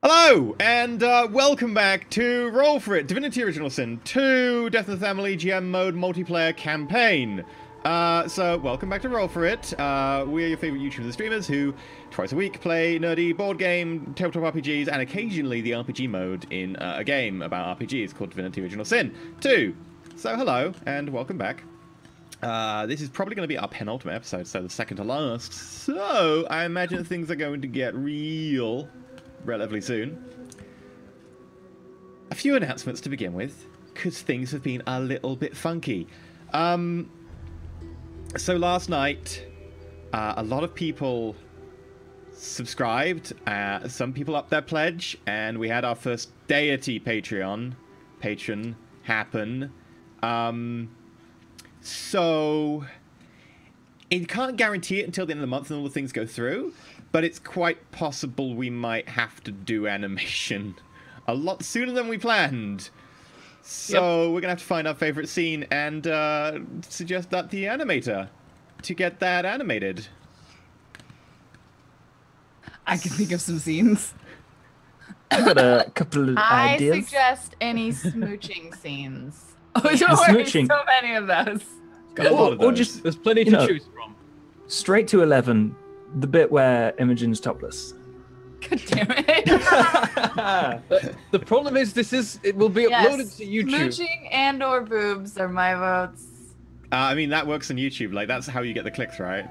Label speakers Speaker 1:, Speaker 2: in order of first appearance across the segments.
Speaker 1: Hello, and welcome back to Roll4It, Divinity Original Sin 2, Death in the Family GM Mode Multiplayer Campaign. So, welcome back to Roll4It. We're your favorite YouTubers and streamers who, twice a week, play nerdy board game, tabletop RPGs, and occasionally the RPG mode in a game about RPGs called Divinity Original Sin 2. So, hello, and welcome back. This is probably going to be our penultimate episode, so the second to last. So, I imagine things are going to get real relatively soon. A few announcements to begin with, because things have been a little bit funky. So last night, a lot of people subscribed, some people upped their pledge, and we had our first deity patron happen. So it can't guarantee it until the end of the month and all the things go through, but it's quite possible we might have to do animation a lot sooner than we planned. So we're going to have to find our favorite scene and suggest that the animator to get that animated.
Speaker 2: I can think of some scenes.
Speaker 3: I've got a couple of ideas.
Speaker 4: I suggest any smooching scenes.
Speaker 2: Oh, don't worry, so many of those.
Speaker 1: Got a lot of those.
Speaker 3: Or just,
Speaker 5: There's plenty to choose from.
Speaker 3: straight to 11, the bit where Imogen's topless.
Speaker 2: God damn it.
Speaker 5: The problem is, it will be uploaded to YouTube.
Speaker 4: Smooching and or boobs are my votes.
Speaker 1: I mean, that works on YouTube. Like, that's how you get the clicks, right?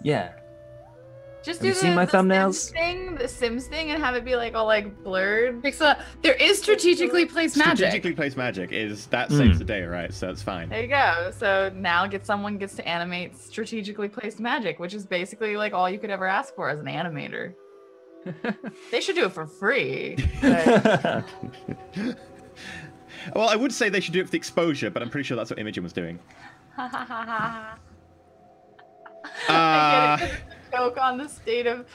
Speaker 3: Yeah.
Speaker 4: Just
Speaker 3: Have you
Speaker 4: do
Speaker 3: seen my thumbnails?
Speaker 4: The Sims thing, and have it be like all like blurred.
Speaker 2: There is strategically placed magic.
Speaker 1: Strategically placed magic that saves the day, right? So it's fine.
Speaker 4: There you go. So now someone gets to animate strategically placed magic, which is basically like all you could ever ask for as an animator. They should do it for free. But...
Speaker 1: Well, I would say they should do it for the exposure, but I'm pretty sure that's what Imogen was doing.
Speaker 4: I get it. Joke on the state of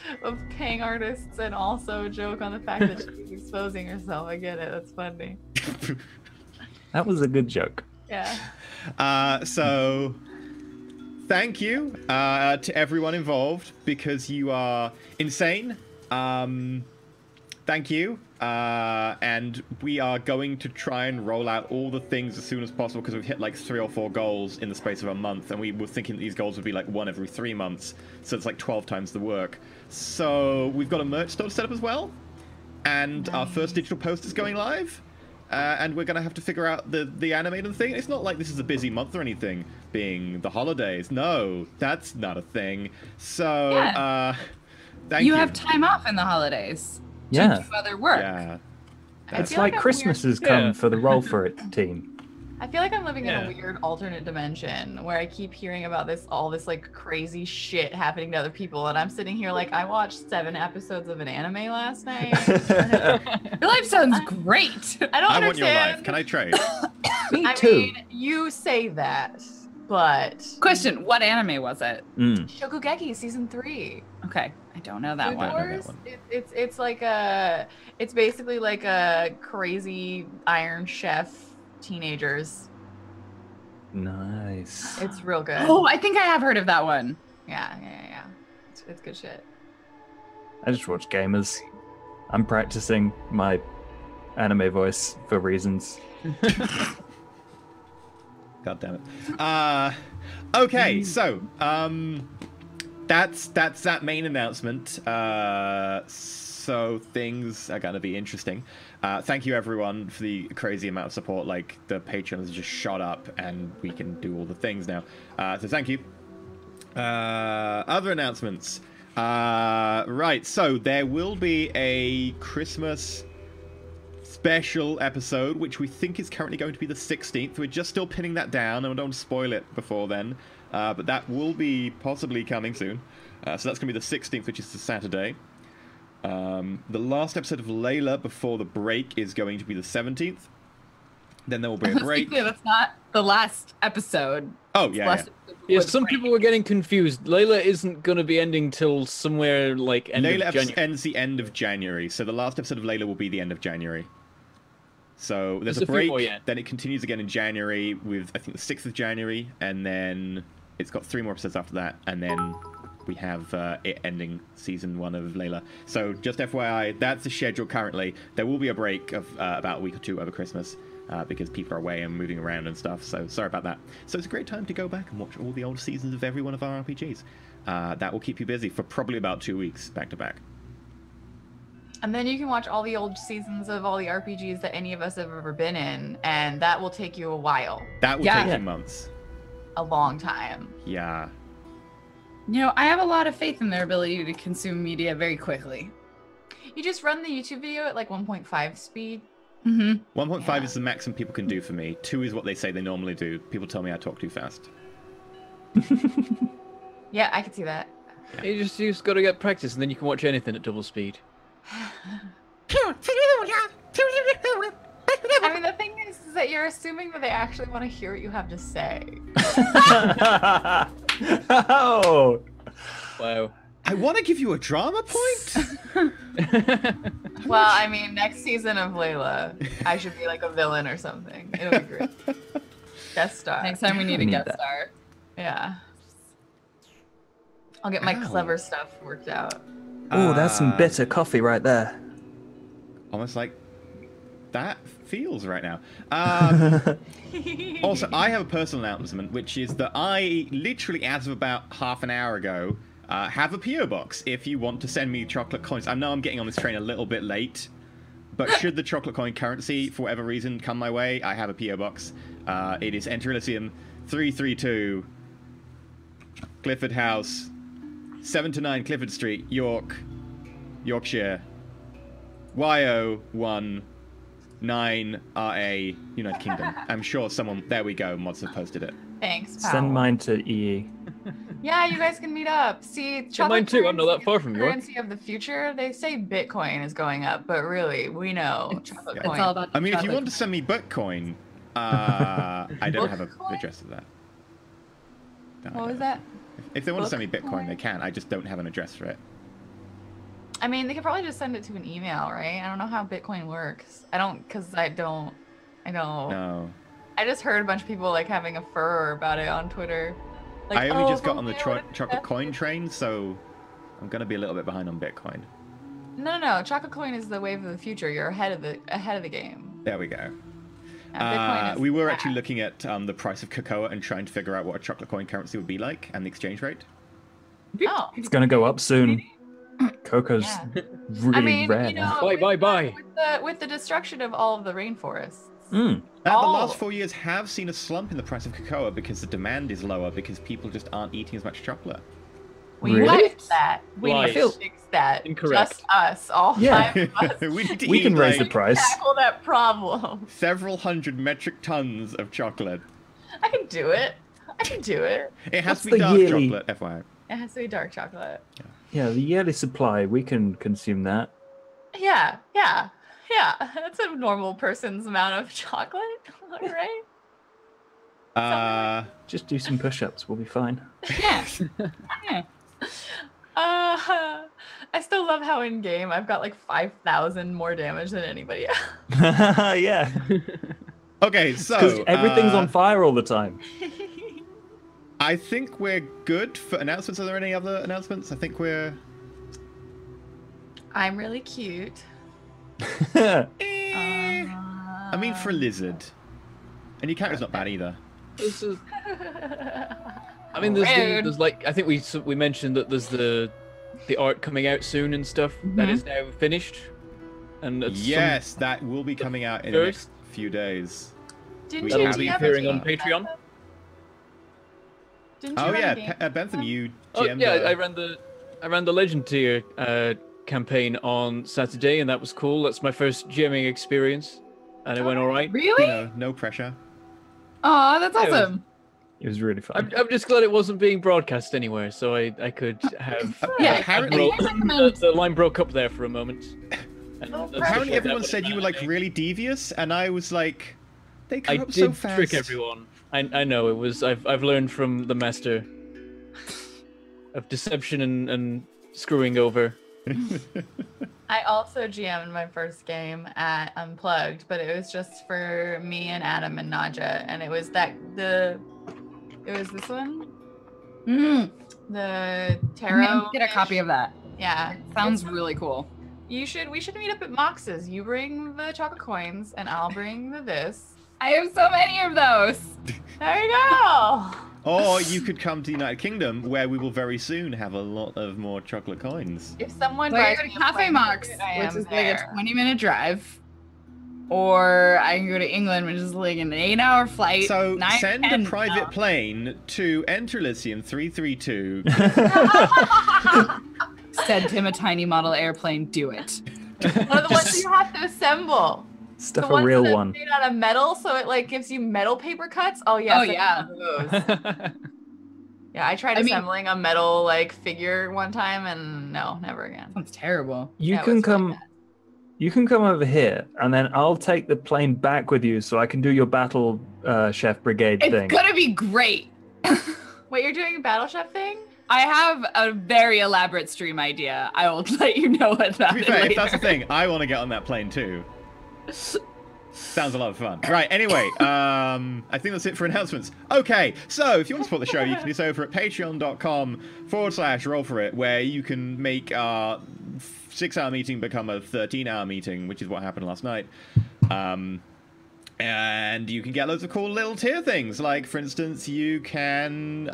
Speaker 4: paying artists, and also a joke on the fact that she's exposing herself. I get it. That's funny.
Speaker 3: That was a good joke.
Speaker 4: Yeah.
Speaker 1: So thank you to everyone involved, because you are insane. Thank you. And we are going to try and roll out all the things as soon as possible, because we've hit like 3 or 4 goals in the space of a month, and we were thinking that these goals would be like 1 every 3 months, so it's like 12 times the work. So we've got a merch store set up as well, and our first digital poster's going live, and we're going to have to figure out the animated thing. It's not like this is a busy month or anything, being the holidays. No, that's not a thing. So thank you.
Speaker 2: You have time off in the holidays.
Speaker 3: Yeah.
Speaker 2: To do other work.
Speaker 1: Yeah.
Speaker 3: It's
Speaker 4: feel
Speaker 3: like
Speaker 4: like I'm
Speaker 3: Christmas
Speaker 4: weird.
Speaker 3: has come
Speaker 5: Yeah.
Speaker 3: for the Roll4It team.
Speaker 4: I feel like I'm living in
Speaker 5: Yeah.
Speaker 4: a weird alternate dimension where I keep hearing about all this like crazy shit happening to other people, and I'm sitting here like I watched 7 episodes of an anime last night.
Speaker 2: Your life sounds great.
Speaker 4: I don't
Speaker 1: I want your
Speaker 4: understand.
Speaker 1: life. Can I trade?
Speaker 3: Me
Speaker 4: I
Speaker 3: too.
Speaker 4: mean, you say that, but
Speaker 2: Question, what anime was it?
Speaker 4: Shokugeki season 3.
Speaker 2: Okay, I don't know that
Speaker 4: Food
Speaker 2: one.
Speaker 4: Wars,
Speaker 1: one.
Speaker 4: it's basically like a crazy Iron Chef teenagers.
Speaker 3: Nice.
Speaker 4: It's real good.
Speaker 2: Oh, I think I have heard of that one.
Speaker 4: Yeah. It's good shit.
Speaker 3: I just watch gamers. I'm practicing my anime voice for reasons.
Speaker 1: God damn it. Okay, so that's that main announcement. So things are gonna be interesting. Thank you everyone for the crazy amount of support. Like, the Patreon has just shot up, and we can do all the things now. So thank you. Other announcements. Right, so there will be a Christmas special episode, which we think is currently going to be the 16th. We're just still pinning that down, and we don't spoil it before then. But that will be possibly coming soon. So that's going to be the 16th, which is the Saturday. The last episode of Layla before the break is going to be the 17th. Then there will be a break.
Speaker 2: That's not the last episode.
Speaker 1: Oh, yeah.
Speaker 5: Yeah, some people were getting confused. Layla isn't going to be ending till somewhere like end
Speaker 1: Layla
Speaker 5: of January.
Speaker 1: ends the end of January. So the last episode of Layla will be the end of January. So there's
Speaker 5: There's
Speaker 1: a
Speaker 5: a few
Speaker 1: break,
Speaker 5: more yet.
Speaker 1: then it continues again in January with, I think, the 6th of January, and then it's got 3 more episodes after that, and then we have it ending season 1 of Layla. So just FYI, that's the schedule currently. There will be a break of about a week or two over Christmas because people are away and moving around and stuff. So sorry about that. So it's a great time to go back and watch all the old seasons of every one of our RPGs. That will keep you busy for probably about 2 weeks back to back.
Speaker 4: And then you can watch all the old seasons of all the RPGs that any of us have ever been in, and that will take you a while.
Speaker 1: That will take you months.
Speaker 4: A long time.
Speaker 1: Yeah.
Speaker 2: You know, I have a lot of faith in their ability to consume media very quickly.
Speaker 4: You just run the YouTube video at like 1.5 speed.
Speaker 1: 1.5 is the maximum people can do for me. 2 is what they say they normally do. People tell me I talk too fast.
Speaker 4: Yeah, I can see that.
Speaker 5: You just got to get practice, and then you can watch anything at double speed.
Speaker 4: I mean, the thing is that you're assuming that they actually want to hear what you have to say.
Speaker 3: Oh!
Speaker 5: Wow.
Speaker 1: I want to give you a drama point.
Speaker 4: Well, I mean, next season of Layla, I should be like a villain or something. It'll be great. Guest star.
Speaker 2: Next time we need a
Speaker 3: Need
Speaker 2: guest
Speaker 3: that.
Speaker 2: star.
Speaker 4: Yeah. I'll get my
Speaker 1: Ow.
Speaker 4: clever stuff worked out.
Speaker 3: Oh, that's some bitter coffee right there.
Speaker 1: Almost like that feels right now. Also, I have a personal announcement, which is that I literally, as of about half an hour ago, have a PO box if you want to send me chocolate coins. I know I'm getting on this train a little bit late, but should the chocolate coin currency, for whatever reason, come my way, I have a PO box. It is Enter Elysium 332, Clifford House, 7 to 9 Clifford Street, Yorkshire, YO1 9RA, United Kingdom. I'm sure someone, there we go, mods have posted it.
Speaker 4: Thanks, pal.
Speaker 3: Send mine to EE.
Speaker 4: Yeah, you guys can meet up. See,
Speaker 5: mine too. I'm not that far from York.
Speaker 4: currency of the future. They say Bitcoin is going up, but really, we know chocolate
Speaker 1: yeah.
Speaker 4: coin.
Speaker 2: It's all about
Speaker 1: I mean, if you
Speaker 2: chocolate.
Speaker 1: want to send me Bitcoin, I don't have an
Speaker 4: Bitcoin?
Speaker 1: address of that. No, I
Speaker 4: What was
Speaker 1: don't.
Speaker 4: that?
Speaker 1: If they want to send me
Speaker 4: Bitcoin?
Speaker 1: Bitcoin, they can. I just don't have an address for it.
Speaker 4: I mean, they could probably just send it to an email, right? I don't know how Bitcoin works. I don't.
Speaker 1: No.
Speaker 4: I just heard a bunch of people like having a furor about it on Twitter. Like,
Speaker 1: I only
Speaker 4: oh,
Speaker 1: just got
Speaker 4: if
Speaker 1: on the
Speaker 4: only I would've
Speaker 1: chocolate
Speaker 4: invested
Speaker 1: coin
Speaker 4: in-
Speaker 1: train, so I'm going to be a little bit behind on Bitcoin.
Speaker 4: No. Chocolate coin is the wave of the future. You're ahead of the game.
Speaker 1: There we go.
Speaker 4: And Bitcoin is
Speaker 1: We were
Speaker 4: the
Speaker 1: actually
Speaker 4: past.
Speaker 1: looking at the price of cocoa and trying to figure out what a chocolate coin currency would be like and the exchange rate.
Speaker 4: Oh.
Speaker 3: It's gonna go up soon. Cocoa's
Speaker 4: Yeah.
Speaker 3: really
Speaker 4: I mean,
Speaker 3: rare
Speaker 4: you
Speaker 3: now.
Speaker 4: know,
Speaker 5: Bye.
Speaker 4: With the destruction of all of the rainforests.
Speaker 3: Mm.
Speaker 1: The
Speaker 4: Oh.
Speaker 1: last 4 years have seen a slump in the price of cocoa because the demand is lower because people just aren't eating as much chocolate.
Speaker 4: We
Speaker 3: Really?
Speaker 4: need to fix that. We
Speaker 5: Lies.
Speaker 4: need to fix that.
Speaker 5: Incorrect.
Speaker 4: Just us, all
Speaker 3: Yeah.
Speaker 4: 5 of us.
Speaker 1: we need to
Speaker 3: We
Speaker 1: eat
Speaker 3: can raise the
Speaker 1: like
Speaker 3: price.
Speaker 4: Tackle that problem.
Speaker 1: several hundred metric tons of chocolate.
Speaker 4: I can do it.
Speaker 1: It has
Speaker 3: What's
Speaker 1: to be
Speaker 3: the
Speaker 1: dark
Speaker 3: yearly-
Speaker 1: chocolate, FYI.
Speaker 4: It has to be dark chocolate.
Speaker 3: Yeah, the yearly supply, we can consume that.
Speaker 4: Yeah. That's a normal person's amount of chocolate, right?
Speaker 3: Just do some push-ups, we'll be fine.
Speaker 2: Yeah.
Speaker 4: I still love how in game I've got like 5,000 more damage than anybody else.
Speaker 3: Yeah.
Speaker 1: Okay,
Speaker 3: Because
Speaker 1: so
Speaker 3: everything's on fire all the time.
Speaker 1: I think we're good for announcements. Are there any other announcements? I think we're.
Speaker 4: I'm really cute.
Speaker 1: I mean, for a lizard, and your character's not bad either.
Speaker 5: This is... I mean, there's like I think we mentioned that there's the art coming out soon and stuff that is now finished, and it's
Speaker 1: Yes, that will be coming out in the
Speaker 5: First-
Speaker 1: next few days.
Speaker 4: Didn't
Speaker 1: We
Speaker 4: you
Speaker 1: have
Speaker 4: do
Speaker 1: been
Speaker 5: appearing
Speaker 4: have
Speaker 5: on
Speaker 4: a
Speaker 5: Patreon.
Speaker 4: Didn't you
Speaker 1: Oh
Speaker 4: run a
Speaker 1: yeah,
Speaker 4: game?
Speaker 1: Bentham, you
Speaker 5: Oh
Speaker 1: GM'd
Speaker 5: yeah, I ran the Legend tier campaign on Saturday, and that was cool. That's my first GMing experience, and it went all right.
Speaker 2: Really?
Speaker 1: no pressure.
Speaker 2: Oh, that's
Speaker 5: Yeah, it was-
Speaker 2: awesome.
Speaker 3: It was really fun.
Speaker 5: I'm just glad it wasn't being broadcast anywhere, so I could have.
Speaker 2: Yeah,
Speaker 1: apparently,
Speaker 5: The line broke up there for a moment. And
Speaker 4: Oh,
Speaker 5: that's
Speaker 1: apparently
Speaker 5: what
Speaker 1: everyone
Speaker 5: that
Speaker 1: said you were like really devious, and I was like, they
Speaker 5: I
Speaker 1: grew up
Speaker 5: did
Speaker 1: so fast.
Speaker 5: trick everyone. I know it was. I've learned from the master of deception and screwing over.
Speaker 4: I also GM'd my first game at Unplugged, but it was just for me and Adam and Naja, and it was this one.
Speaker 2: Mm.
Speaker 4: The
Speaker 2: I'm
Speaker 4: taro.
Speaker 2: gonna get a copy of that.
Speaker 4: Yeah.
Speaker 2: Sounds really cool.
Speaker 4: We should meet up at Mox's. You bring the chocolate coins and I'll bring the this.
Speaker 2: I have so many of those.
Speaker 4: There you go.
Speaker 1: Or you could come to the United Kingdom, where we will very soon have a lot of more chocolate coins.
Speaker 4: If someone
Speaker 2: So I
Speaker 4: buys
Speaker 2: go to
Speaker 4: me a
Speaker 2: Cafe
Speaker 4: plane
Speaker 2: Mox,
Speaker 4: ticket, I
Speaker 2: which
Speaker 4: am
Speaker 2: is
Speaker 4: there.
Speaker 2: like a 20-minute drive. Or I can go to England, which is like an 8-hour flight.
Speaker 1: So
Speaker 2: 9
Speaker 1: send a
Speaker 2: and
Speaker 1: private
Speaker 2: up.
Speaker 1: plane to Enter Elysium 332.
Speaker 2: Send him a tiny model airplane. Do it.
Speaker 4: One of the ones that you have to assemble.
Speaker 3: Stuff
Speaker 4: The
Speaker 3: a
Speaker 4: ones
Speaker 3: real
Speaker 4: that are
Speaker 3: one.
Speaker 4: made out of metal, so it like gives you metal paper cuts. Oh yeah.
Speaker 2: Oh, yeah.
Speaker 4: Yeah, I tried
Speaker 2: I mean-
Speaker 4: assembling a metal like figure one time, and no, never again.
Speaker 2: Sounds terrible.
Speaker 3: You
Speaker 4: Yeah, it
Speaker 3: can
Speaker 4: was really
Speaker 3: come.
Speaker 4: bad.
Speaker 3: You can come over here, and then I'll take the plane back with you, so I can do your battle chef brigade
Speaker 2: It's
Speaker 3: thing.
Speaker 2: gonna be great.
Speaker 4: Wait, you're doing a battle chef thing?
Speaker 2: I have a very elaborate stream idea. I will let you know what that
Speaker 1: To be
Speaker 2: is
Speaker 1: fair,
Speaker 2: later.
Speaker 1: if that's the thing, I want to get on that plane too. Sounds a lot of fun. Right, anyway, I think that's it for announcements. Okay, so if you want to support the show, you can do so over at patreon.com/roll4it, where you can make our 6-hour meeting become a 13-hour meeting, which is what happened last night. And you can get loads of cool little tier things. Like, for instance, you can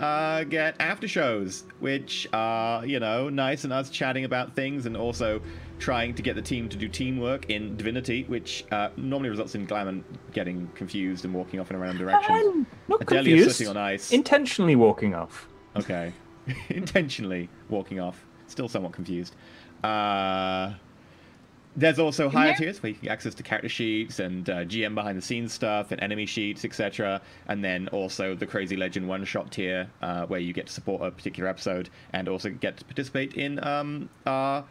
Speaker 1: get after shows, which are, you know, nice and us chatting about things and also trying to get the team to do teamwork in Divinity, which normally results in Glamour getting confused and walking off in a random direction.
Speaker 3: I'm not
Speaker 1: Adelia
Speaker 3: confused.
Speaker 1: sitting on ice.
Speaker 3: Intentionally walking off.
Speaker 1: Okay. Intentionally walking off. Still somewhat confused. There's also higher tiers where you can get access to character sheets and GM behind the scenes stuff and enemy sheets, etc. And then also the Crazy Legend one-shot tier where you get to support a particular episode and also get to participate in our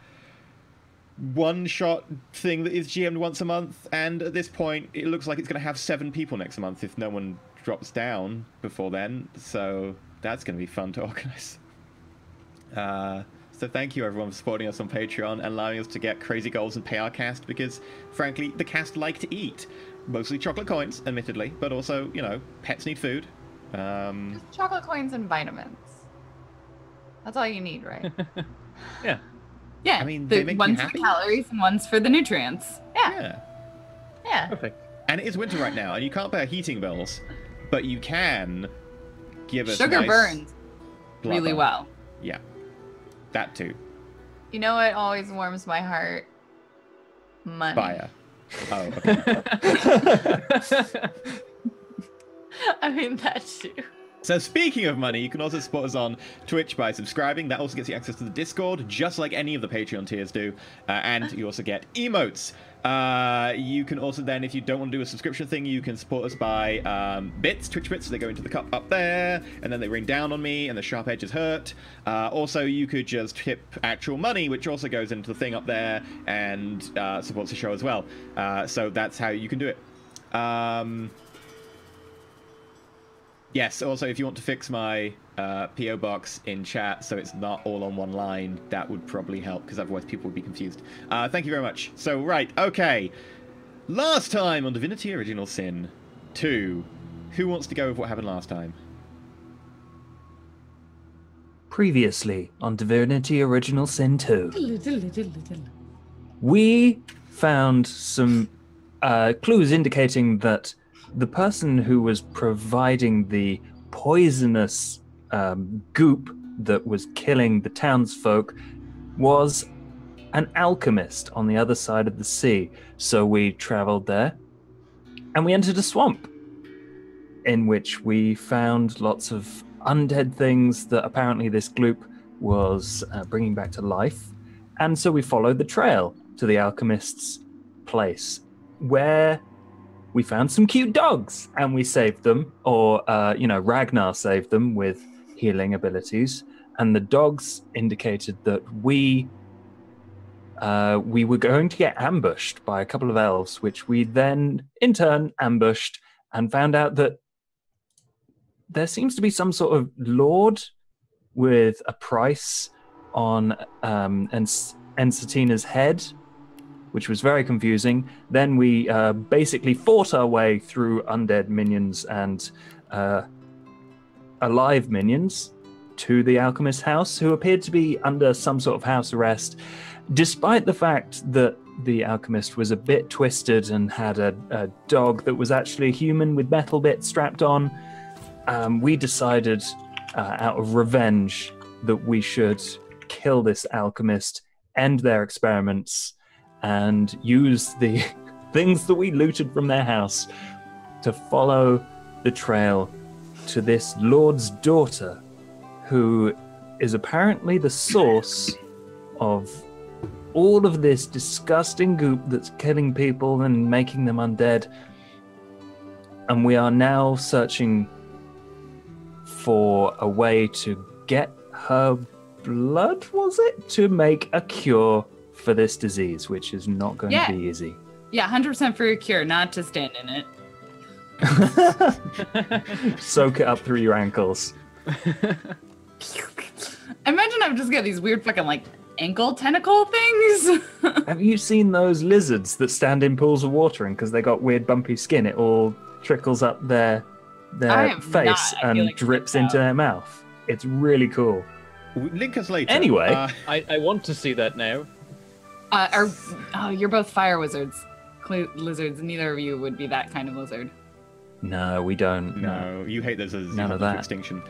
Speaker 1: one-shot thing that is GM'd once a month. And at this point, it looks like it's going to have 7 people next month if no one drops down before then. So that's going to be fun to organize. So thank you everyone for supporting us on Patreon and allowing us to get crazy goals and pay our cast, because frankly the cast like to eat. Mostly chocolate coins, admittedly, but also, you know, pets need food.
Speaker 4: Chocolate coins and vitamins. That's all you need, right?
Speaker 5: Yeah.
Speaker 2: Yeah,
Speaker 1: I mean, they make you
Speaker 2: one's
Speaker 1: happy?
Speaker 2: for calories and one's for the nutrients.
Speaker 4: Yeah. Yeah.
Speaker 5: Perfect.
Speaker 1: And it is winter right now, and you can't pay heating bills, but you can give us
Speaker 2: Sugar
Speaker 1: nice
Speaker 2: burns really
Speaker 1: blubber.
Speaker 2: well.
Speaker 1: Yeah, that too.
Speaker 4: You know what always warms my heart? Money.
Speaker 1: Fire. Oh, okay.
Speaker 4: I mean that too.
Speaker 1: So speaking of money, you can also support us on Twitch by subscribing. That also gets you access to the Discord, just like any of the Patreon tiers do. And you also get emotes. You can also then, if you don't want to do a subscription thing, you can support us by bits, Twitch bits. They go into the cup up there, and then they rain down on me, and the sharp edges hurt. Also, you could just tip actual money, which also goes into the thing up there, and supports the show as well. So that's how you can do it. Yes, also, if you want to fix my P.O. box in chat so it's not all on one line, that would probably help, because otherwise people would be confused. Thank you very much. So, right, okay. Last time on Divinity Original Sin 2. Who wants to go with what happened last time?
Speaker 3: Previously on Divinity Original Sin 2. We found some clues indicating that the person who was providing the poisonous goop that was killing the townsfolk was an alchemist on the other side of the sea. So we traveled there and we entered a swamp in which we found lots of undead things that apparently this gloop was bringing back to life. And so we followed the trail to the alchemist's place, where we found some cute dogs and we saved them, or, Ragnar saved them with healing abilities. And the dogs indicated that we were going to get ambushed by a couple of elves, which we then in turn ambushed and found out that there seems to be some sort of lord with a price on Ensatina's head, which was very confusing. Then we basically fought our way through undead minions and alive minions to the alchemist's house, who appeared to be under some sort of house arrest, despite the fact that the alchemist was a bit twisted and had a dog that was actually a human with metal bits strapped on. We decided, out of revenge, that we should kill this alchemist, end their experiments, and use the things that we looted from their house to follow the trail to this lord's daughter, who is apparently the source of all of this disgusting goop that's killing people and making them undead. And we are now searching for a way to get her blood, was it? To make a cure for this disease, which is not going to be easy.
Speaker 2: Yeah, 100% for your cure, not to stand in it.
Speaker 3: Soak it up through your ankles.
Speaker 2: Imagine I've just got these weird fucking like ankle tentacle things.
Speaker 3: Have you seen those lizards that stand in pools of water, and because they got weird bumpy skin, it all trickles up their face and drips into their mouth? It's really cool.
Speaker 1: Link us later.
Speaker 3: Anyway,
Speaker 5: I want to see that now.
Speaker 2: You're both fire wizards, lizards. Neither of you would be that kind of lizard.
Speaker 3: No, we don't.
Speaker 1: No, you hate those as
Speaker 3: none of that.
Speaker 1: Extinction.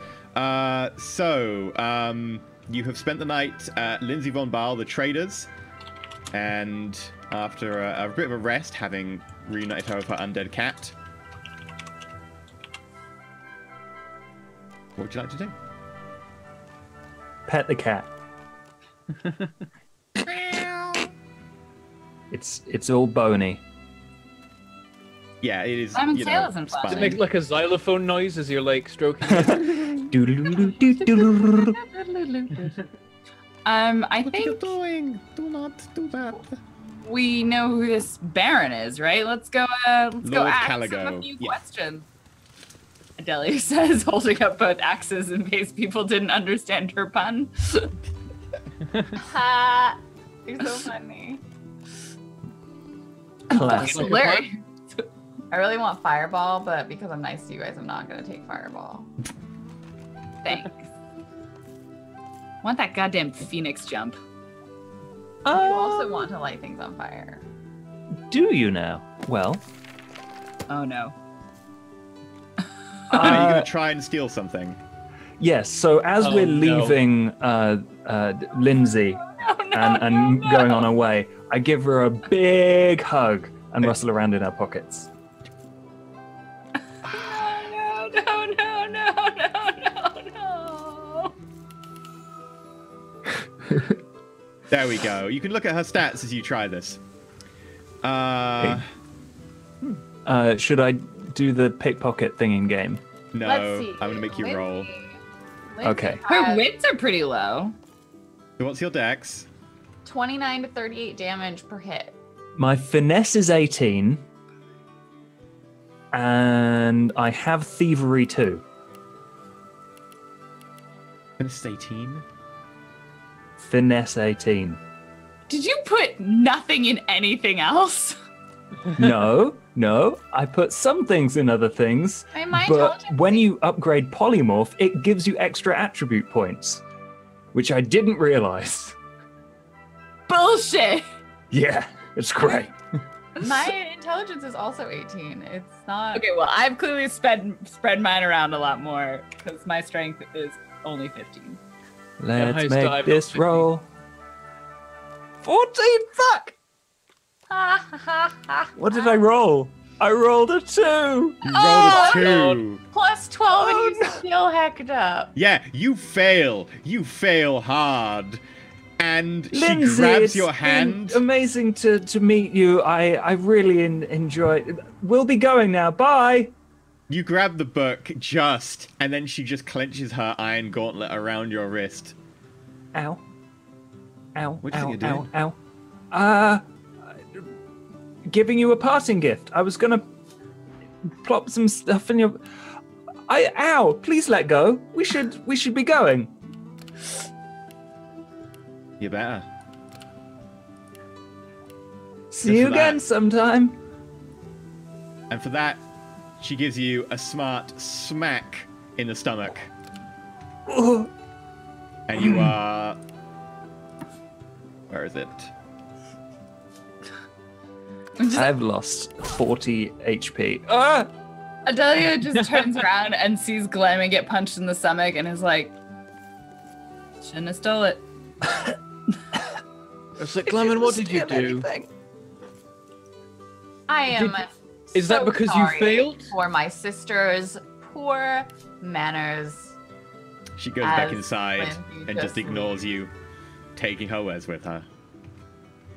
Speaker 1: You have spent the night at Lindsay von Baal, the traders, and after a bit of a rest, having reunited her with her undead cat, what would you like to do?
Speaker 3: Pet the cat. It's all bony.
Speaker 1: Yeah, it is.
Speaker 2: Simon Sayle isn't fun.
Speaker 5: Does it make like a xylophone noise as you're like stroking it?
Speaker 2: I
Speaker 1: What are
Speaker 2: think
Speaker 1: you doing? Do not do that.
Speaker 2: we know who this Baron is, right? Let's go ask
Speaker 1: Caligo.
Speaker 2: him a few
Speaker 1: Yeah.
Speaker 2: questions. Adelia says, holding up both axes in case people didn't understand her pun. Ha! You're so funny.
Speaker 3: Classic.
Speaker 2: That's hilarious. I really want Fireball, but because I'm nice to you guys, I'm not gonna take Fireball. Thanks. I want that goddamn Phoenix jump. You also want to light things on fire.
Speaker 3: Do you now? Well.
Speaker 2: Oh no.
Speaker 1: Are you going to try and steal something?
Speaker 3: Yes, so as we're leaving Lindsay and going on our way, I give her a big hug and rustle around in her pockets.
Speaker 2: No.
Speaker 1: There we go. You can look at her stats as you try this.
Speaker 3: Should I do the pickpocket thing in game?
Speaker 1: No,
Speaker 2: Let's see.
Speaker 1: I'm going to make you roll.
Speaker 3: Okay.
Speaker 2: Her wits are pretty low.
Speaker 1: So what's your dex?
Speaker 2: 29 to 38 damage per hit.
Speaker 3: My finesse is 18, and I have thievery too.
Speaker 1: Finesse 18?
Speaker 3: Finesse 18.
Speaker 2: Did you put nothing in anything else?
Speaker 3: No, I put some things in other things,
Speaker 2: My
Speaker 3: but
Speaker 2: intelligence
Speaker 3: when you upgrade polymorph, it gives you extra attribute points, which I didn't realize.
Speaker 2: Bullshit.
Speaker 3: Yeah, it's great.
Speaker 2: My intelligence is also 18. It's not. Okay, well, I've clearly spread mine around a lot more because my strength is only 15.
Speaker 3: Let's
Speaker 5: highest
Speaker 3: make
Speaker 5: I've
Speaker 3: this
Speaker 5: got 15.
Speaker 3: roll. 14, fuck!
Speaker 2: Ha ha ha ha.
Speaker 3: What did I roll? I rolled a 2!
Speaker 1: You rolled a 2.
Speaker 2: Plus 12 and you still hecked up.
Speaker 1: Yeah, you fail. You fail hard. And she
Speaker 3: Lindsay,
Speaker 1: grabs
Speaker 3: it's
Speaker 1: your
Speaker 3: been
Speaker 1: hand.
Speaker 3: amazing to meet you. I really enjoy. We'll be going now. Bye.
Speaker 1: You grab the book and then she just clenches her iron gauntlet around your wrist.
Speaker 3: Ow. Ow.
Speaker 1: What do you
Speaker 3: ow,
Speaker 1: think you're
Speaker 3: ow,
Speaker 1: doing?
Speaker 3: ow. Giving you a parting gift. I was gonna plop some stuff in your. Ow! Please let go. We should be going.
Speaker 1: You better.
Speaker 3: See
Speaker 1: Just
Speaker 3: you
Speaker 1: for
Speaker 3: again
Speaker 1: that.
Speaker 3: sometime.
Speaker 1: And for that, she gives you a smart smack in the stomach.
Speaker 3: Oh,
Speaker 1: And you are... Where is it?
Speaker 3: I've lost 40 HP. Ah!
Speaker 2: Adelia just turns around and sees Glenn get punched in the stomach and is like, shouldn't have stole it.
Speaker 5: So, Glenn, what did you do?
Speaker 4: I am.
Speaker 5: Is that
Speaker 4: so
Speaker 5: because you
Speaker 4: sorry
Speaker 5: failed?
Speaker 4: For my sister's poor manners.
Speaker 1: She goes back
Speaker 4: As
Speaker 1: inside
Speaker 4: when you
Speaker 1: and just
Speaker 4: just
Speaker 1: ignores you, taking her wares with her.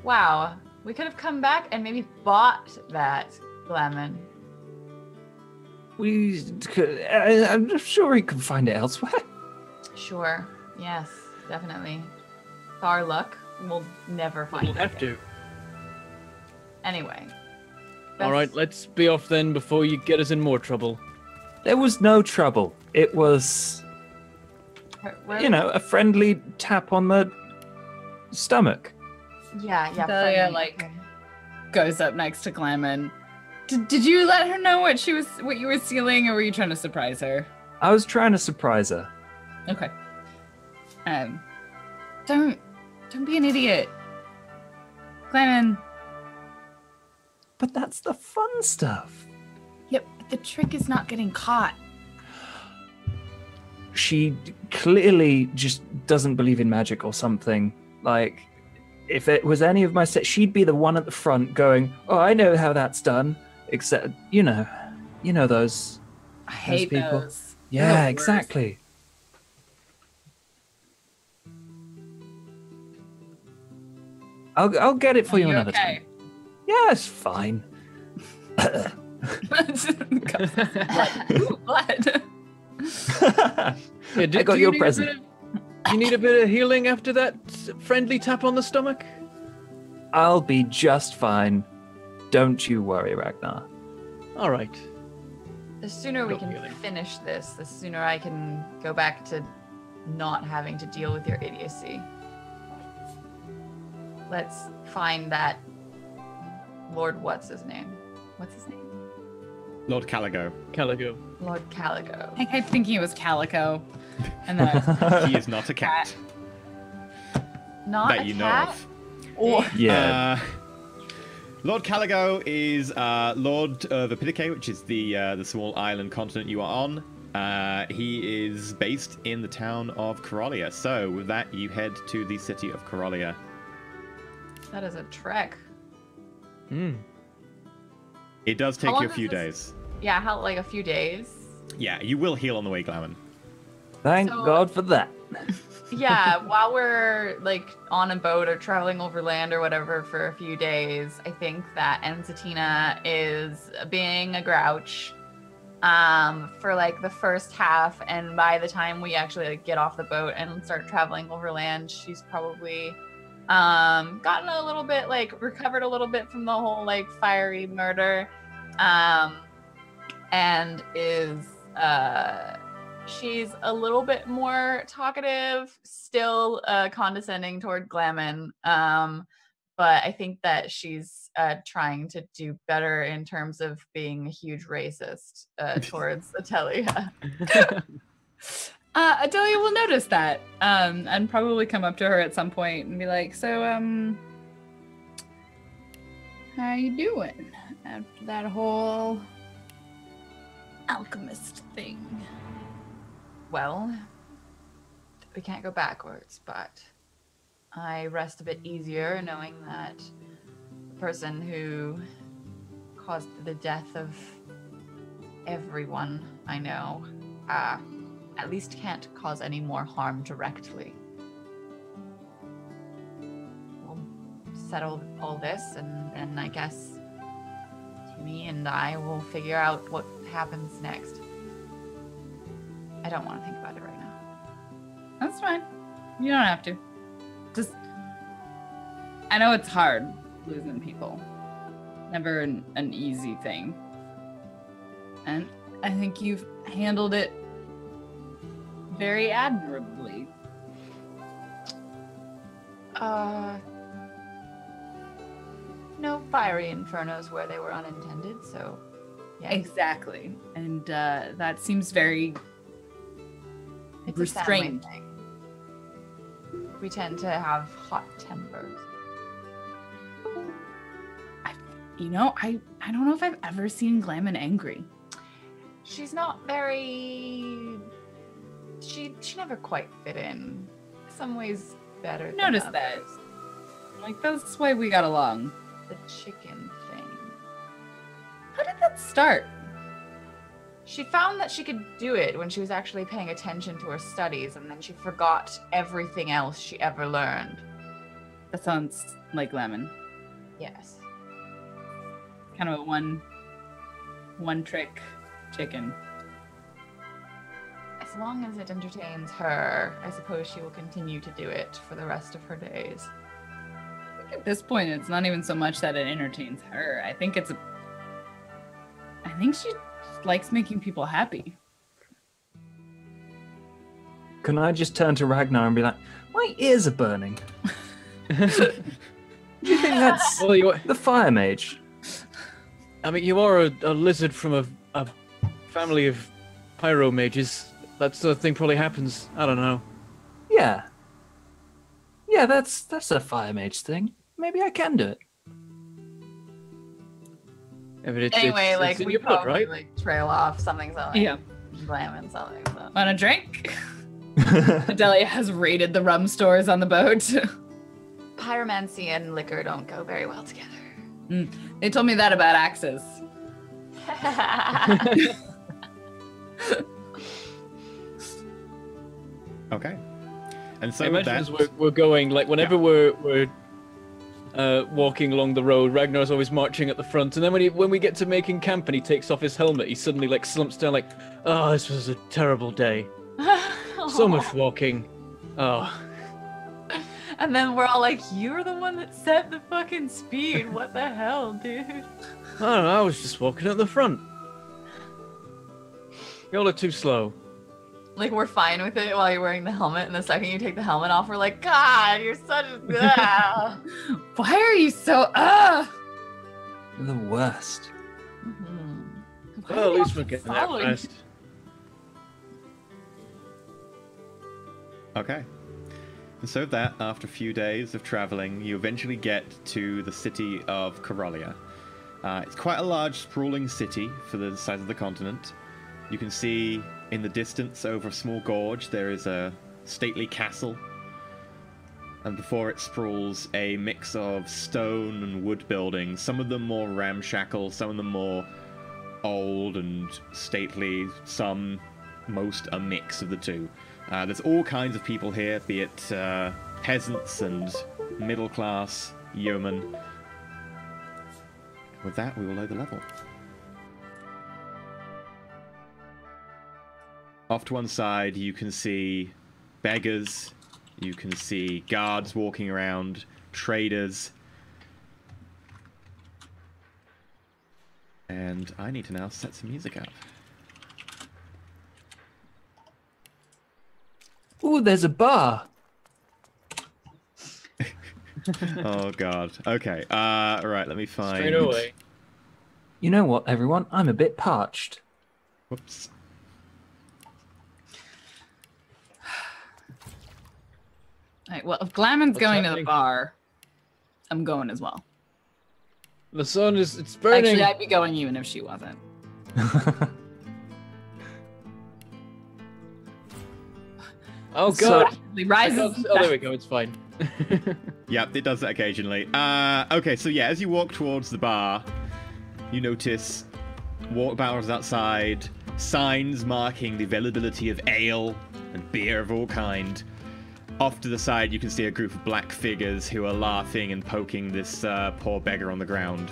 Speaker 4: Wow, we could have come back and maybe bought that Glenn.
Speaker 3: We could, I'm sure he can find it elsewhere.
Speaker 4: Sure. Yes, definitely. With our luck, we'll never find
Speaker 5: We'll
Speaker 4: it
Speaker 5: have
Speaker 4: again.
Speaker 5: to.
Speaker 4: Anyway.
Speaker 5: All right, let's be off then before you get us in more trouble.
Speaker 3: There was no trouble. It was,
Speaker 4: We're-
Speaker 3: you know, a friendly tap on the stomach.
Speaker 4: Yeah, yeah.
Speaker 2: Delia,
Speaker 4: friendly,
Speaker 2: like-
Speaker 4: okay.
Speaker 2: Goes up next to Glenn. Did you let her know what you were stealing, or were you trying to surprise her?
Speaker 3: I was trying to surprise her.
Speaker 2: Okay. Don't be an idiot. Glenn.
Speaker 3: But that's the fun stuff.
Speaker 2: Yep, but the trick is not getting caught.
Speaker 3: She clearly just doesn't believe in magic or something. Like, if it was any of my set, she'd be the one at the front going, "Oh, I know how that's done." Except, you know those.
Speaker 2: I hate
Speaker 3: people.
Speaker 2: those.
Speaker 3: Yeah,
Speaker 2: They're the worst.
Speaker 3: exactly. I'll get it for
Speaker 2: Are
Speaker 3: you
Speaker 2: you
Speaker 3: another
Speaker 2: okay?
Speaker 3: time. Yeah, it's fine.
Speaker 2: Ooh, blood.
Speaker 5: Yeah,
Speaker 3: I got you a
Speaker 5: need
Speaker 3: present.
Speaker 5: You need a bit of healing after that friendly tap on the stomach?
Speaker 3: I'll be just fine. Don't you worry, Ragnar.
Speaker 5: All right.
Speaker 4: The sooner we
Speaker 5: Not
Speaker 4: can
Speaker 5: really.
Speaker 4: finish this, the sooner I can go back to not having to deal with your idiocy. Let's find that Lord what's his name? What's his name?
Speaker 1: Lord Caligo.
Speaker 5: Caligo.
Speaker 4: Lord Caligo.
Speaker 2: I kept thinking it was Calico. And then I was
Speaker 1: He is not a cat.
Speaker 4: Not
Speaker 1: that
Speaker 4: a
Speaker 1: you know
Speaker 4: cat?
Speaker 1: of.
Speaker 2: or
Speaker 3: Yeah.
Speaker 1: Lord Caligo is Lord of Epidike, which is the small island continent you are on. He is based in the town of Corollia. So with that, you head to the city of Corollia.
Speaker 4: That is a trek.
Speaker 5: Hmm.
Speaker 1: It does
Speaker 4: How
Speaker 1: take
Speaker 4: long
Speaker 1: you a
Speaker 4: does
Speaker 1: few
Speaker 4: this-
Speaker 1: days.
Speaker 4: Yeah, how like a few days?
Speaker 1: Yeah, you will heal on the way, Glamour.
Speaker 3: Thank
Speaker 4: So-
Speaker 3: God for that.
Speaker 4: Yeah, while we're like on a boat or traveling over land or whatever for a few days, I think that Ensatina is being a grouch for like the first half, and by the time we actually like get off the boat and start traveling over land, she's probably gotten a little bit like recovered a little bit from the whole like fiery murder, and is she's a little bit more talkative, still condescending toward Glamon. But I think that she's trying to do better in terms of being a huge racist towards Atelia.
Speaker 2: Adelia will notice that and probably come up to her at some point and be like, so, how you doing after that whole alchemist thing?
Speaker 4: Well, we can't go backwards, but I rest a bit easier knowing that the person who caused the death of everyone I know at least can't cause any more harm directly. We'll settle all this, and then I guess Timmy and I will figure out what happens next. I don't want to think about it right now.
Speaker 2: That's fine. You don't have to. Just, I know it's hard losing people. Never an easy thing. And I think you've handled it very admirably.
Speaker 4: No fiery infernos where they were unintended, so yeah.
Speaker 2: Exactly. And that seems very
Speaker 4: It's a family
Speaker 2: restrained.
Speaker 4: thing. We tend to have hot tempers.
Speaker 2: I don't know if I've ever seen Glamon angry.
Speaker 4: She's not very. She never quite fit in. Some ways better. Than
Speaker 2: Noticed that.
Speaker 4: others.
Speaker 2: Like, that's why we got along.
Speaker 4: The chicken thing.
Speaker 2: How did that start?
Speaker 4: She found that she could do it when she was actually paying attention to her studies, and then she forgot everything else she ever learned.
Speaker 2: That sounds like Lemon.
Speaker 4: Yes.
Speaker 2: Kind of a one trick chicken.
Speaker 4: As long as it entertains her, I suppose she will continue to do it for the rest of her days.
Speaker 2: I think at this point, it's not even so much that it entertains her. I think she likes making people happy.
Speaker 3: Can I just turn to Ragnar and be like, my ears are burning? Do you think that's the fire mage?
Speaker 5: I mean, you are a lizard from a family of pyro mages. That sort of thing probably happens. I don't know.
Speaker 3: Yeah. Yeah, that's a fire mage thing. Maybe I can do it.
Speaker 5: Yeah, but
Speaker 4: Anyway,
Speaker 5: it's
Speaker 4: like
Speaker 5: in
Speaker 4: we
Speaker 5: your blood,
Speaker 4: probably
Speaker 5: right?
Speaker 4: like trail off something.
Speaker 2: Yeah.
Speaker 4: Glamming something. So.
Speaker 2: Want a drink? Adelia has raided the rum stores on the boat.
Speaker 4: Pyromancy and liquor don't go very well together.
Speaker 2: They told me that about axes.
Speaker 1: Okay. And so
Speaker 5: I
Speaker 1: with
Speaker 5: imagine
Speaker 1: that,
Speaker 5: as we're going, like whenever we're walking along the road, Ragnar's always marching at the front, and then when we get to making camp and he takes off his helmet, he suddenly like slumps down like, oh, this was a terrible day. So much walking. Oh.
Speaker 4: And then we're all like, you're the one that set the fucking speed. What the hell, dude?
Speaker 5: I don't know, I was just walking at the front. Y'all are too slow.
Speaker 4: Like, we're fine with it while you're wearing the helmet, and the second you take the helmet off, we're like, God, you're such a...
Speaker 2: Why are you so
Speaker 3: You're the worst.
Speaker 4: Mm-hmm.
Speaker 5: Well, at least we're getting that
Speaker 2: following?
Speaker 5: fast.
Speaker 1: okay. And so with that, after a few days of traveling, you eventually get to the city of Coralia. It's quite a large, sprawling city for the size of the continent. You can see in the distance over a small gorge there is a stately castle, and before it sprawls a mix of stone and wood buildings, some of them more ramshackle, some of them more old and stately, most a mix of the two. There's all kinds of people here, be it peasants and middle-class yeomen. With that, we will load the level. Off to one side, you can see beggars, you can see guards walking around, traders. And I need to now set some music up.
Speaker 3: Ooh, there's a bar.
Speaker 1: Oh god. Okay. Right, let me find...
Speaker 5: Straight away.
Speaker 3: You know what, everyone? I'm a bit parched.
Speaker 1: Whoops.
Speaker 2: Right, well, if Glammon's
Speaker 5: What's
Speaker 2: going to
Speaker 5: happening?
Speaker 2: the bar, I'm going as well.
Speaker 5: The sun it's burning.
Speaker 2: Actually, I'd be going even if she wasn't.
Speaker 5: Oh
Speaker 3: So-
Speaker 5: god.
Speaker 2: It rises.
Speaker 5: Oh, there we go. It's fine.
Speaker 1: Yep, it does that occasionally. Okay, so yeah, as you walk towards the bar, you notice water barrels outside, signs marking the availability of ale and beer of all kind. Off to the side, you can see a group of black figures who are laughing and poking this poor beggar on the ground.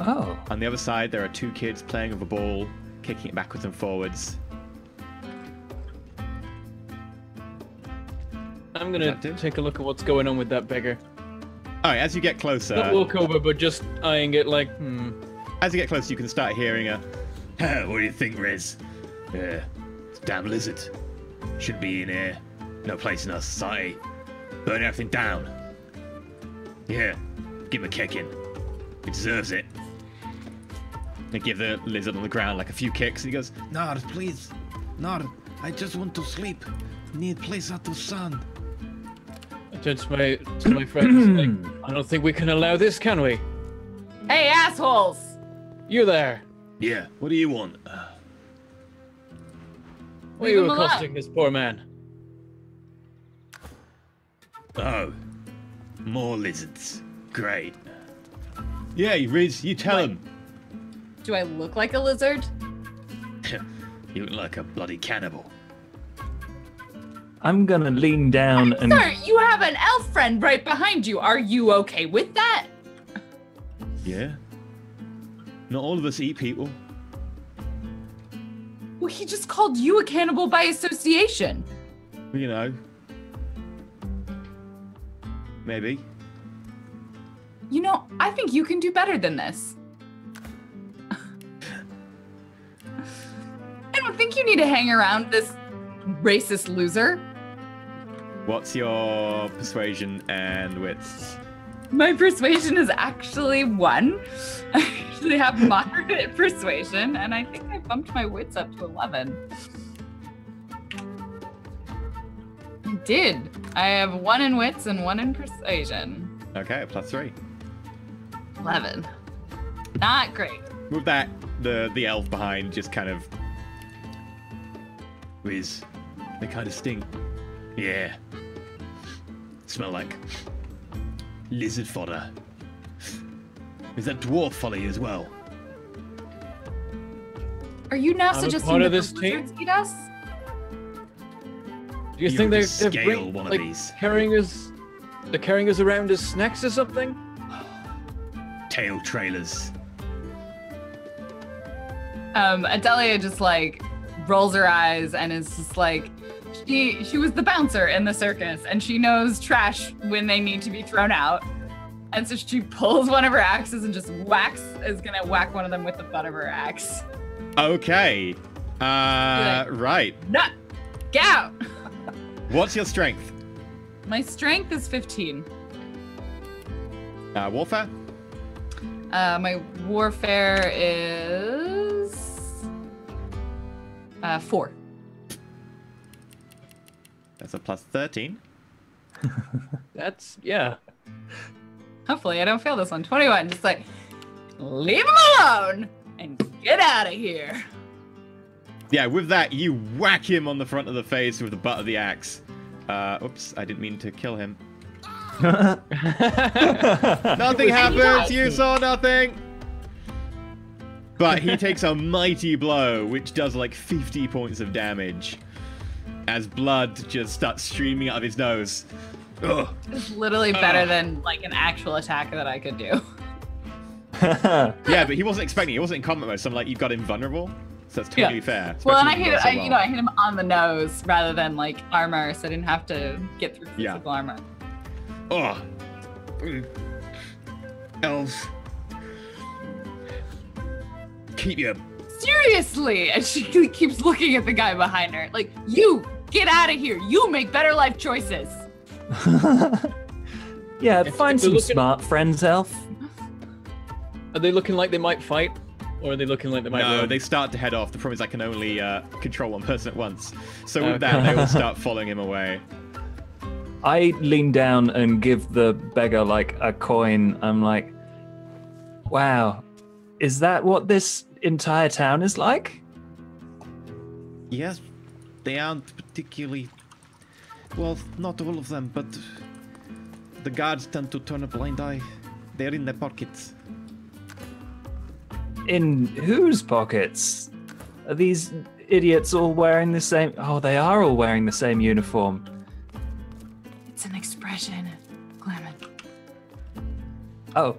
Speaker 3: Oh.
Speaker 1: On the other side, there are two kids playing with a ball, kicking it backwards and forwards.
Speaker 5: I'm gonna take a look at what's going on with that beggar.
Speaker 1: Alright, as you get closer...
Speaker 5: Not walk over, but just eyeing it like,
Speaker 1: As you get closer, you can start hearing a, what do you think, Riz? It's a damn lizard. Should be in here. No place in our society. Burn everything down. Yeah, give him a kicking. He deserves it. They give the lizard on the ground like a few kicks, and he goes, Nard, please. Nard, I just want to sleep. need place out the sun.
Speaker 5: I turned to my friends. Like, I don't think we can allow this, can we?
Speaker 2: Hey, assholes!
Speaker 5: You there?
Speaker 1: Yeah, what do you want?
Speaker 5: Why are
Speaker 2: Leave
Speaker 5: you
Speaker 2: him alone.
Speaker 5: accosting this poor man?
Speaker 1: Oh, more lizards. Great. Yeah, Riz, you tell him.
Speaker 2: Do I look like a lizard?
Speaker 1: You look like a bloody cannibal.
Speaker 3: I'm gonna lean down and
Speaker 2: Sir, you have an elf friend right behind you. Are you okay with that?
Speaker 1: Yeah? Not all of us eat people.
Speaker 2: Well, he just called you a cannibal by association.
Speaker 1: You know. Maybe.
Speaker 2: You know, I think you can do better than this. I don't think you need to hang around this racist loser.
Speaker 1: What's your persuasion and wits?
Speaker 2: My persuasion is actually 1. I actually have moderate persuasion, and I think I bumped my wits up to 11. I did. I have 1 in wits and 1 in persuasion.
Speaker 1: Okay, +3.
Speaker 2: 11. Not great.
Speaker 1: With that, the elf behind just kind of... Riz, they kind of stink. Yeah. Smell like lizard fodder. Is that dwarf follow you as well?
Speaker 2: Are you now
Speaker 5: I'm a
Speaker 2: suggesting
Speaker 5: part
Speaker 2: that
Speaker 5: of
Speaker 2: the
Speaker 5: this team.
Speaker 2: lizards eat us?
Speaker 5: Do you
Speaker 1: You
Speaker 5: think
Speaker 1: could
Speaker 5: they're
Speaker 1: scale one of
Speaker 5: like,
Speaker 1: these.
Speaker 5: carrying us? They're carrying us around as snacks or something?
Speaker 1: Tail trailers.
Speaker 2: Adelia just like rolls her eyes and is just like, she was the bouncer in the circus and she knows trash when they need to be thrown out. And so she pulls one of her axes and just is gonna whack one of them with the butt of her axe.
Speaker 1: Okay. Right.
Speaker 2: Nut! Get out!
Speaker 1: What's your strength?
Speaker 2: My strength is 15.
Speaker 1: Warfare?
Speaker 2: My warfare is 4.
Speaker 1: That's a +13.
Speaker 5: That's yeah.
Speaker 2: Hopefully I don't fail this one. 21. Just like, leave him alone and get out of here.
Speaker 1: Yeah, with that, you whack him on the front of the face with the butt of the axe. Oops, I didn't mean to kill him. Nothing happens, you saw nothing! But he takes a mighty blow, which does like 50 points of damage, as blood just starts streaming out of his nose. Ugh.
Speaker 2: It's literally better than like an actual attack that I could do.
Speaker 1: Yeah, but he wasn't expecting it. He wasn't in combat mode, so I'm like, you've got him vulnerable. So that's totally fair.
Speaker 2: Well, and I
Speaker 1: especially
Speaker 2: hit,
Speaker 1: if you roll so well.
Speaker 2: I hit him on the nose rather than like armor, so I didn't have to get through physical armor.
Speaker 1: Oh. Elves. Keep your...
Speaker 2: Seriously! And she keeps looking at the guy behind her. Like, you! Get out of here! You make better life choices!
Speaker 3: Yeah,
Speaker 5: If
Speaker 3: find
Speaker 5: they're
Speaker 3: some
Speaker 5: looking-
Speaker 3: smart friends, Elf.
Speaker 5: Are they looking like they might fight, or are they looking like they might?
Speaker 1: No,
Speaker 5: run?
Speaker 1: they start to head off. The problem is I can only control one person at once. So with that, they all start following him away.
Speaker 3: I lean down and give the beggar like a coin. I'm like, wow, is that what this entire town is like?
Speaker 1: Yes, they aren't particularly... Well, not all of them, but the guards tend to turn a blind eye. They're in their pockets.
Speaker 3: In whose pockets? Are these idiots all wearing the same? Oh, they are all wearing the same uniform.
Speaker 2: It's an expression, Clement.
Speaker 3: Oh.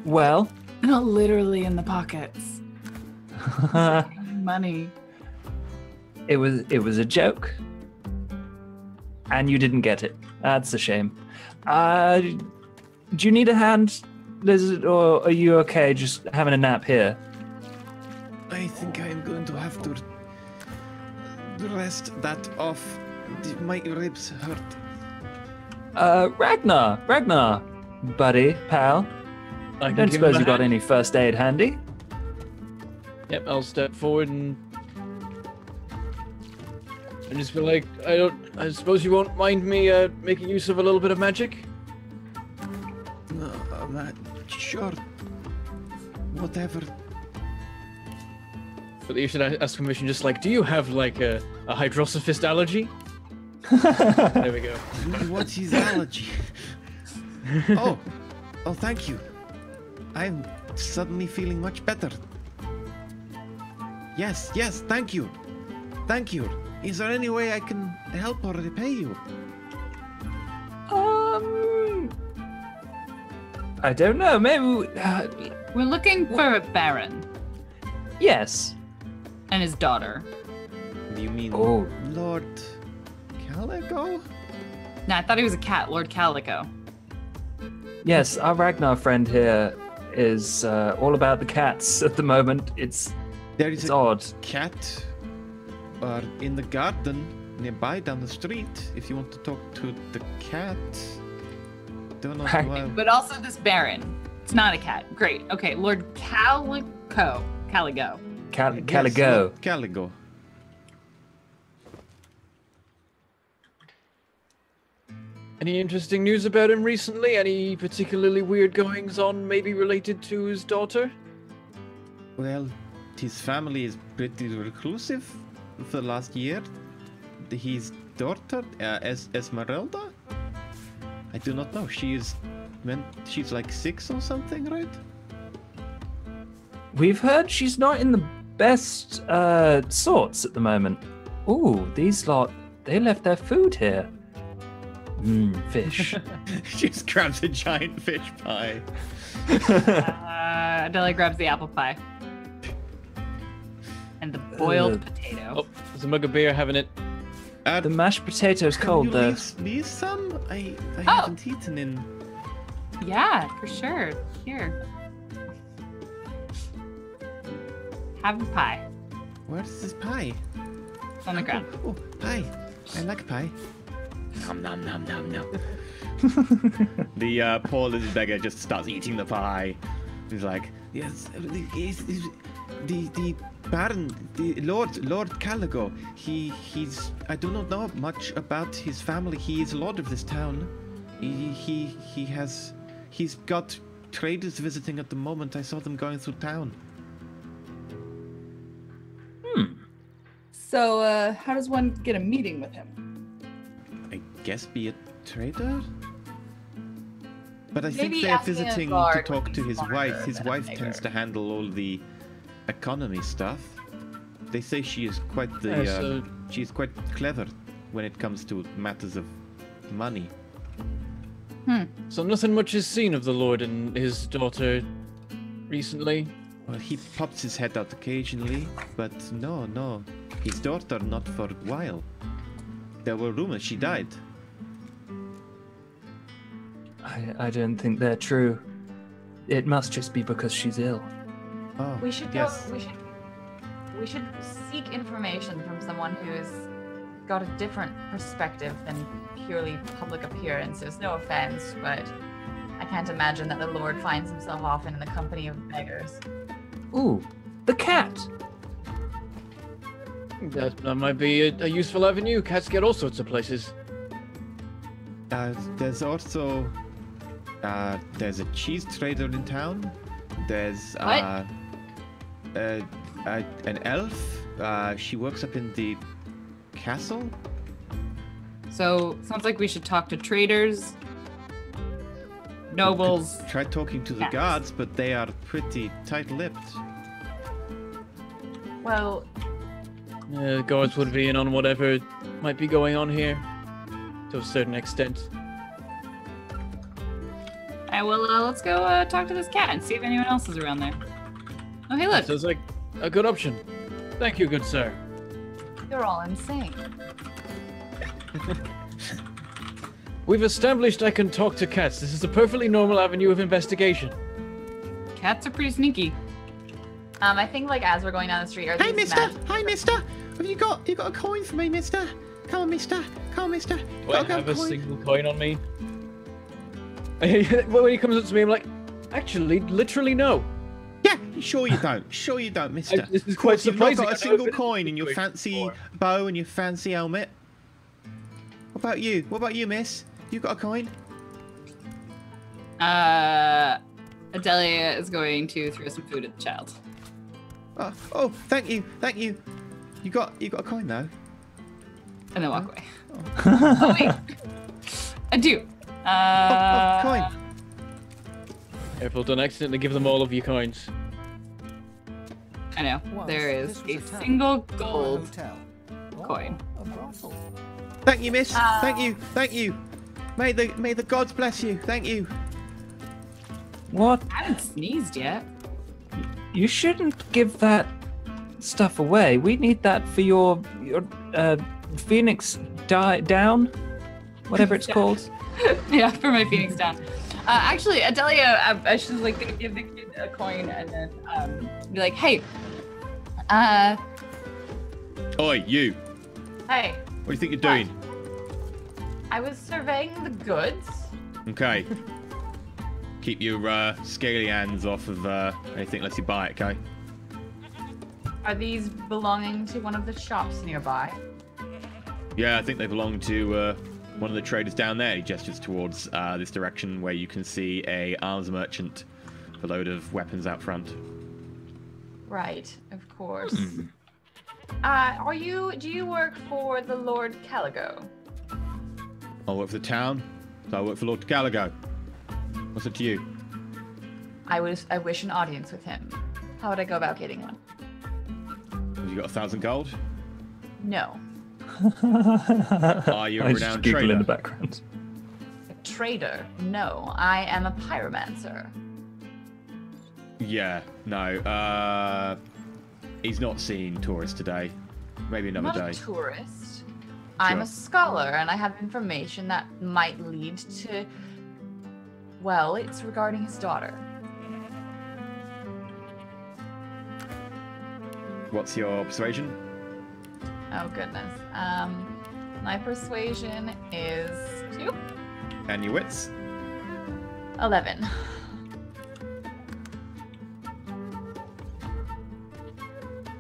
Speaker 3: Well.
Speaker 2: Not literally in the pockets. Money.
Speaker 3: It was a joke. And you didn't get it. That's a shame. Do you need a hand, Lizard, or are you okay just having a nap here?
Speaker 1: I think I'm going to have to rest that off. My ribs hurt.
Speaker 3: Ragnar, buddy, pal.
Speaker 5: I can
Speaker 3: Don't
Speaker 5: give him
Speaker 3: suppose
Speaker 5: a
Speaker 3: you got
Speaker 5: hand.
Speaker 3: any first aid handy?
Speaker 5: Yep, I'll step forward and And just be like, I suppose you won't mind me making use of a little bit of magic?
Speaker 1: No, I'm not sure. Whatever.
Speaker 5: But you should ask permission, just like, do you have like a hydrosophist allergy? There we go.
Speaker 1: What's his allergy? Oh, thank you. I'm suddenly feeling much better. Yes, thank you. Thank you. Is there any way I can help or repay you?
Speaker 3: I don't know. Maybe.
Speaker 2: We're looking for a baron
Speaker 3: Yes.
Speaker 2: and his daughter.
Speaker 1: Do you mean
Speaker 3: Oh.
Speaker 1: Lord Calico?
Speaker 2: No, I thought he was a cat, Lord Calico.
Speaker 3: Yes, our Ragnar friend here is all about the cats at the moment. It's
Speaker 1: There is a
Speaker 3: odd.
Speaker 1: cat in the garden nearby down the street. If you want to talk to the cat. Don't know
Speaker 3: Right.
Speaker 1: why.
Speaker 2: But also this baron. It's not a cat. Great. Okay, Lord Calico. Caligo.
Speaker 1: Yes,
Speaker 3: Caligo.
Speaker 1: Lord Caligo.
Speaker 5: Any interesting news about him recently? Any particularly weird goings on, maybe related to his daughter?
Speaker 1: Well, his family is pretty reclusive for the last year. His daughter, Esmeralda? I do not know. She's like 6 or something, right?
Speaker 3: We've heard she's not in the best sorts at the moment. Ooh, these lot, they left their food here. Fish.
Speaker 1: She just grabs a giant fish pie.
Speaker 2: Adela grabs the apple pie. And the boiled potato.
Speaker 5: Oh, there's a mug of beer having it.
Speaker 3: The mashed potato's
Speaker 1: Can
Speaker 3: cold
Speaker 1: you
Speaker 3: though.
Speaker 1: leave some? I
Speaker 2: Oh.
Speaker 1: haven't eaten in.
Speaker 2: Yeah, for sure. Here. Have a pie.
Speaker 1: Where's this pie?
Speaker 2: It's on the ground.
Speaker 1: Oh, pie. I like pie. Nom nom nom nom nom. The poor little beggar just starts eating the pie. He's like, yes, the Baron, the Lord Caligo. He's. I do not know much about his family. He is lord of this town. He's got traders visiting at the moment. I saw them going through town.
Speaker 4: So, how does one get a meeting with him?
Speaker 1: I guess be a trader? But I think
Speaker 4: Maybe
Speaker 1: they're
Speaker 4: asking a
Speaker 1: visiting to
Speaker 4: guard would
Speaker 1: talk
Speaker 4: be
Speaker 1: to his
Speaker 4: smarter
Speaker 1: wife. His
Speaker 4: than a
Speaker 1: wife
Speaker 4: beggar.
Speaker 1: tends to handle all the economy stuff. They say she is quite she's quite clever when it comes to matters of money.
Speaker 5: So nothing much is seen of the Lord and his daughter recently.
Speaker 1: Well, he pops his head out occasionally, but no. His daughter not for a while. There were rumors she died.
Speaker 3: I don't think they're true. It must just be because she's ill.
Speaker 1: Oh,
Speaker 4: We should
Speaker 1: yes.
Speaker 4: go. We should seek information from someone who's got a different perspective than purely public appearances. No offense, but I can't imagine that the Lord finds himself often in the company of beggars.
Speaker 3: Ooh, the cat.
Speaker 5: That might be a useful avenue. Cats get all sorts of places.
Speaker 1: There's also there's a cheese trader in town. There's
Speaker 2: What?
Speaker 1: an elf. She works up in the castle.
Speaker 2: So, sounds like we should talk to traders, nobles.
Speaker 1: Try talking to the
Speaker 2: Cats.
Speaker 1: guards, but they are pretty tight-lipped.
Speaker 4: Well,
Speaker 5: Guards would be in on whatever might be going on here, to a certain extent.
Speaker 2: Alright, well, let's go talk to this cat and see if anyone else is around there. Oh, hey, look.
Speaker 5: Sounds like a good option. Thank you, good sir.
Speaker 4: you're all insane.
Speaker 5: We've established I can talk to cats. This is a perfectly normal avenue of investigation.
Speaker 2: Cats are pretty sneaky.
Speaker 4: I think like as we're going down the street, are
Speaker 1: Hey,
Speaker 4: these
Speaker 1: mister!
Speaker 4: men-
Speaker 1: Hi, mister! Have you got a coin for me, mister? Come on, mister! Come on, mister!
Speaker 5: Do I
Speaker 1: Got
Speaker 5: have a
Speaker 1: coin?
Speaker 5: single coin on me? When he comes up to me, I'm like, actually, literally no.
Speaker 1: Yeah, Yeah, sure you don't. Sure you don't, mister.
Speaker 5: This is
Speaker 1: Of course,
Speaker 5: quite
Speaker 1: you've not
Speaker 5: surprising.
Speaker 1: got a
Speaker 5: I've
Speaker 1: single
Speaker 5: never been
Speaker 1: coin in your
Speaker 5: situation
Speaker 1: fancy
Speaker 5: before.
Speaker 1: bow and your fancy helmet. What about you? What about you, miss? You got a coin?
Speaker 2: Adelia is going to throw some food at the child.
Speaker 1: Oh, thank you, thank you. You got a coin though.
Speaker 2: And then walk away. Oh, wait. I do.
Speaker 1: Coin.
Speaker 5: Careful, don't accidentally give them all of your coins.
Speaker 2: I know. There is a single gold coin.
Speaker 1: Thank you, miss. Thank you, thank you. May the gods bless you. Thank you.
Speaker 3: What?
Speaker 2: I haven't sneezed yet.
Speaker 3: You shouldn't give that stuff away. We need that for your Phoenix down, whatever it's called.
Speaker 2: Yeah, for my Phoenix down. Actually, Adelia, I should like give the kid a coin and then be like, hey,
Speaker 1: Oi, you.
Speaker 4: Hey,
Speaker 1: What do you think you're doing?
Speaker 4: I was surveying the goods.
Speaker 1: Okay. Keep your scaly hands off of anything unless you buy it, okay?
Speaker 4: Are these belonging to one of the shops nearby?
Speaker 1: Yeah, I think they belong to one of the traders down there. He gestures towards this direction where you can see a arms merchant with a load of weapons out front.
Speaker 4: Right, of course. Do you work for the Lord Caligo?
Speaker 1: I work for the town, so I work for Lord Gallagher. What's it to you?
Speaker 4: I wish an audience with him. How would I go about getting one?
Speaker 1: Have you got 1,000 gold?
Speaker 4: No.
Speaker 1: Are you a
Speaker 3: I just
Speaker 1: renowned
Speaker 3: giggle
Speaker 1: trader?
Speaker 3: in the background.
Speaker 4: A trader? No, I am a pyromancer.
Speaker 1: Yeah, no. He's not seeing tourists today. Maybe
Speaker 4: I'm
Speaker 1: another
Speaker 4: not
Speaker 1: day.
Speaker 4: a tourist. I'm
Speaker 1: Sure.
Speaker 4: a scholar, and I have information that might lead to... Well, it's regarding his daughter.
Speaker 1: What's your persuasion?
Speaker 4: Oh, goodness. My persuasion is 2?
Speaker 1: And your wits?
Speaker 4: 11.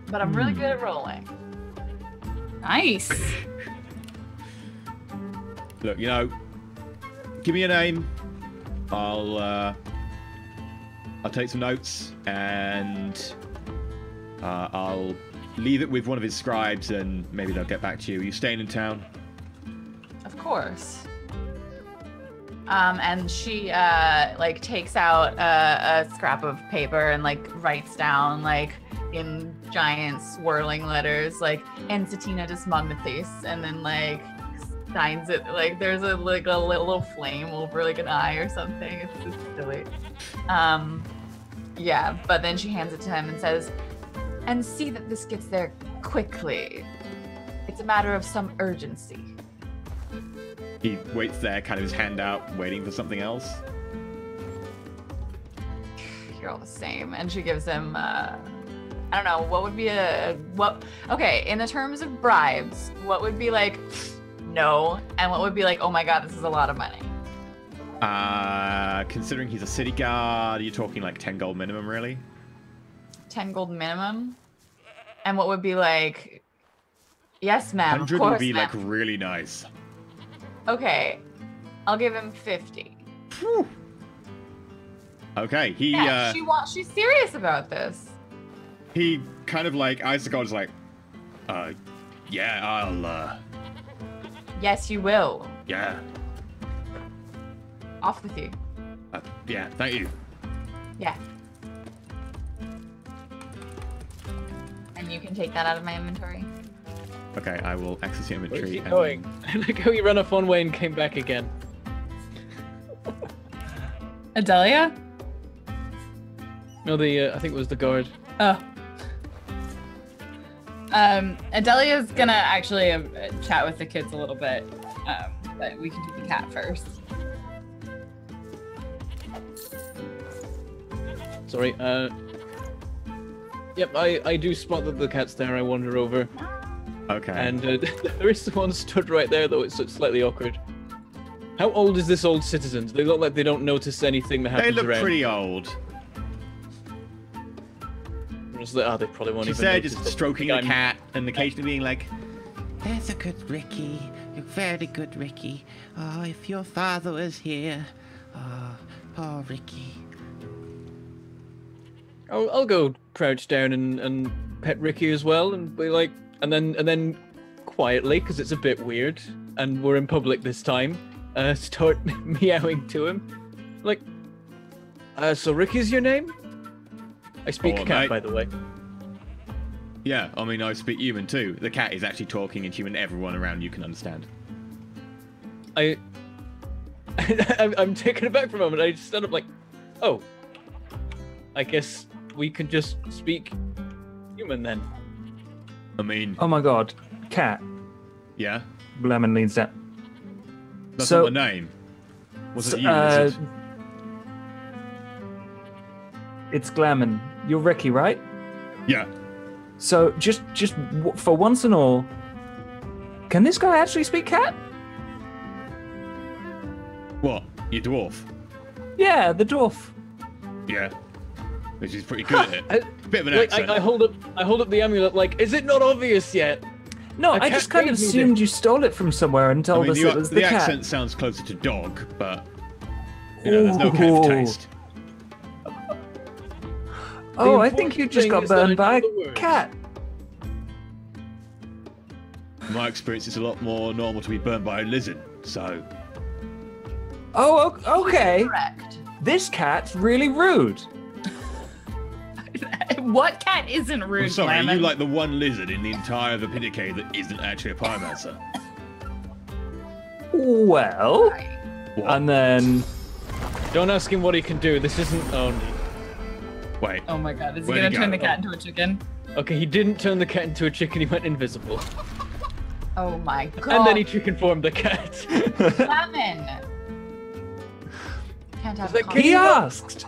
Speaker 4: But I'm really good at rolling.
Speaker 2: Nice.
Speaker 1: Look, give me a name. I'll take some notes and I'll leave it with one of his scribes and maybe they'll get back to you. Are you staying in town?
Speaker 4: Of course. And she takes out a scrap of paper and writes down in giant swirling letters Ensatina Dismagnatis, and then signs it there's a little flame over an eye or something. It's just silly. Yeah, but then she hands it to him and says, "And see that this gets there quickly. It's a matter of some urgency."
Speaker 1: He waits there, kind of his hand out, waiting for something else.
Speaker 4: You're all the same. And she gives him I don't know, what would be okay, in the terms of bribes, what would be no, and what would be oh my god, this is a lot of money?
Speaker 1: Considering he's a city guard, you're talking 10 gold minimum, really?
Speaker 4: 10 gold minimum? And what would be yes, ma'am, of
Speaker 1: 100
Speaker 4: course,
Speaker 1: would be
Speaker 4: ma'am.
Speaker 1: really nice.
Speaker 4: Okay, I'll give him 50.
Speaker 1: Whew. Okay,
Speaker 4: Yeah, she's serious about this.
Speaker 1: he kind of eyes the gods yeah, I'll
Speaker 4: Yes, you will.
Speaker 1: yeah.
Speaker 4: Off with you.
Speaker 1: Yeah, thank you.
Speaker 4: Yeah. And you can take that out of my inventory.
Speaker 1: Okay, I will access your
Speaker 5: Where's
Speaker 1: inventory.
Speaker 5: he going? I like how he ran off one way and came back again.
Speaker 2: Adelia?
Speaker 5: No, I think it was the guard.
Speaker 2: Oh. Adelia's gonna actually chat with the kids a little bit, but we can do the cat first.
Speaker 5: Sorry, yep, I do spot that the cat's there. I wander over.
Speaker 1: Okay.
Speaker 5: And there is one stood right there, though it's slightly awkward. How old is this old citizen? Do they look like they don't notice anything that
Speaker 1: they
Speaker 5: happens
Speaker 1: look
Speaker 5: around?
Speaker 1: pretty old.
Speaker 5: reference that they probably won't
Speaker 1: She
Speaker 5: even
Speaker 1: said
Speaker 5: notice
Speaker 1: just
Speaker 5: that
Speaker 1: stroking the
Speaker 5: I'm-
Speaker 1: cat and occasionally being like,
Speaker 6: There's a good Ricky. You're very good, Ricky. Oh, if your father was here. Oh, poor Ricky.
Speaker 5: I'll go crouch down and pet Ricky as well, and be like, and then quietly, because it's a bit weird, and we're in public this time, start meowing to him, like, so Ricky's your name? I speak
Speaker 1: Oh,
Speaker 5: cat,
Speaker 1: mate.
Speaker 5: by the way.
Speaker 1: yeah, I mean, I speak human too. The cat is actually talking in human. Everyone around you can understand.
Speaker 5: I'm taken aback for a moment. I just stand up like, oh, I guess we can just speak human then.
Speaker 1: I mean,
Speaker 3: Oh my god. Cat.
Speaker 1: yeah,
Speaker 3: Lemon leans down.
Speaker 1: that's
Speaker 3: So-
Speaker 1: not the name. Was
Speaker 3: So,
Speaker 1: it you? Is it?
Speaker 3: It's Glamour. You're Ricky, right?
Speaker 1: Yeah.
Speaker 3: So just for once and all, can this guy actually speak cat?
Speaker 1: What? You dwarf?
Speaker 3: Yeah, the dwarf.
Speaker 1: Yeah. Which is pretty good at it. Bit of an
Speaker 5: Like,
Speaker 1: accent.
Speaker 5: I hold up the amulet. Like, is it not obvious yet?
Speaker 3: No,
Speaker 5: A
Speaker 3: I
Speaker 5: cat
Speaker 3: just kind of
Speaker 5: gave me
Speaker 3: assumed you stole it from somewhere and
Speaker 1: I
Speaker 3: told
Speaker 1: mean,
Speaker 3: us it was the cat.
Speaker 1: accent sounds closer to dog, but you know, there's no cat
Speaker 3: Ooh.
Speaker 1: taste.
Speaker 3: Oh, I
Speaker 5: The
Speaker 3: think you
Speaker 5: important
Speaker 3: just
Speaker 5: thing
Speaker 3: got
Speaker 5: is that I
Speaker 3: burned by
Speaker 5: know
Speaker 3: a
Speaker 5: the words.
Speaker 3: cat.
Speaker 1: In my experience, it's a lot more normal to be burned by a lizard. So,
Speaker 3: Oh, okay.
Speaker 2: Correct.
Speaker 3: This cat's really rude.
Speaker 2: What cat isn't rude,
Speaker 1: I'm sorry,
Speaker 2: Lemon?
Speaker 1: you like the one lizard in the entire Divinity that isn't actually a pyromancer.
Speaker 3: Well,
Speaker 1: What?
Speaker 3: and then
Speaker 5: Don't ask him what he can do. This isn't. Oh,
Speaker 1: Wait.
Speaker 2: Oh my god, is he
Speaker 1: Where'd
Speaker 2: gonna
Speaker 1: he
Speaker 2: turn
Speaker 1: go?
Speaker 2: the cat into a chicken?
Speaker 5: okay. He didn't turn the cat into a chicken. He went invisible,
Speaker 2: Oh my god.
Speaker 5: and then he chicken formed the cat.
Speaker 2: Lemon! Can't have
Speaker 5: like,
Speaker 2: coffee.
Speaker 3: he asked.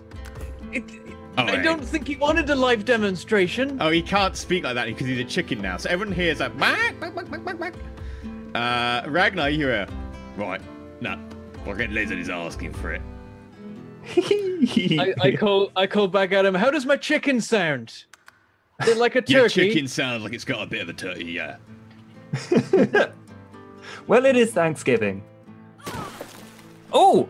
Speaker 1: Oh,
Speaker 5: I
Speaker 1: wait.
Speaker 5: don't think he wanted a live demonstration.
Speaker 1: Oh, he can't speak like that because he's a chicken now. So everyone hears that. Quack, quack, quack, quack, quack, quack. Ragnar, you hear? Right. No. Fucking lizard is asking for it.
Speaker 5: I call back at him. How does my chicken sound? Is it like a
Speaker 1: Your
Speaker 5: turkey?
Speaker 1: chicken sounds like it's got a bit of a turkey, yeah.
Speaker 3: Well, it is Thanksgiving. Oh!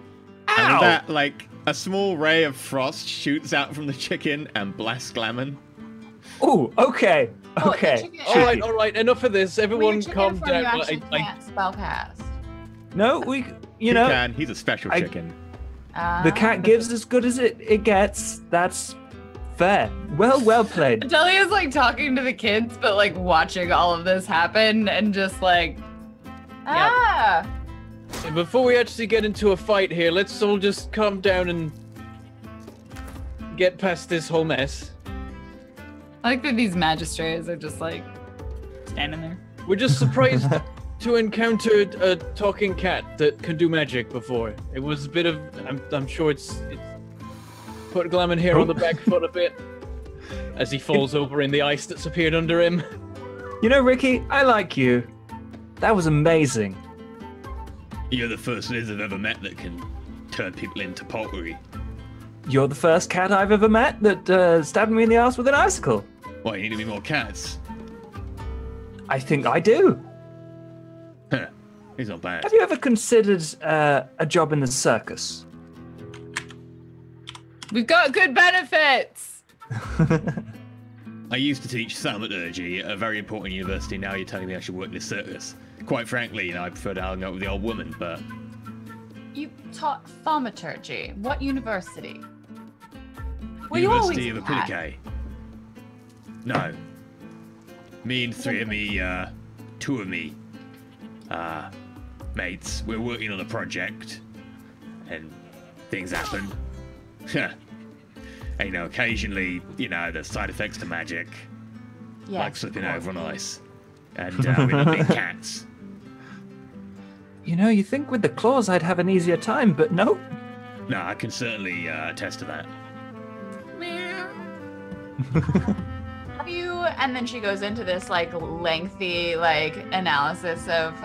Speaker 1: And
Speaker 3: Ow!
Speaker 1: that, like, a small ray of frost shoots out from the chicken and blasts Glamour.
Speaker 3: Oh, okay.
Speaker 2: Oh, the
Speaker 3: Okay.
Speaker 2: chicken-
Speaker 5: All right. Enough of this.
Speaker 2: Well,
Speaker 5: Everyone,
Speaker 2: your chicken
Speaker 5: calm
Speaker 2: from you
Speaker 5: down.
Speaker 2: actually can't spellcast.
Speaker 3: No, we,
Speaker 1: He
Speaker 3: you know,
Speaker 1: can. He's a special
Speaker 3: I-
Speaker 1: chicken.
Speaker 3: the cat gives as good as it gets. That's fair. Well played.
Speaker 2: Delia's like talking to the kids, but like watching all of this happen and just like, ah,
Speaker 5: Before we actually get into a fight here, let's all just calm down and get past this whole mess.
Speaker 2: I like that these magistrates are just like standing there.
Speaker 5: We're just surprised to encounter a talking cat that can do magic before. It was a bit of. I'm sure it's put Glamour here on the back foot a bit as he falls over in the ice that's appeared under him.
Speaker 3: You know, Ricky, I like you. That was amazing.
Speaker 1: You're the first lizard I've ever met that can turn people into pottery.
Speaker 3: You're the first cat I've ever met that stabbed me in the ass with an icicle.
Speaker 1: Why, you need to be more cats?
Speaker 3: I think I do.
Speaker 1: Huh. He's not bad.
Speaker 3: Have you ever considered a job in the circus?
Speaker 2: We've got good benefits.
Speaker 1: I used to teach thaumaturgy at a very important university. Now you're telling me I should work in the circus. Quite frankly, you know, I prefer to hang out with the old woman, but
Speaker 2: You taught thaumaturgy. What university? Well, you always
Speaker 1: University of
Speaker 2: do that.
Speaker 1: Apilicae. No. Me and three of me, two of me, mates, we're working on a project, and things happen. And, you know, occasionally, you know, there's side effects to magic,
Speaker 2: Yes,
Speaker 1: like slipping
Speaker 2: of
Speaker 1: over on
Speaker 2: course.
Speaker 1: ice. And we end up being cats.
Speaker 3: You know, you think with the claws I'd have an easier time, but no.
Speaker 1: No, I can certainly attest to that.
Speaker 2: Have you? And then she goes into this like lengthy like analysis of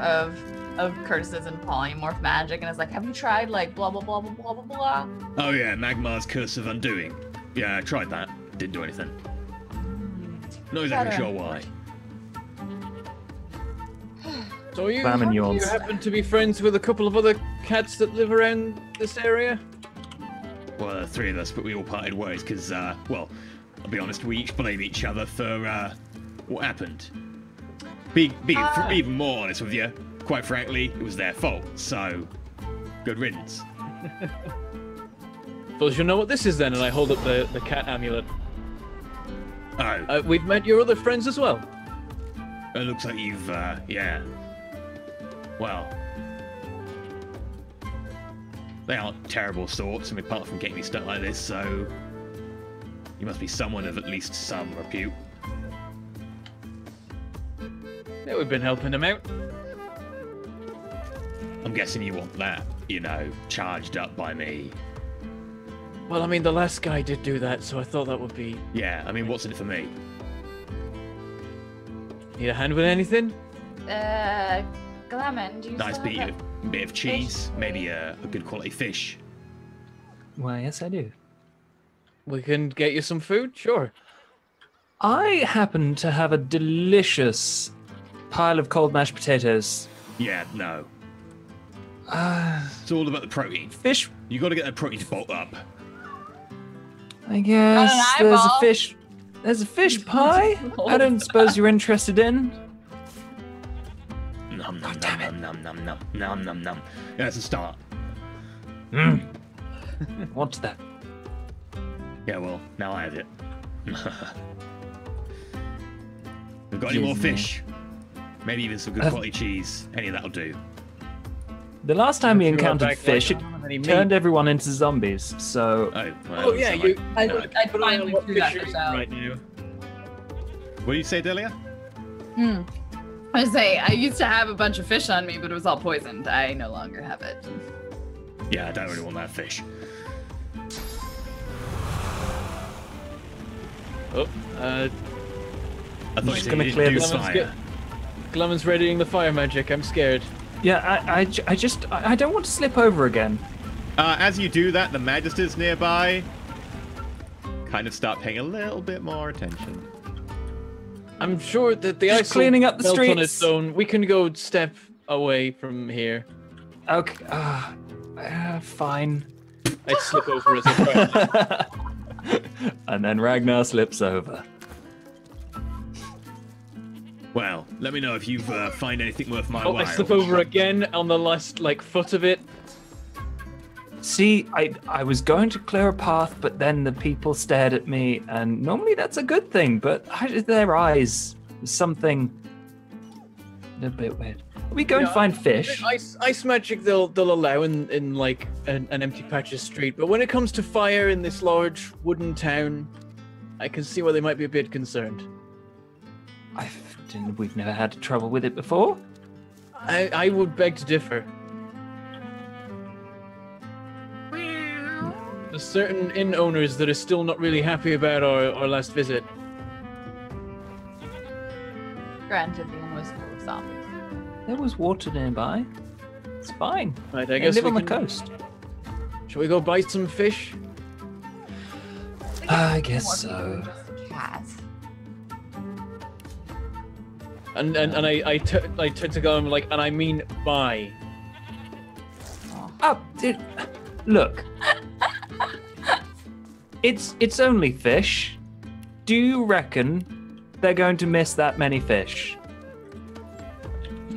Speaker 2: Curtis's and polymorph magic, and is like, have you tried like blah blah blah blah blah blah blah?
Speaker 1: Oh yeah, Magmar's Curse of Undoing. Yeah, I tried that. Didn't do anything. Not exactly sure why.
Speaker 5: So you
Speaker 3: Famine yawns.
Speaker 5: happen to be friends with a couple of other cats that live around this area?
Speaker 1: Well, there are 3 of us, but we all parted ways because, well, I'll be honest, we each blame each other for what happened. Being even more honest with you, quite frankly, it was their fault. So, good riddance.
Speaker 5: Well, you know what this is then, and I hold up the cat amulet.
Speaker 1: Oh,
Speaker 5: We've met your other friends as well.
Speaker 1: it looks like you've, yeah. Well, they aren't terrible sorts, I mean, apart from getting me stuck like this, so you must be someone of at least some repute.
Speaker 5: Yeah, we've been helping them out.
Speaker 1: I'm guessing you want that, you know, charged up by me.
Speaker 5: Well, I mean, the last guy did do that, so I thought that would be...
Speaker 1: Yeah, I mean, what's in it for me?
Speaker 5: Need a hand with anything?
Speaker 4: Glamon, do you
Speaker 1: Nice
Speaker 4: still have
Speaker 1: bit of cheese, maybe a good quality fish.
Speaker 3: Why, yes, I do.
Speaker 5: We can get you some food? Sure.
Speaker 3: I happen to have a delicious pile of cold mashed potatoes.
Speaker 1: Yeah, no. It's all about the protein.
Speaker 3: Fish,
Speaker 1: You got to get that protein bolt up.
Speaker 3: I guess.
Speaker 4: Got an
Speaker 3: There's a
Speaker 4: eyeball.
Speaker 3: fish. There's a fish pie. I don't suppose you're interested in.
Speaker 1: Nom nom nom nom nom nom nom nom nom. Yeah, that's a start.
Speaker 3: What's that?
Speaker 1: Yeah, well, now I have it. We've got any more
Speaker 3: Disney.
Speaker 1: fish? Maybe even some good quality cheese. Any of that'll do.
Speaker 3: The last time we
Speaker 5: Sure,
Speaker 3: encountered
Speaker 5: back
Speaker 3: fish,
Speaker 5: like,
Speaker 3: it
Speaker 5: I don't have any meat.
Speaker 3: turned everyone into zombies. So
Speaker 1: Oh, well,
Speaker 5: Oh, yeah,
Speaker 1: so
Speaker 5: you...
Speaker 2: I'd
Speaker 5: Put on
Speaker 2: finally
Speaker 5: what
Speaker 2: threw that
Speaker 5: fish
Speaker 2: fish
Speaker 5: you're
Speaker 2: out.
Speaker 5: eating right now.
Speaker 1: What did you say, Delia?
Speaker 2: I was saying, I used to have a bunch of fish on me, but it was all poisoned. I no longer have it.
Speaker 1: Yeah, I don't really want that fish.
Speaker 5: Oh,
Speaker 1: I thought
Speaker 3: just
Speaker 1: you
Speaker 3: gonna
Speaker 1: didn't
Speaker 3: clear
Speaker 1: do
Speaker 3: this
Speaker 1: fire.
Speaker 5: Glammon's readying the fire magic. I'm scared.
Speaker 3: yeah, I don't want to slip over again.
Speaker 1: As you do that, the magisters nearby kind of start paying a little bit more attention.
Speaker 5: I'm sure that the
Speaker 3: Just
Speaker 5: ice will
Speaker 3: cleaning up the
Speaker 5: melt on
Speaker 3: streets.
Speaker 5: its own. We can go step away from here.
Speaker 3: Okay, fine.
Speaker 5: I slip over as a
Speaker 3: And then Ragnar slips over.
Speaker 1: Well, let me know if you find anything worth my
Speaker 5: Oh,
Speaker 1: while.
Speaker 5: I slip over again on the last foot of it.
Speaker 3: See, I was going to clear a path, but then the people stared at me, and normally that's a good thing, but their eyes, something a little bit weird. We go and find fish.
Speaker 5: Ice magic they'll allow in like an empty patch of street, but when it comes to fire in this large wooden town, I can see why they might be a bit concerned.
Speaker 3: We've never had trouble with it before.
Speaker 5: I would beg to differ. There's certain inn owners that are still not really happy about our last visit.
Speaker 4: Granted, the inn was full of zombies.
Speaker 3: There was water nearby. It's fine.
Speaker 5: Right, I
Speaker 3: They
Speaker 5: guess
Speaker 3: live
Speaker 5: we
Speaker 3: on the
Speaker 5: can-
Speaker 3: coast.
Speaker 5: Shall we go buy some fish?
Speaker 3: I guess so.
Speaker 4: Cat.
Speaker 5: And I turn to go and like, and I mean buy.
Speaker 3: Oh, look. It's only fish. Do you reckon they're going to miss that many fish?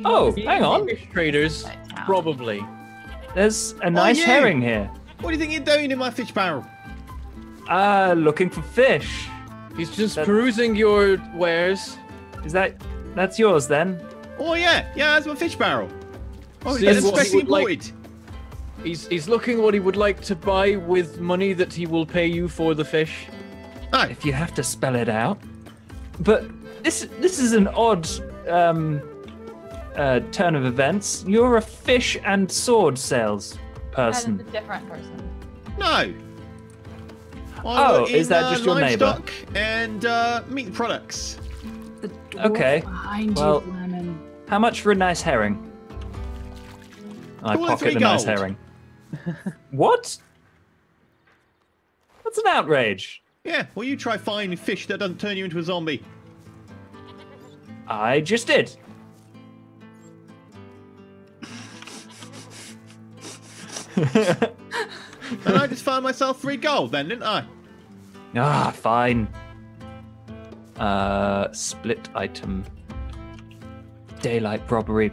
Speaker 3: Oh, hang on.
Speaker 5: Fish traders, probably.
Speaker 3: There's a nice
Speaker 1: you?
Speaker 3: herring here.
Speaker 1: What do you think you're doing in my fish barrel?
Speaker 3: Looking for fish.
Speaker 5: He's just
Speaker 3: That-
Speaker 5: perusing your wares.
Speaker 3: That's yours then?
Speaker 1: Oh yeah, that's my fish barrel. Oh,
Speaker 5: See
Speaker 1: that's
Speaker 5: what he
Speaker 1: especially
Speaker 5: would like.
Speaker 1: imported.
Speaker 5: He's looking what he would like to buy with money that he will pay you for the fish.
Speaker 1: Oh,
Speaker 3: If you have to spell it out. But this is an odd turn of events. You're a fish and sword sales
Speaker 4: That is
Speaker 3: person.
Speaker 4: a different person.
Speaker 1: no.
Speaker 3: Oh, is that just your neighbour?
Speaker 1: livestock and meat products.
Speaker 3: Okay.
Speaker 2: Behind
Speaker 3: Well-
Speaker 2: you, Lemon.
Speaker 3: How much for a nice herring? I
Speaker 1: Call it
Speaker 3: pocket
Speaker 1: 3
Speaker 3: the nice
Speaker 1: gold.
Speaker 3: herring. What? That's an outrage.
Speaker 1: Yeah, well, you try finding fish that doesn't turn you into a zombie.
Speaker 3: I just did.
Speaker 1: And I just found myself 3 gold then, didn't I?
Speaker 3: Ah, fine. Split item. Daylight robbery.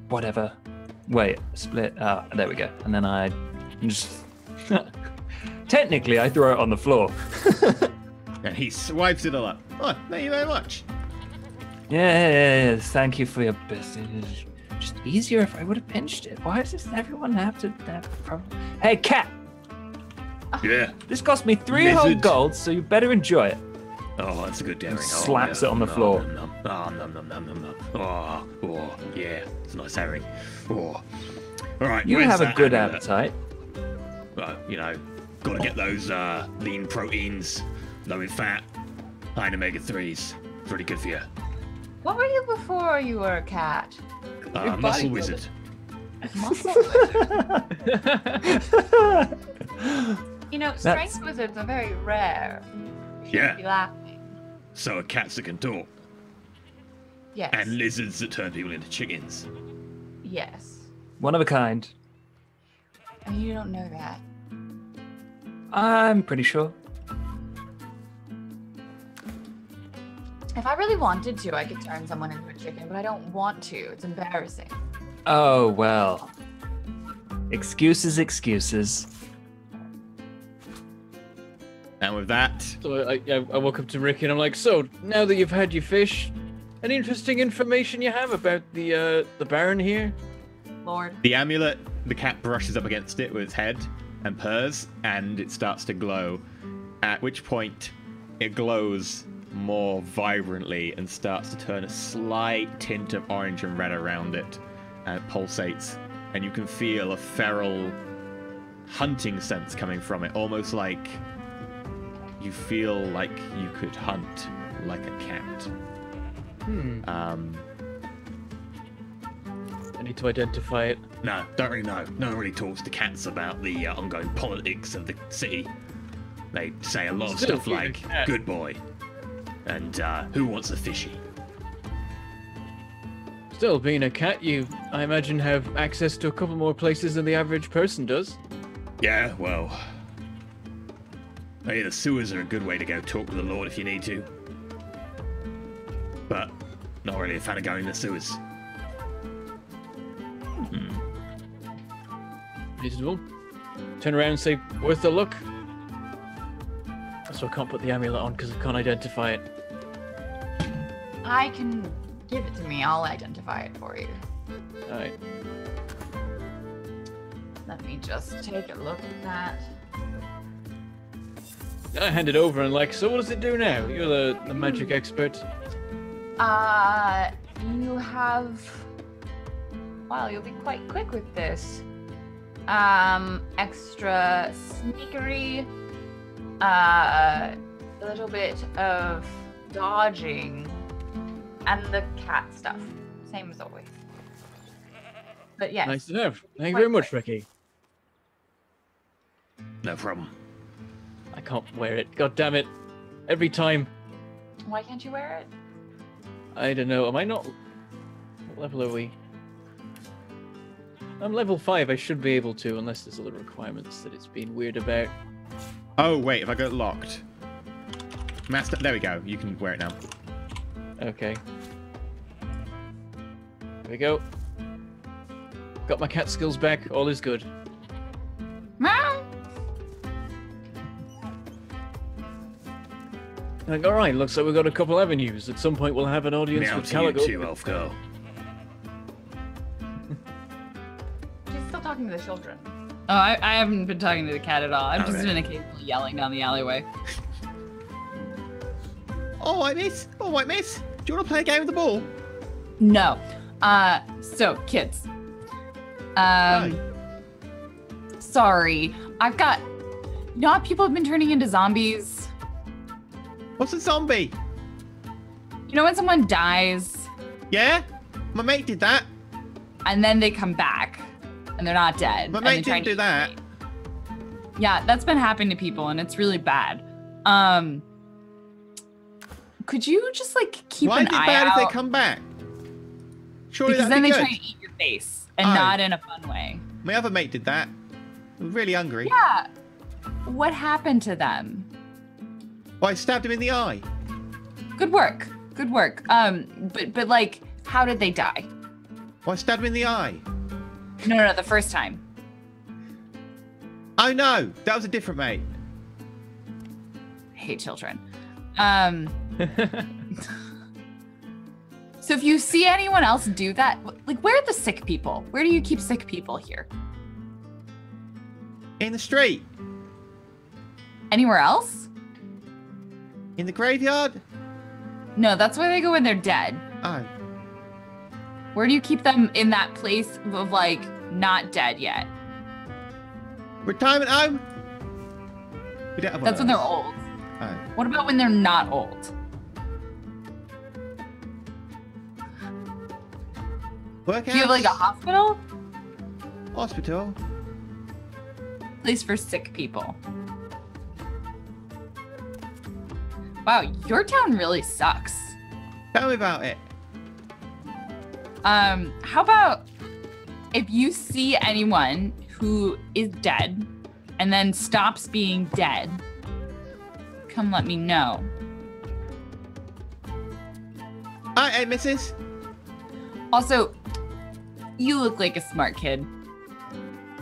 Speaker 3: Whatever. Wait, split. There we go. And then I just... Technically, I throw it on the floor.
Speaker 1: And he swipes it all up. Oh, thank you very much.
Speaker 3: Yeah, thank you for your business. Just easier if I would have pinched it. Why does everyone have to have a problem? Hey, cat!
Speaker 1: Yeah.
Speaker 3: This cost me 3 whole
Speaker 1: Lizard.
Speaker 3: gold, so you better enjoy it.
Speaker 1: Oh, that's a good daring.
Speaker 3: Slaps it on the floor.
Speaker 1: Oh, yeah. It's a nice herring. Oh. All right.
Speaker 3: You
Speaker 1: where's
Speaker 3: have a
Speaker 1: that
Speaker 3: good
Speaker 1: amulet?
Speaker 3: appetite.
Speaker 1: Well, you know, gotta get those lean proteins, low in fat, high in omega-3s. Pretty good for you.
Speaker 4: What were you before you were a cat?
Speaker 1: Muscle wizard.
Speaker 4: Muscle You know, strength wizards are very rare. You shouldn't be laughing.
Speaker 1: So are cats that can talk.
Speaker 4: Yes.
Speaker 1: And lizards that turn people into chickens.
Speaker 4: Yes.
Speaker 3: One of a kind.
Speaker 4: Oh, you don't know that.
Speaker 3: I'm pretty sure.
Speaker 4: If I really wanted to, I could turn someone into a chicken, but I don't want to. It's embarrassing.
Speaker 3: Oh, well. Excuses.
Speaker 1: And with that,
Speaker 5: So I woke up to Ricky and I'm like, so now that you've had your fish, any interesting information you have about the Baron here?
Speaker 4: Lord.
Speaker 1: the amulet, the cat brushes up against it with its head and purrs, and it starts to glow. At which point, it glows more vibrantly and starts to turn a slight tint of orange and red around it, and it pulsates, and you can feel a feral hunting sense coming from it, almost like you feel like you could hunt like a cat.
Speaker 5: I need to identify it.
Speaker 1: No, don't really know. No one really talks to cats about the ongoing politics of the city. They say a lot of
Speaker 5: Still
Speaker 1: stuff
Speaker 5: being a
Speaker 1: like,
Speaker 5: cat.
Speaker 1: good boy, and who wants a fishy?
Speaker 5: Still, being a cat, you, I imagine, have access to a couple more places than the average person does.
Speaker 1: Yeah, well, hey, the sewers are a good way to go talk to the Lord if you need to. But not really a fan of going in the sewers.
Speaker 5: Reasonable. Turn around and say, worth a look. So I can't put the amulet on because I can't identify it.
Speaker 4: I can give it to me. I'll identify it for you.
Speaker 5: Alright.
Speaker 4: Let me just take a look at that.
Speaker 5: I hand it over and like, so what does it do now? You're the magic expert.
Speaker 4: You have... Wow, you'll be quite quick with this. Extra sneakery. A little bit of dodging. And the cat stuff. Same as always. But yes.
Speaker 5: Nice to have. Thank you very much, Ricky.
Speaker 1: No problem.
Speaker 5: I can't wear it. God damn it. Every time.
Speaker 4: Why can't you wear it?
Speaker 5: I don't know. Am I not... What level are we? I'm level 5. I should be able to, unless there's other requirements that it's been weird about.
Speaker 1: Oh, wait, if I go locked. Master, there we go. You can wear it now.
Speaker 5: Okay. There we go. Got my cat skills back. All is good.
Speaker 4: Meow.
Speaker 5: Like, alright, looks like we've got a couple avenues. At some point we'll have an audience
Speaker 1: Meow
Speaker 5: with
Speaker 1: to you
Speaker 5: Calico.
Speaker 1: too, elf girl.
Speaker 4: She's still talking to the children.
Speaker 2: Oh, I haven't been talking to the cat at all. I've just
Speaker 1: Okay.
Speaker 2: been occasionally yelling down the alleyway.
Speaker 1: All right, miss. All right, miss. Do you want to play a game with the ball?
Speaker 2: No. So kids. Sorry. I've got. You know how people have been turning into zombies?
Speaker 1: What's a zombie?
Speaker 2: You know when someone dies
Speaker 1: Yeah? My mate did that.
Speaker 2: and then they come back and they're not dead.
Speaker 1: My
Speaker 2: and they're
Speaker 1: mate
Speaker 2: trying
Speaker 1: didn't
Speaker 2: to
Speaker 1: do
Speaker 2: eat
Speaker 1: that.
Speaker 2: me. Yeah, that's been happening to people and it's really bad. could you just like keep
Speaker 1: Why
Speaker 2: an
Speaker 1: is it
Speaker 2: eye
Speaker 1: bad
Speaker 2: out?
Speaker 1: if they come back? Surely
Speaker 2: Because
Speaker 1: that'd
Speaker 2: then
Speaker 1: be
Speaker 2: they
Speaker 1: good.
Speaker 2: try to eat your face, and
Speaker 1: Oh.
Speaker 2: not in a fun way.
Speaker 1: My other mate did that. Really hungry.
Speaker 2: Yeah. What happened to them?
Speaker 1: Well, I stabbed him in the eye.
Speaker 2: Good work. Good work. But like, how did they die?
Speaker 1: Well, I stabbed him in the eye.
Speaker 2: No, the first time.
Speaker 1: Oh no, that was a different mate.
Speaker 2: I hate children. So if you see anyone else do that, like, where are the sick people? Where do you keep sick people here?
Speaker 1: In the street.
Speaker 2: Anywhere else?
Speaker 1: In the graveyard.
Speaker 2: No, that's where they go when they're dead.
Speaker 1: Oh.
Speaker 2: Where do you keep them in that place of like not dead yet?
Speaker 1: Retirement home. We don't have one
Speaker 2: That's
Speaker 1: of
Speaker 2: when they're
Speaker 1: those.
Speaker 2: old.
Speaker 1: Oh.
Speaker 2: What about when they're not old?
Speaker 1: Workhouse.
Speaker 2: Do you have like a hospital?
Speaker 1: hospital?
Speaker 2: Place for sick people. Wow, your town really sucks.
Speaker 1: Tell me about it.
Speaker 2: How about if you see anyone who is dead and then stops being dead, come let me know.
Speaker 1: Hey, missus.
Speaker 2: Also, you look like a smart kid.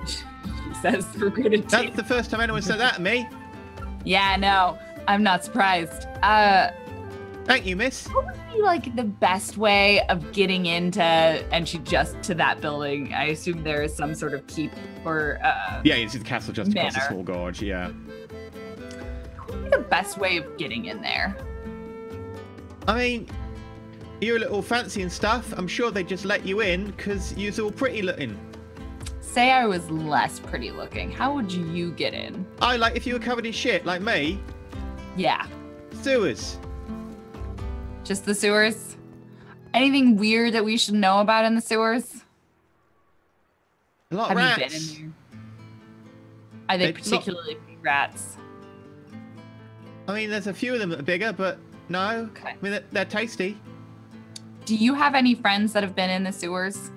Speaker 2: She says for good
Speaker 1: That's the first time anyone said that to me.
Speaker 2: Yeah, no, I'm not surprised.
Speaker 1: Thank you, miss.
Speaker 2: What would be like the best way of getting into entry just to that building? I assume there is some sort of keep or
Speaker 1: Yeah, you see the castle just across the
Speaker 2: manor.
Speaker 1: small gorge, yeah.
Speaker 2: What would be the best way of getting in there?
Speaker 1: I mean, you're a little fancy and stuff. I'm sure they'd just let you in because you're all pretty looking.
Speaker 2: Say I was less pretty looking. How would you get in?
Speaker 1: I like if you were covered in shit like me.
Speaker 2: Yeah,
Speaker 1: Sewers.
Speaker 2: just the sewers. Anything weird that we should know about in the sewers?
Speaker 1: A lot
Speaker 2: Have
Speaker 1: of
Speaker 2: you
Speaker 1: rats.
Speaker 2: been in there? Are they
Speaker 1: They're not-
Speaker 2: particularly big rats?
Speaker 1: I mean, there's a few of them that are bigger, but no.
Speaker 2: Okay.
Speaker 1: I mean, they're tasty.
Speaker 2: Do you have any friends that have been in the sewers?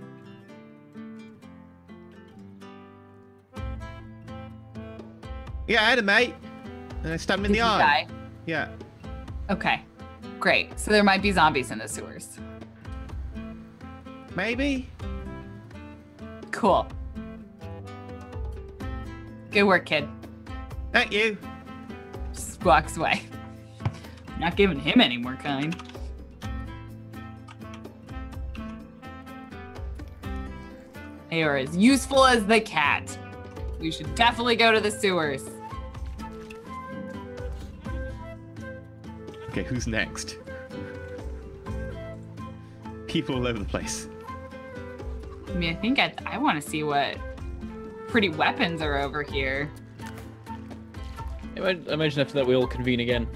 Speaker 1: Yeah, I had a mate. And I stabbed him in
Speaker 2: Did
Speaker 1: the
Speaker 2: he
Speaker 1: eye.
Speaker 2: die?
Speaker 1: Yeah.
Speaker 2: Okay, great. So there might be zombies in the sewers.
Speaker 1: Maybe?
Speaker 2: Cool. Good work, kid.
Speaker 1: Thank you.
Speaker 2: Just walks away. Not giving him any more kind. They are as useful as the cat. We should definitely go to the sewers.
Speaker 1: Okay, who's next? People all over the place.
Speaker 2: I mean, I think I want to see what pretty weapons are over here.
Speaker 5: I imagine after that we all convene again.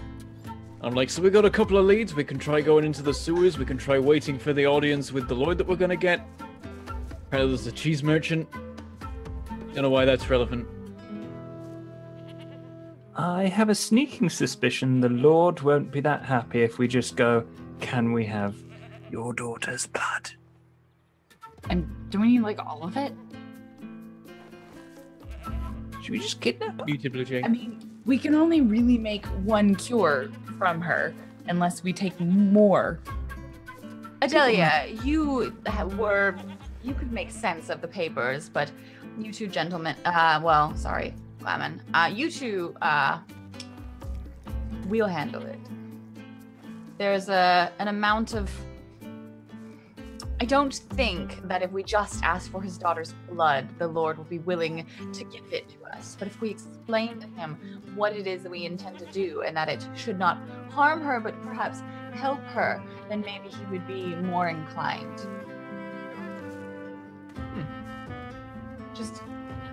Speaker 5: I'm like, so we got a couple of leads. We can try going into the sewers. We can try waiting for the audience with the Lloyd that we're gonna get. Apparently there's a cheese merchant. Don't know why that's relevant.
Speaker 3: I have a sneaking suspicion the Lord won't be that happy if we just go, can we have your daughter's blood?
Speaker 2: And do we need like all of it?
Speaker 3: Should we just kidnap her?
Speaker 5: Beauty Blue Jay.
Speaker 2: I mean, we can only really make one cure from her unless we take more.
Speaker 4: Adelia, you could make sense of the papers, but you two gentlemen, sorry, Lemon, you two, we'll handle it. There's an amount of, I don't think that if we just ask for his daughter's blood, the Lord will be willing to give it to us. But if we explain to him what it is that we intend to do and that it should not harm her, but perhaps help her, then maybe he would be more inclined. Just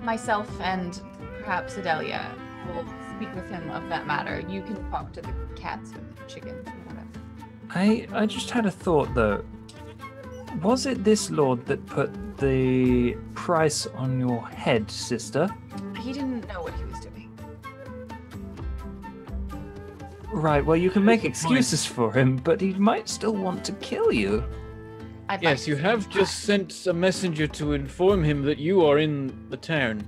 Speaker 4: myself and perhaps Adelia will speak with him of that matter. You can talk to the cats and chickens and whatever.
Speaker 3: I just had a thought though. Was it this Lord that put the price on your head, sister?
Speaker 4: He didn't know what he was doing.
Speaker 3: Right, well, you can make
Speaker 5: Good point.
Speaker 3: excuses for him, but he might still want to kill you.
Speaker 4: I'd
Speaker 5: Yes,
Speaker 4: like
Speaker 5: you
Speaker 4: to
Speaker 5: have
Speaker 4: see
Speaker 5: just sent a messenger to inform him that you are in the town.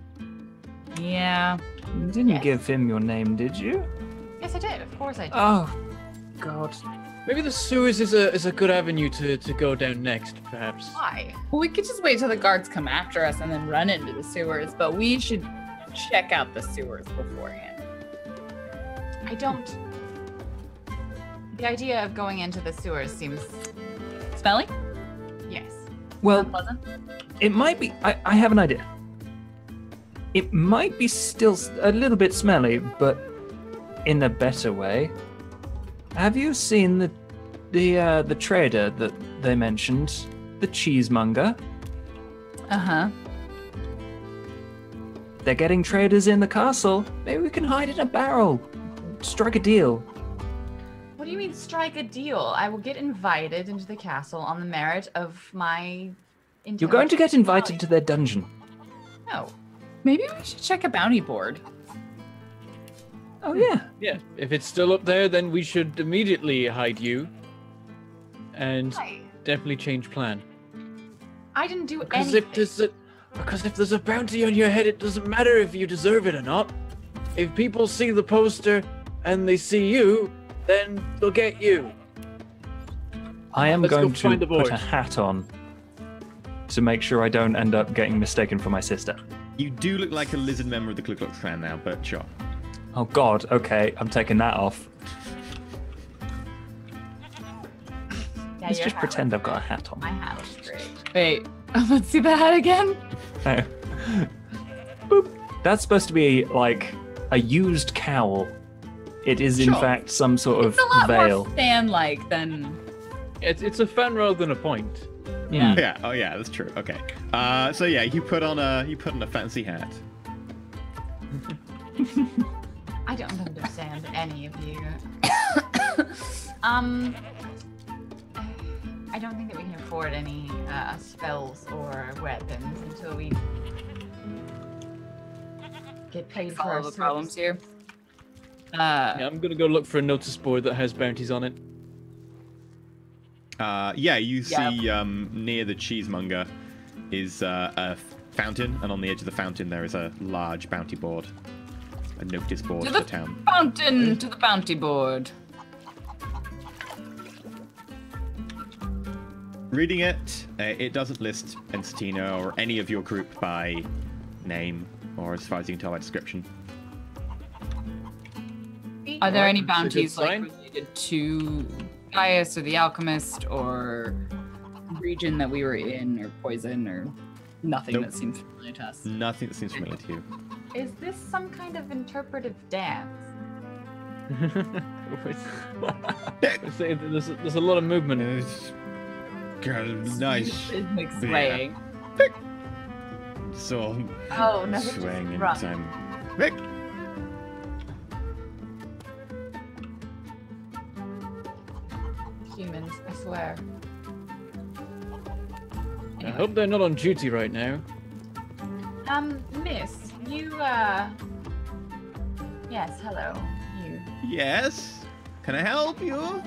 Speaker 2: Yeah.
Speaker 3: You didn't
Speaker 4: Yes.
Speaker 3: give him your name, did you?
Speaker 4: that. Yes, I did. Of course I did.
Speaker 3: Oh, God.
Speaker 5: Maybe the sewers is a good avenue to go down next, perhaps.
Speaker 4: Why?
Speaker 2: Well, we could just wait till the guards come after us and then run into the sewers, but we should check out the sewers beforehand.
Speaker 4: I don't. The idea of going into the sewers seems
Speaker 2: Smelly?
Speaker 4: yes.
Speaker 3: Well,
Speaker 2: Unpleasant?
Speaker 3: it might be. I have an idea. It might be still a little bit smelly, but in a better way. Have you seen the trader that they mentioned, the cheesemonger?
Speaker 2: Uh-huh.
Speaker 3: They're getting traders in the castle. Maybe we can hide in a barrel. Strike a deal.
Speaker 4: What do you mean strike a deal? I will get invited into the castle on the merit of my
Speaker 3: You're going to get invited to their dungeon.
Speaker 4: No.
Speaker 2: Maybe we should check a bounty board.
Speaker 3: Oh yeah.
Speaker 5: Yeah, if it's still up there, then we should immediately hide you. And
Speaker 4: Why?
Speaker 5: definitely change plan.
Speaker 4: I didn't do
Speaker 5: Because
Speaker 4: anything.
Speaker 5: if there's a bounty on your head, it doesn't matter if you deserve it or not. If people see the poster and they see you, then they'll get you.
Speaker 3: I am
Speaker 5: Let's go
Speaker 3: going to
Speaker 5: find the
Speaker 3: put a
Speaker 5: board.
Speaker 3: hat on to make sure I don't end up getting mistaken for my sister.
Speaker 1: You do look like a lizard member of the Ku Klux Klan now, but sure.
Speaker 3: Oh God. Okay, I'm taking that off.
Speaker 4: Yeah,
Speaker 3: Let's
Speaker 4: your
Speaker 3: just
Speaker 4: hat
Speaker 3: pretend
Speaker 4: was
Speaker 3: I've got a
Speaker 4: great.
Speaker 3: hat on.
Speaker 4: My hat was great.
Speaker 2: Wait, let's see the hat again.
Speaker 3: Oh. Boop. That's supposed to be like a used cowl. It is in
Speaker 1: Sure.
Speaker 3: fact some sort
Speaker 2: It's
Speaker 3: of
Speaker 2: a lot
Speaker 3: veil.
Speaker 2: more fan-like than...
Speaker 5: It's a fan rather than a point.
Speaker 2: Yeah.
Speaker 1: Yeah. Oh yeah, that's true. Okay. So yeah, you put on a fancy hat.
Speaker 4: I don't understand any of you. I don't think that we can afford any spells or weapons until we get paid for our
Speaker 2: Follow the problems
Speaker 4: service.
Speaker 2: here.
Speaker 5: Yeah, I'm gonna go look for a notice board that has bounties on it.
Speaker 1: Yeah, you see near the cheesemonger is a fountain, and on the edge of the fountain there is a large bounty board, a notice board
Speaker 2: To
Speaker 1: for
Speaker 2: the
Speaker 1: the town.
Speaker 2: fountain, to the bounty board.
Speaker 1: Reading it, it doesn't list Ensatina or any of your group by name, or as far as you can tell by description.
Speaker 2: Are there any
Speaker 5: Alright, that's a good
Speaker 2: bounties like
Speaker 5: sign.
Speaker 2: related to Gaius or the Alchemist or region that we were in or poison or nothing
Speaker 1: Nope.
Speaker 2: that seems familiar to us?
Speaker 1: Nothing that seems familiar to you.
Speaker 4: Is this some kind of interpretive dance?
Speaker 5: There's a lot of movement.
Speaker 1: It's got a nice
Speaker 2: Rhythmic swaying.
Speaker 1: so
Speaker 4: Oh, no, it's
Speaker 1: swaying
Speaker 4: just
Speaker 1: in
Speaker 4: run.
Speaker 1: time. Vic!
Speaker 4: Humans, I swear.
Speaker 5: I hope they're not on duty right now.
Speaker 4: Miss, you, yes, hello, you.
Speaker 1: Yes? Can I help you?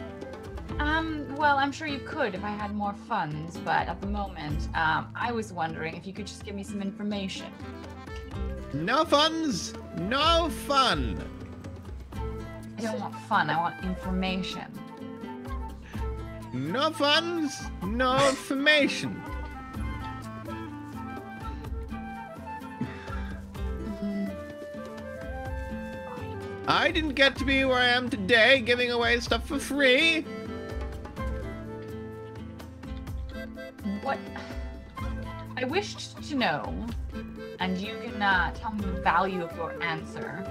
Speaker 4: Well, I'm sure you could if I had more funds, but at the moment, I was wondering if you could just give me some information.
Speaker 1: No funds, no fun.
Speaker 4: I don't want fun, I want information.
Speaker 1: No funds, no information. I didn't get to be where I am today, giving away stuff for free.
Speaker 4: What? I wished to know, and you can tell me the value of your answer.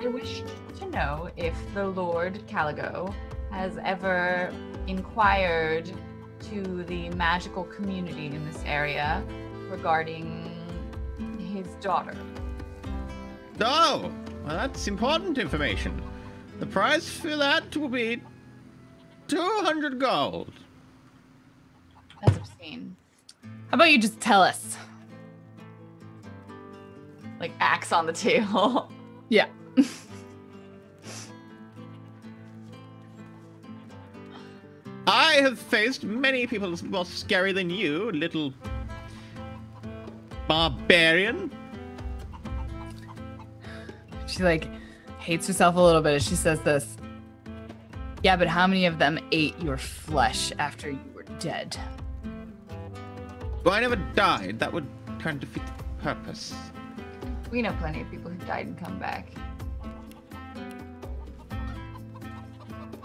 Speaker 4: I wished to know if the Lord Caligo has ever inquired to the magical community in this area regarding his daughter.
Speaker 1: Oh, well, that's important information. The price for that will be 200 gold.
Speaker 4: That's obscene.
Speaker 2: How about you just tell us?
Speaker 4: Like axe on the table.
Speaker 2: Yeah.
Speaker 1: I have faced many people more scary than you, little barbarian.
Speaker 2: She like hates herself a little bit as she says this. Yeah, but how many of them ate your flesh after you were dead?
Speaker 1: Well, I never died. That would kind of defeat the purpose.
Speaker 4: We know plenty of people who died and come back.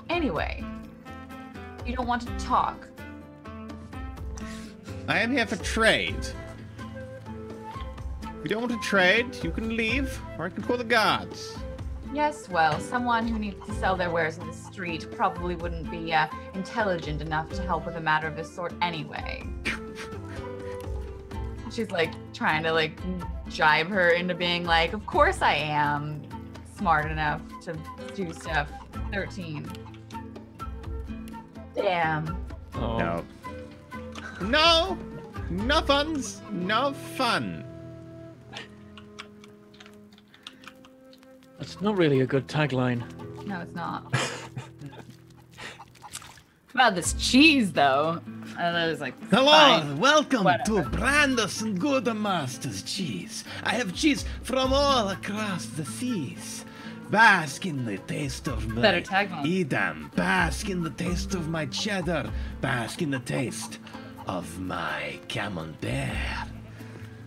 Speaker 4: Anyway, you don't want to talk.
Speaker 1: I am here for trade. If you don't want to trade, you can leave, or I can call the guards.
Speaker 4: Yes, well, someone who needs to sell their wares in the street probably wouldn't be intelligent enough to help with a matter of this sort anyway. She's like trying to like jibe her into being like, of course I am smart enough to do stuff. 13. Damn.
Speaker 5: Oh.
Speaker 1: No. No! No funds! No fun!
Speaker 5: That's not really a good tagline.
Speaker 4: No, it's not.
Speaker 2: About this cheese, though. And I was like,
Speaker 6: Hello,
Speaker 2: fine.
Speaker 6: welcome
Speaker 2: Whatever.
Speaker 6: to Brandos and Good Master's Cheese. I have cheese from all across the seas. Bask in the taste of my
Speaker 2: Better tagline.
Speaker 6: Edam. Bask in the taste of my cheddar. Bask in the taste of my camembert.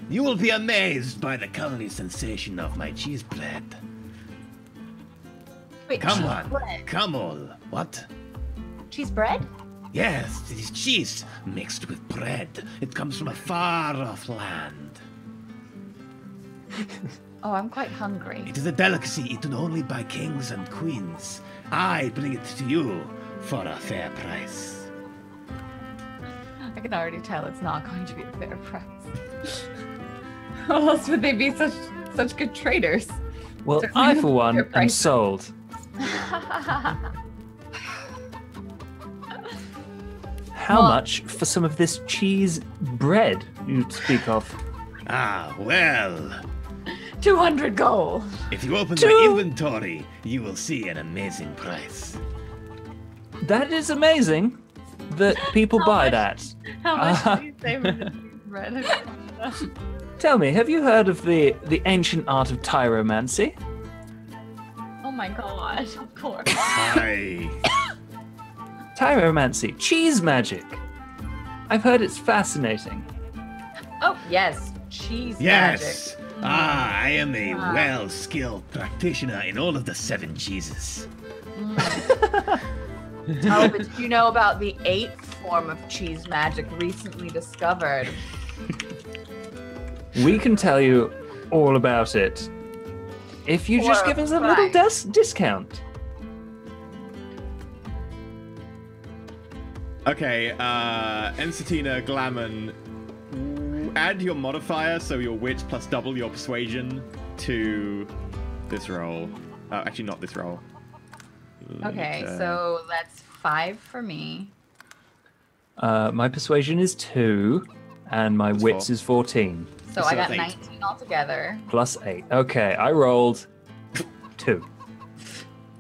Speaker 6: You will be amazed by the culinary sensation of my cheese bread.
Speaker 4: Wait,
Speaker 6: Come
Speaker 4: cheese
Speaker 6: on,
Speaker 4: bread?
Speaker 6: come all. What?
Speaker 4: Cheese bread?
Speaker 6: Yes, it is cheese mixed with bread. It comes from a far-off land.
Speaker 4: Oh, I'm quite hungry.
Speaker 6: It is a delicacy eaten only by kings and queens. I bring it to you for a fair price.
Speaker 4: I can already tell it's not going to be a fair price.
Speaker 2: How else would they be such good traders?
Speaker 3: Well,
Speaker 2: They're
Speaker 3: I, for
Speaker 2: fair
Speaker 3: one, am
Speaker 2: prices.
Speaker 3: sold. How
Speaker 2: Well-
Speaker 3: much for some of this cheese bread you speak of?
Speaker 6: Ah, well,
Speaker 2: 200 gold.
Speaker 6: if you open
Speaker 3: Two.
Speaker 6: my inventory, you will see an amazing price.
Speaker 3: That is amazing that people
Speaker 4: How
Speaker 3: buy
Speaker 4: much?
Speaker 3: that.
Speaker 4: How much do you say for the cheese bread?
Speaker 3: Tell me, have you heard of the ancient art of tyromancy?
Speaker 4: Oh my gosh, of course.
Speaker 6: I...
Speaker 3: Tyromancy, cheese magic. I've heard it's fascinating.
Speaker 4: Oh, yes. Cheese
Speaker 6: Yes! Ah, I am a
Speaker 4: Wow.
Speaker 6: well-skilled practitioner in all of the 7 cheeses.
Speaker 4: magic. Oh, but do you know about the 8th form of cheese magic recently discovered?
Speaker 3: We can tell you all about it if you just
Speaker 4: For
Speaker 3: give us
Speaker 4: a
Speaker 3: a little
Speaker 4: price.
Speaker 3: discount.
Speaker 1: Okay, Ensatina, Glamour, add your modifier, so your wits plus double your persuasion to this roll. Actually, not this roll.
Speaker 4: Okay, so that's 5 for me.
Speaker 3: My persuasion is 2, and my
Speaker 1: That's
Speaker 3: wits
Speaker 1: 4.
Speaker 3: is 14,
Speaker 4: So
Speaker 1: So
Speaker 4: I got
Speaker 1: that's
Speaker 4: 19 altogether.
Speaker 3: plus 8. Okay, I rolled 2.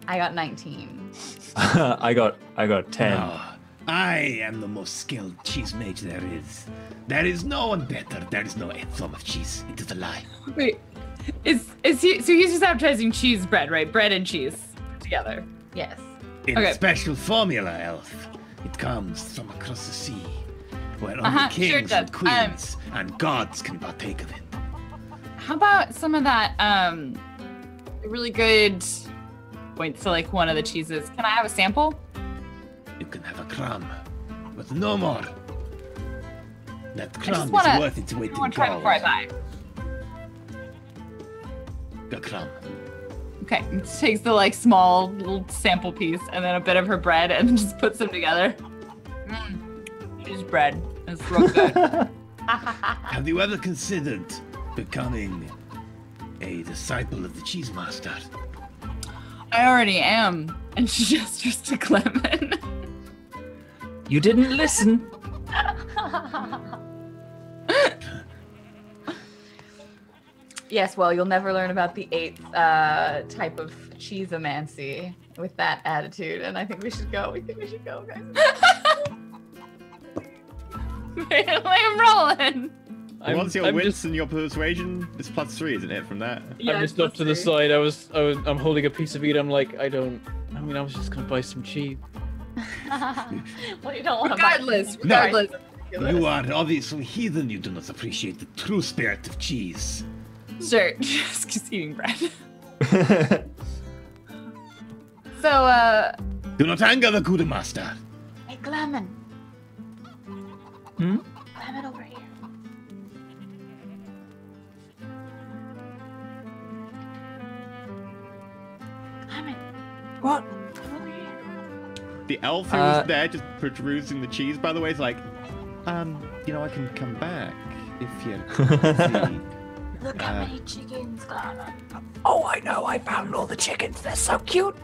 Speaker 4: I got 19.
Speaker 3: I got 10.
Speaker 6: Oh, I am the most skilled cheese mage there is. There is no one better. There is no 8th form of cheese. It is a lie.
Speaker 2: Wait, is he? So he's just advertising cheese bread, right? Bread and cheese together.
Speaker 4: Yes.
Speaker 6: In
Speaker 2: Okay.
Speaker 6: a special formula, elf. It comes from across the sea, where only
Speaker 2: Sure
Speaker 6: kings
Speaker 2: does.
Speaker 6: and queens and gods can partake of it.
Speaker 2: How about some of that really good points to like one of the cheeses? Can I have a sample?
Speaker 6: You can have a crumb, but no more. That crumb
Speaker 2: wanna-
Speaker 6: is worth its weight
Speaker 2: I
Speaker 6: in
Speaker 2: want to try
Speaker 6: gold.
Speaker 2: before I buy.
Speaker 6: A crumb.
Speaker 2: Okay, it takes the like small little sample piece and then a bit of her bread and then just puts them together. Cheese bread. It's real good.
Speaker 6: Have you ever considered becoming a disciple of the cheese master?
Speaker 2: I already am. And she gestures to Clement.
Speaker 3: You didn't listen.
Speaker 4: Yes, well, you'll never learn about the 8th type of cheeseomancy with that attitude, and I think we should go. We think we should go, guys.
Speaker 2: I'm rolling.
Speaker 1: Once your wits and your persuasion, it's +3, isn't it? From that.
Speaker 2: Yeah,
Speaker 5: I'm just up to the side. I'm holding a piece of meat. I'm like, I was just gonna buy some cheese.
Speaker 4: Well, you don't want to buy.
Speaker 2: Regardless.
Speaker 6: You are obviously heathen. You do not appreciate the true spirit of cheese.
Speaker 2: Sure, just eating bread. So,
Speaker 6: Do not anger the good master.
Speaker 4: Hey, Glamon.
Speaker 3: Hmm?
Speaker 4: Glamon over here. Glamon,
Speaker 3: What?
Speaker 4: come over here.
Speaker 1: The elf who was there just perusing the cheese, by the way, is like, I can come back if you're busy.
Speaker 4: Look how many chickens, Glamon.
Speaker 3: Oh, I know. I found all the chickens. They're so cute.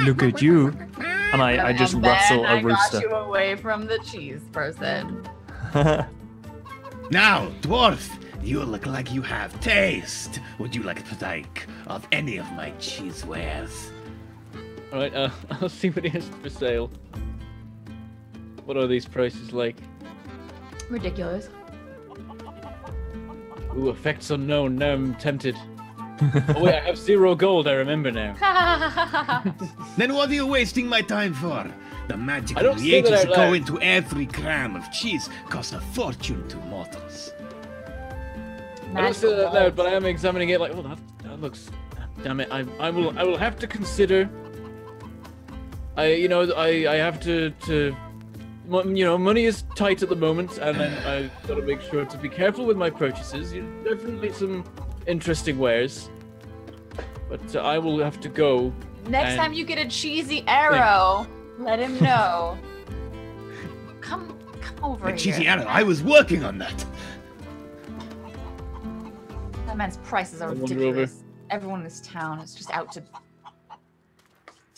Speaker 3: Look at you. And I just
Speaker 4: And
Speaker 3: rustle
Speaker 4: then
Speaker 3: a
Speaker 4: I got
Speaker 3: rooster.
Speaker 4: you away from the cheese person.
Speaker 6: Now, dwarf, you look like you have taste. Would you like to partake of any of my cheese wares?
Speaker 5: All right, I'll see what it is for sale. What are these prices like?
Speaker 4: Ridiculous.
Speaker 5: Ooh, effects unknown. Now I'm tempted. Oh wait, I have 0 gold. I remember now.
Speaker 6: Then what are you wasting my time for? The
Speaker 5: I
Speaker 6: magical
Speaker 5: don't say that
Speaker 6: reagents
Speaker 5: out
Speaker 6: that go
Speaker 5: loud.
Speaker 6: into every gram of cheese cost a fortune to mortals.
Speaker 5: I don't say that out loud, but I am examining it like, oh, that looks. Damn it! I will have to consider. I have to. Money is tight at the moment, and then I gotta make sure to be careful with my purchases. Definitely some interesting wares, but I will have to go.
Speaker 4: Next
Speaker 5: and-
Speaker 4: time you get a cheesy arrow, let him know. Come over
Speaker 6: A
Speaker 4: here.
Speaker 6: cheesy arrow, I was working on that.
Speaker 4: That man's prices are
Speaker 5: I wander
Speaker 4: ridiculous. Everyone in this town is just out to.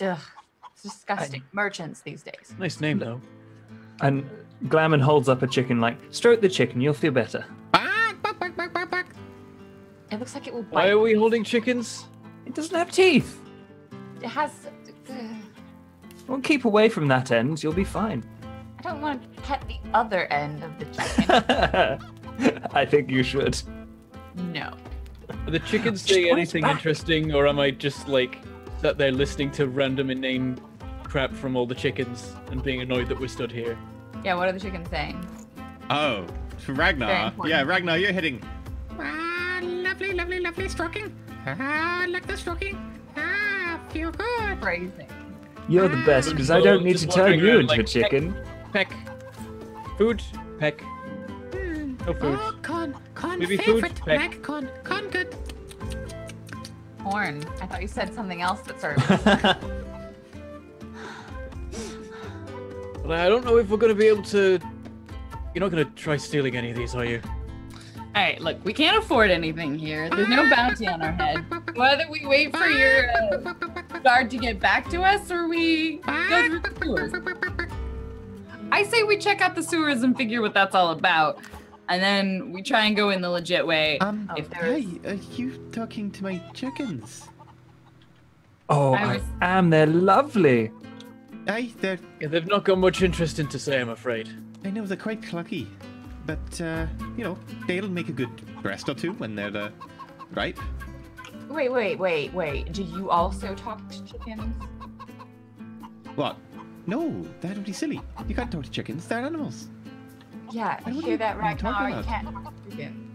Speaker 4: Ugh, it's disgusting. Merchants these days.
Speaker 5: Nice name though.
Speaker 3: And Glamon holds up a chicken like, stroke the chicken, you'll feel better.
Speaker 4: It looks like it will
Speaker 5: Why
Speaker 4: bite.
Speaker 5: are we holding chickens?
Speaker 3: It doesn't have teeth.
Speaker 4: It has.
Speaker 3: Well, keep away from that end, you'll be fine.
Speaker 4: I don't want to pet the other end of the chicken.
Speaker 3: I think you should.
Speaker 4: No.
Speaker 5: Are the chickens
Speaker 3: Just
Speaker 5: saying
Speaker 3: point
Speaker 5: anything
Speaker 3: back.
Speaker 5: interesting, or am I just like sat there listening to random inane crap from all the chickens and being annoyed that we're stood here?
Speaker 4: Yeah, what are the chickens saying?
Speaker 1: Oh, for
Speaker 4: Very
Speaker 1: Ragnar.
Speaker 4: important.
Speaker 1: Yeah, Ragnar, you're hitting.
Speaker 6: Lovely stroking. Like the stroking. Feel good.
Speaker 4: Phrasing.
Speaker 3: You're the best, because I don't need to
Speaker 5: Just
Speaker 3: turn
Speaker 5: wandering
Speaker 3: you
Speaker 5: around
Speaker 3: into a
Speaker 5: like,
Speaker 3: chicken.
Speaker 5: Peck. Food. Peck. No food.
Speaker 6: Oh, corn
Speaker 5: Maybe food,
Speaker 6: favorite.
Speaker 5: peck.
Speaker 6: Like corn good.
Speaker 4: Horn. I thought you said something else that started with
Speaker 5: But I don't know if we're going to be able to... You're not going to try stealing any of these, are you?
Speaker 2: All right, look, we can't afford anything here. There's no bounty on our head. Whether we wait for your guard to get back to us or we go through the sewers. I say we check out the sewers and figure what that's all about. And then we try and go in the legit way. If there's...
Speaker 1: Hey, are you talking to my chickens?
Speaker 3: Oh,
Speaker 2: I
Speaker 3: I
Speaker 2: was-
Speaker 3: am. They're lovely.
Speaker 1: Hey,
Speaker 5: Yeah, they've not got much interesting to say, I'm afraid.
Speaker 1: I know they're quite clucky, but they'll make a good breast or two when they're ripe.
Speaker 4: Wait. Do you also talk to chickens?
Speaker 1: What? No, that would be silly. You can't talk to chickens. They're animals.
Speaker 4: Yeah, I
Speaker 1: What
Speaker 4: hear
Speaker 1: are
Speaker 4: that
Speaker 1: you
Speaker 4: right now.
Speaker 1: talking
Speaker 4: You
Speaker 1: about?
Speaker 4: can't talk to chickens.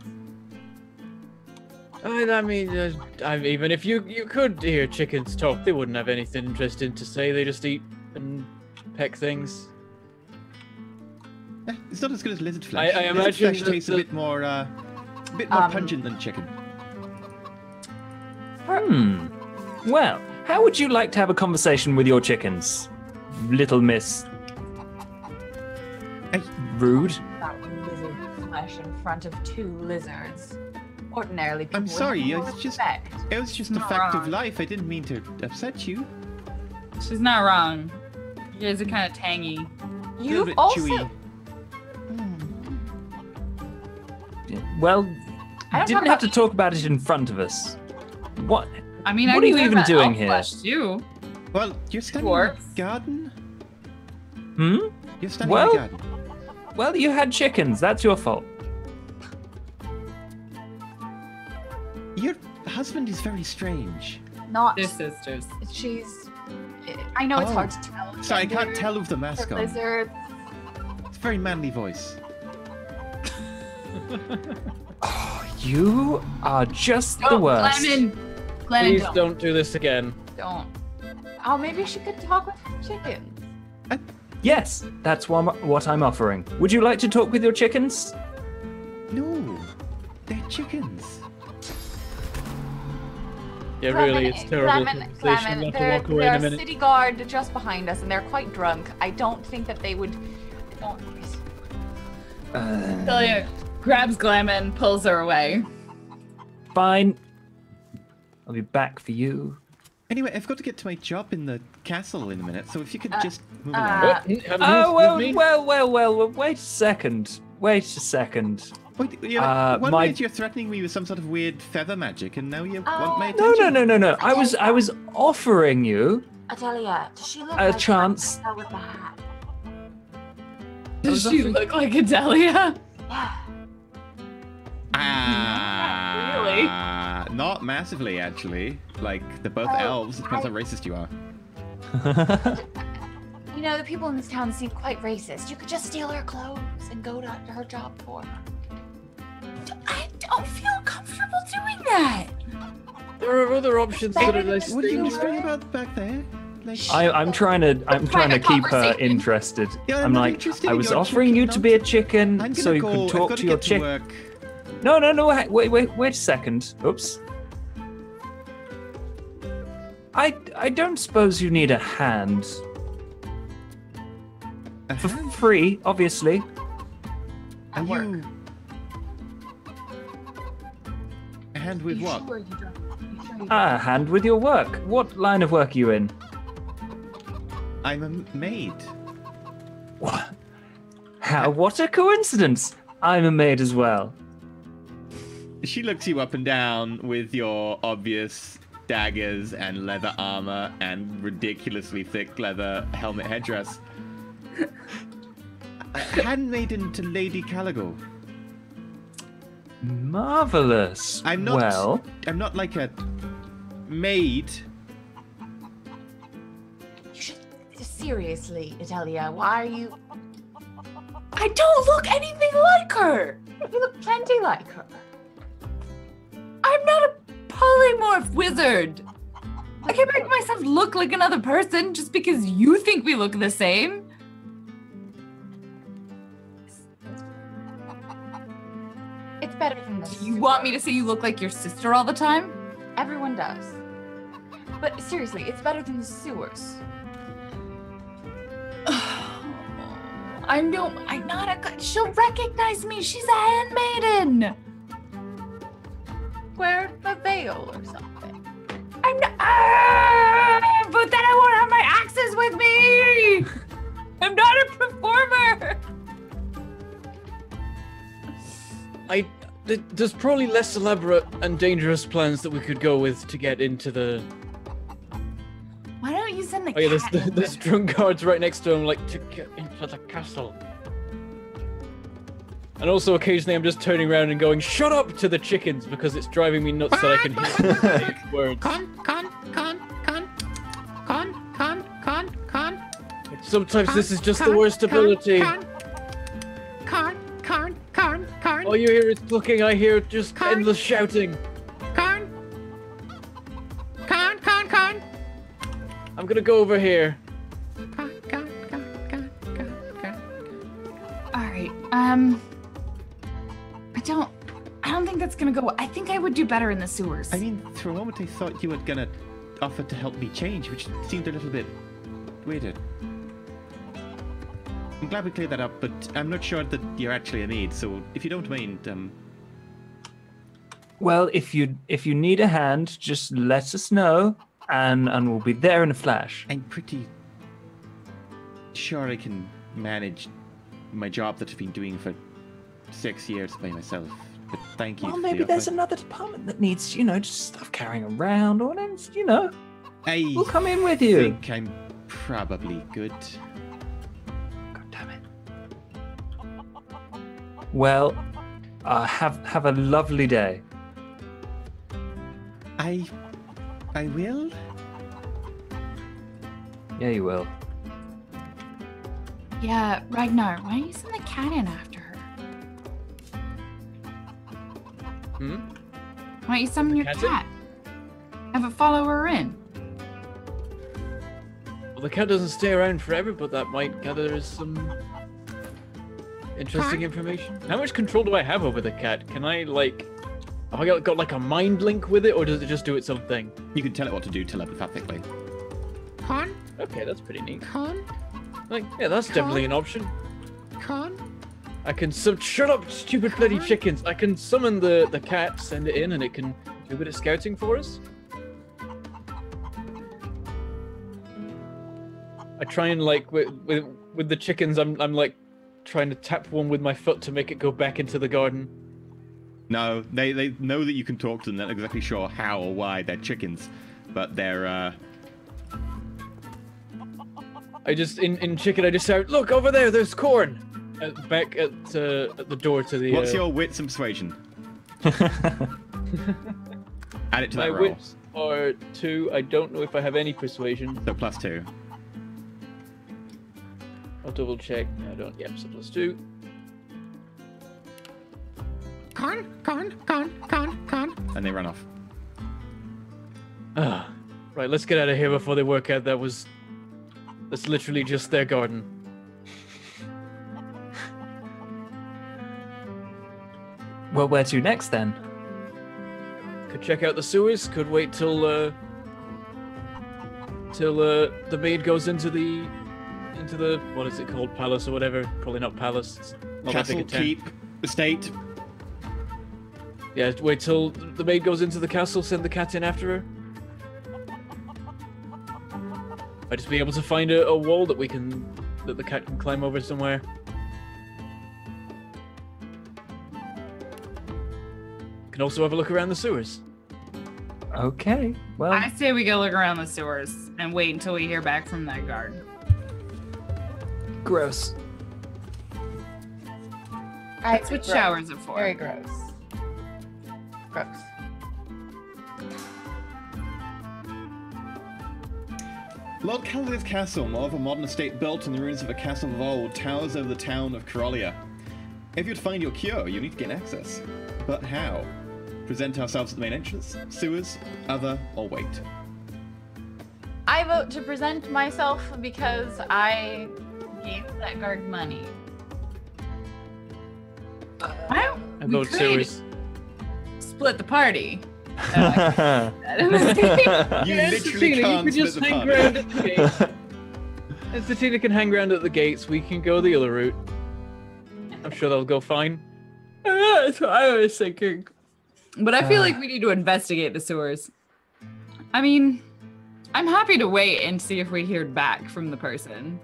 Speaker 5: I mean, even if you could hear chickens talk, they wouldn't have anything interesting to say. They just eat and peck things.
Speaker 1: It's not as good as lizard flesh.
Speaker 5: I
Speaker 1: Lizard
Speaker 5: imagine
Speaker 1: flesh
Speaker 5: that
Speaker 1: tastes
Speaker 5: the-
Speaker 1: a bit more pungent than chicken.
Speaker 3: Well, how would you like to have a conversation with your chickens, little miss?
Speaker 1: Hey,
Speaker 3: Rude.
Speaker 4: That lizard flesh in front of 2 lizards. Ordinarily, people
Speaker 1: I'm
Speaker 4: would
Speaker 1: sorry,
Speaker 4: have more
Speaker 1: it's just-
Speaker 4: respect.
Speaker 1: it was just a
Speaker 4: Not
Speaker 1: fact of
Speaker 4: wrong.
Speaker 1: life. I didn't mean to upset you.
Speaker 2: She's not wrong. You guys are kind of tangy.
Speaker 1: A little
Speaker 4: You've
Speaker 1: bit
Speaker 4: also.
Speaker 1: chewy.
Speaker 3: Well,
Speaker 4: I don't
Speaker 3: didn't
Speaker 4: talk
Speaker 3: have to
Speaker 4: about-
Speaker 3: talk about it in front of us. What?
Speaker 2: I mean,
Speaker 3: What
Speaker 2: I
Speaker 3: are
Speaker 2: can
Speaker 3: you
Speaker 2: talk
Speaker 3: even
Speaker 2: about
Speaker 3: doing
Speaker 2: elf
Speaker 3: here?
Speaker 2: flesh, too.
Speaker 1: Well, you're standing in
Speaker 2: Dwarfs.
Speaker 1: the garden.
Speaker 3: Hmm?
Speaker 1: You're standing
Speaker 3: Well-
Speaker 1: in the garden.
Speaker 3: Well, you had chickens. That's your fault.
Speaker 1: Your husband is very strange.
Speaker 4: Not.
Speaker 2: They're sisters.
Speaker 4: She's. I know it's hard to tell.
Speaker 1: Sorry, I can't
Speaker 4: Gender,
Speaker 1: tell with the mask
Speaker 4: the
Speaker 1: on.
Speaker 4: lizard.
Speaker 1: It's a very manly voice.
Speaker 3: You are just the
Speaker 2: Oh,
Speaker 3: worst.
Speaker 2: Glennon,
Speaker 5: Please
Speaker 2: don't.
Speaker 5: don't do this again.
Speaker 4: Don't. Oh, maybe she could talk with her chickens.
Speaker 3: Yes, that's what I'm offering. Would you like to talk with your chickens?
Speaker 1: No, they're chickens.
Speaker 5: Yeah, really, it's terrible conversation. I have to walk away in a
Speaker 4: There's a
Speaker 5: minute.
Speaker 4: city guard just behind us, and they're quite drunk. I don't think that they would. Don't.
Speaker 2: Delia grabs Glamon, pulls her away.
Speaker 3: Fine. I'll be back for you.
Speaker 1: Anyway, I've got to get to my job in the castle in a minute, so if you could just move
Speaker 5: What?
Speaker 1: along.
Speaker 5: Have
Speaker 3: Oh,
Speaker 5: you
Speaker 3: well, wait a second. Wait a second.
Speaker 1: Wait, one
Speaker 3: my-
Speaker 1: minute you're threatening me with some sort of weird feather magic, and now you want my attention.
Speaker 3: No. I was offering you
Speaker 7: Adelia, does she look
Speaker 3: a
Speaker 7: like
Speaker 3: chance.
Speaker 7: That with the hat?
Speaker 2: Does she look like Adelia?
Speaker 7: Yeah.
Speaker 2: Really?
Speaker 1: Not massively, actually. Like, they're both
Speaker 7: Oh,
Speaker 1: elves. It depends how racist you are.
Speaker 7: You know, the people in this town seem quite racist. You could just steal her clothes and go to her job for her.
Speaker 2: I don't feel comfortable doing that.
Speaker 5: There are other options that are less
Speaker 1: What are you
Speaker 5: dangerous.
Speaker 1: whispering about back there? Like,
Speaker 3: I'm trying to
Speaker 2: Private
Speaker 3: keep her
Speaker 2: conversation.
Speaker 3: interested.
Speaker 1: Yeah, I'm
Speaker 3: I'm
Speaker 1: not
Speaker 3: like,
Speaker 1: interested
Speaker 3: I
Speaker 1: in
Speaker 3: was
Speaker 1: your
Speaker 3: offering
Speaker 1: chicken
Speaker 3: you to be a chicken
Speaker 1: I'm
Speaker 3: so
Speaker 1: gonna
Speaker 3: you
Speaker 1: go.
Speaker 3: could
Speaker 1: I've
Speaker 3: talk
Speaker 1: got
Speaker 3: to your
Speaker 1: get to
Speaker 3: chicken.
Speaker 1: work.
Speaker 3: No, wait a second. Oops. I don't suppose you need a hand.
Speaker 1: A
Speaker 3: For
Speaker 1: hand?
Speaker 3: free, obviously.
Speaker 1: Are you... A hand with what?
Speaker 3: A hand with your work. What line of work are you in?
Speaker 1: I'm a maid.
Speaker 3: What? What a coincidence! I'm a maid as well.
Speaker 1: She looks you up and down with your obvious daggers and leather armor and ridiculously thick leather helmet headdress. Handmaiden to Lady Caligo.
Speaker 3: Marvelous.
Speaker 1: I'm not.
Speaker 3: Well,
Speaker 1: I'm not like a maid.
Speaker 7: You should. Seriously, Adelia, why are you.
Speaker 2: I don't look anything like her.
Speaker 7: You look plenty like her.
Speaker 2: I'm not a polymorph wizard. I can't make myself look like another person just because you think we look the same.
Speaker 7: It's better than this.
Speaker 2: You want me to say you look like your sister all the time?
Speaker 7: Everyone does. But seriously, it's better than the sewers.
Speaker 2: I'm not a good. She'll recognize me. She's a handmaiden.
Speaker 7: Wear a veil or something.
Speaker 2: I'm not. But then I won't have my axes with me. I'm not a performer.
Speaker 5: There's probably less elaborate and dangerous plans that we could go with to get into the.
Speaker 2: Why don't you send the
Speaker 5: Oh yeah,
Speaker 2: cat?
Speaker 5: there's drunk guards right next to him, like to get into the castle. And also occasionally I'm just turning around and going, "Shut up!" to the chickens because it's driving me nuts that I can hear them say words. Sometimes this is just the worst ability. All you hear is clucking. I hear just endless shouting. I'm gonna go over here.
Speaker 2: All right. I don't think that's gonna go. I think I would do better in the sewers.
Speaker 1: I mean, for a moment I thought you were gonna offer to help me change, which seemed a little bit weird. I'm glad we cleared that up, but I'm not sure that you're actually a maid, so if you don't mind,
Speaker 3: well, if you need a hand, just let us know, and we'll be there in a flash.
Speaker 1: I'm pretty sure I can manage my job that I've been doing for 6 years by myself. But thank you.
Speaker 3: Well,
Speaker 1: for
Speaker 3: maybe
Speaker 1: the
Speaker 3: there's
Speaker 1: offer.
Speaker 3: another department that needs, just stuff carrying around, or
Speaker 1: I
Speaker 3: we'll come in with you.
Speaker 1: think I'm probably good.
Speaker 3: God damn it. Well, have a lovely day.
Speaker 6: I will.
Speaker 3: Yeah, you will.
Speaker 2: Yeah, Ragnar, why don't you send the cat in after her?
Speaker 5: Hmm?
Speaker 2: Why don't you summon your
Speaker 5: Cat in?
Speaker 2: cat? Have it follow her in.
Speaker 5: Well, the cat doesn't stay around forever, but that might gather some interesting information. How much control do I have over the cat? Can I, like... Have I got like a mind link with it, or does it just do its own thing?
Speaker 1: You can tell it what to do telepathically.
Speaker 6: Con?
Speaker 5: Okay, that's pretty neat.
Speaker 6: Con?
Speaker 5: Like, yeah, that's definitely an option.
Speaker 6: Con?
Speaker 5: I can shut up, stupid bloody chickens! I can summon the cat, send it in, and it can do a bit of scouting for us. I try and like with the chickens, I'm like trying to tap one with my foot to make it go back into the garden.
Speaker 1: No, they know that you can talk to them. They're not exactly sure how or why they're chickens, but they're
Speaker 5: I just in chicken, I just shout, "Look over there! There's corn!" Back at the door to the.
Speaker 1: What's your wits and persuasion? Add it to
Speaker 5: my
Speaker 1: that roll.
Speaker 5: wits are 2. I don't know if I have any persuasion.
Speaker 1: So +2.
Speaker 5: I'll double check. No, I don't. Yep, so +2.
Speaker 6: Con?
Speaker 1: And they run off.
Speaker 5: Ah, right. Let's get out of here before they work out that's literally just their garden.
Speaker 3: Well, where to next then?
Speaker 5: Could check out the sewers. Could wait till the maid goes into the what is it called, palace or whatever? Probably not palace. It's not that big
Speaker 1: Castle,
Speaker 5: a town.
Speaker 1: keep, estate.
Speaker 5: Yeah, wait till the maid goes into the castle. Send the cat in after her. Might just be able to find a wall that the cat can climb over somewhere. Can also have a look around the sewers.
Speaker 3: Okay, well...
Speaker 2: I say we go look around the sewers and wait until we hear back from that guard.
Speaker 3: Gross.
Speaker 2: That's what showers are for.
Speaker 4: Very gross. Gross.
Speaker 1: Lord Caledon's castle, more of a modern estate built on the ruins of a castle of old, towers over the town of Corollia. If you'd find your cure, you need to gain access. But how? Present ourselves at the main entrance, sewers, other, or wait.
Speaker 4: I vote to present myself because I gave that guard money.
Speaker 2: Well,
Speaker 5: I
Speaker 2: we
Speaker 5: vote
Speaker 2: could
Speaker 5: sewers.
Speaker 2: split the party.
Speaker 1: You literally can't split the
Speaker 5: hang
Speaker 1: party.
Speaker 5: around at the gates. Estatina can hang around at the gates. We can go the other route. I'm sure that'll go fine.
Speaker 2: That's what I was thinking. But I feel like we need to investigate the sewers. I mean, I'm happy to wait and see if we hear back from the person.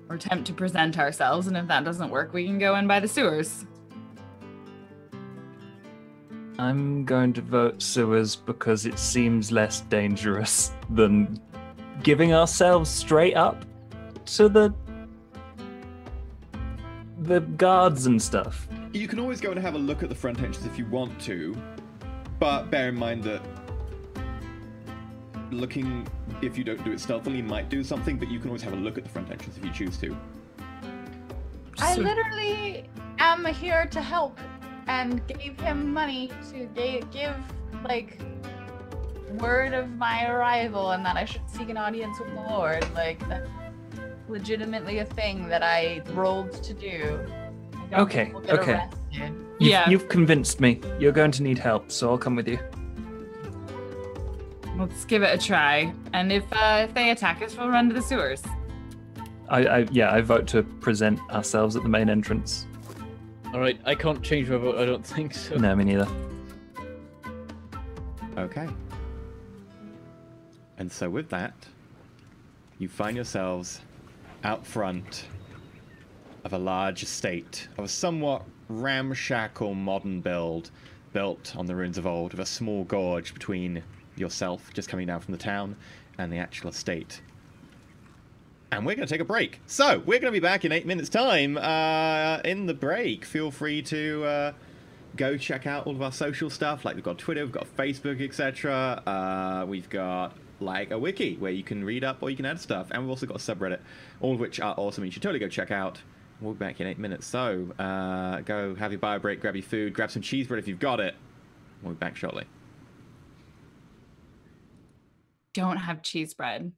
Speaker 2: Or attempt to present ourselves, and if that doesn't work, we can go in by the sewers.
Speaker 3: I'm going to vote sewers because it seems less dangerous than giving ourselves straight up to the guards and stuff.
Speaker 1: You can always go and have a look at the front entrance if you want to, but bear in mind that looking, if you don't do it stealthily, might do something, but you can always have a look at the front entrance if you choose to.
Speaker 4: I literally am here to help and gave him money to give, like, word of my arrival and that I should seek an audience with the Lord. Like, that's legitimately a thing that I rolled to do. I don't
Speaker 3: Okay,
Speaker 4: think we'll get
Speaker 3: okay.
Speaker 4: arrested.
Speaker 3: You've convinced me. You're going to need help, so I'll come with you.
Speaker 2: Let's give it a try. And if they attack us, we'll run to the sewers.
Speaker 3: I vote to present ourselves at the main entrance.
Speaker 5: Alright, I can't change my vote, I don't think so.
Speaker 3: No, me neither.
Speaker 1: Okay. And so with that, you find yourselves out front of a large estate of a somewhat ramshackle modern build built on the ruins of old, with a small gorge between yourself just coming down from the town and the actual estate. and we're going to take a break. So, we're going to be back in 8 minutes' time. In the break, feel free to go check out all of our social stuff. Like, we've got Twitter, we've got Facebook, etc. We've got, like, a wiki where you can read up or you can add stuff. And we've also got a subreddit, all of which are awesome. You should totally go check out. We'll be back in 8 minutes. So, go have your bio break, grab your food, grab some cheese bread if you've got it. We'll be back shortly.
Speaker 2: Don't have cheese bread.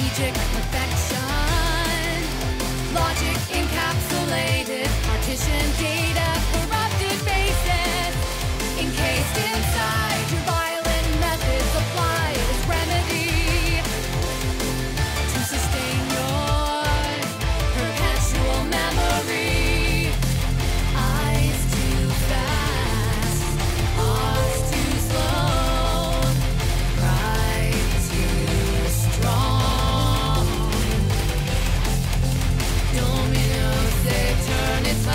Speaker 8: strategic perfection. Logic encapsulated, partition data, corrupted bases. Encased inside your violent methods applied as remedy to sustain your perpetual memory. Eyes too fast, hearts too slow, pride too strong. Dominoes they turn its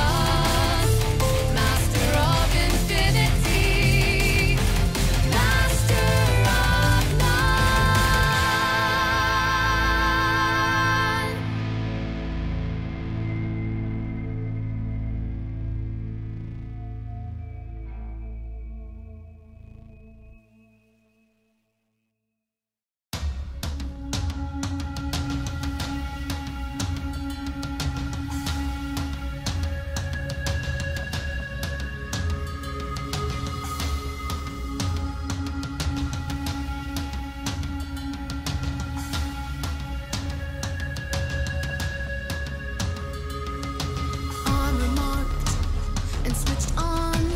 Speaker 8: master of infinity, master of none. Unremarked and switched on,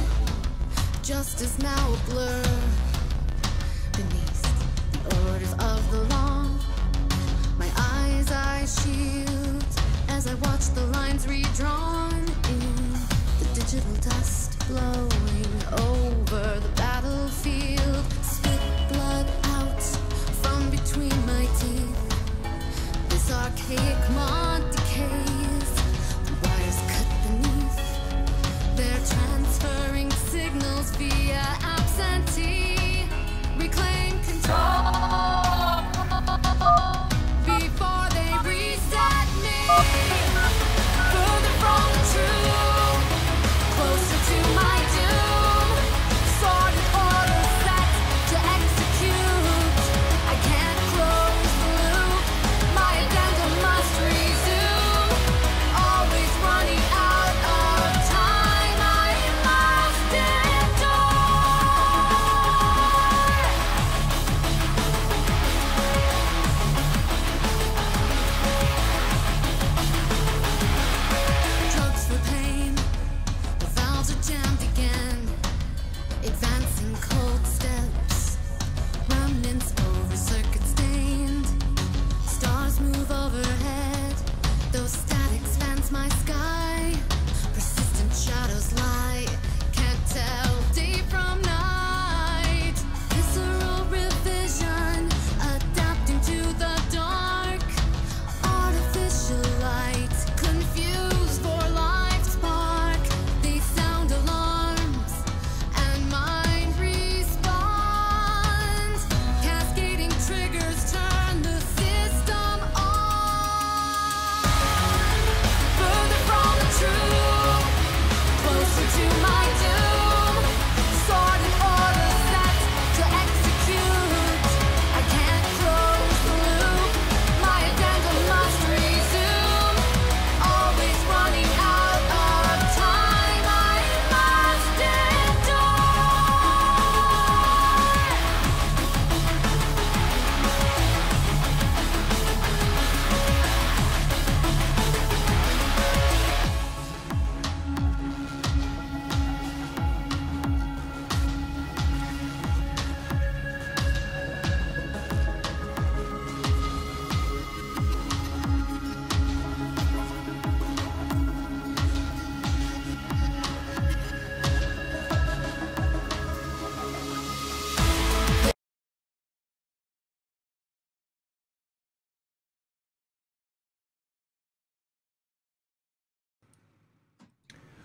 Speaker 8: just as now a blur beneath the orders of the law. My eyes I shield as I watch the lines redrawn in the digital dust blowing over the battlefield. Spit blood out from between my teeth. This archaic mod decays. The wires cut beneath. They're transferring signals via absentee. Reclaim control before they reset me. Further from the truth, closer to my doom. Sword and order set to execute. I can't close the loop. My agenda must resume. Always running out of time. I must endure. Drugs for pain. The valves are jammed again. Advancing cold steps. Remnants over circuit stained. Stars move overhead. Those statics fence my sky. Persistent shadows lie. Can't tell day from night. Visceral revision. Adapting to the dark. Artificial light. Confused for life's spark. They sound alarms. And mind responds. Cascading triggers turn the system on. Further from the truth, closer to my doom. Sword and order set to execute. I can't close the loop. My agenda must resume. Always running out of time. I must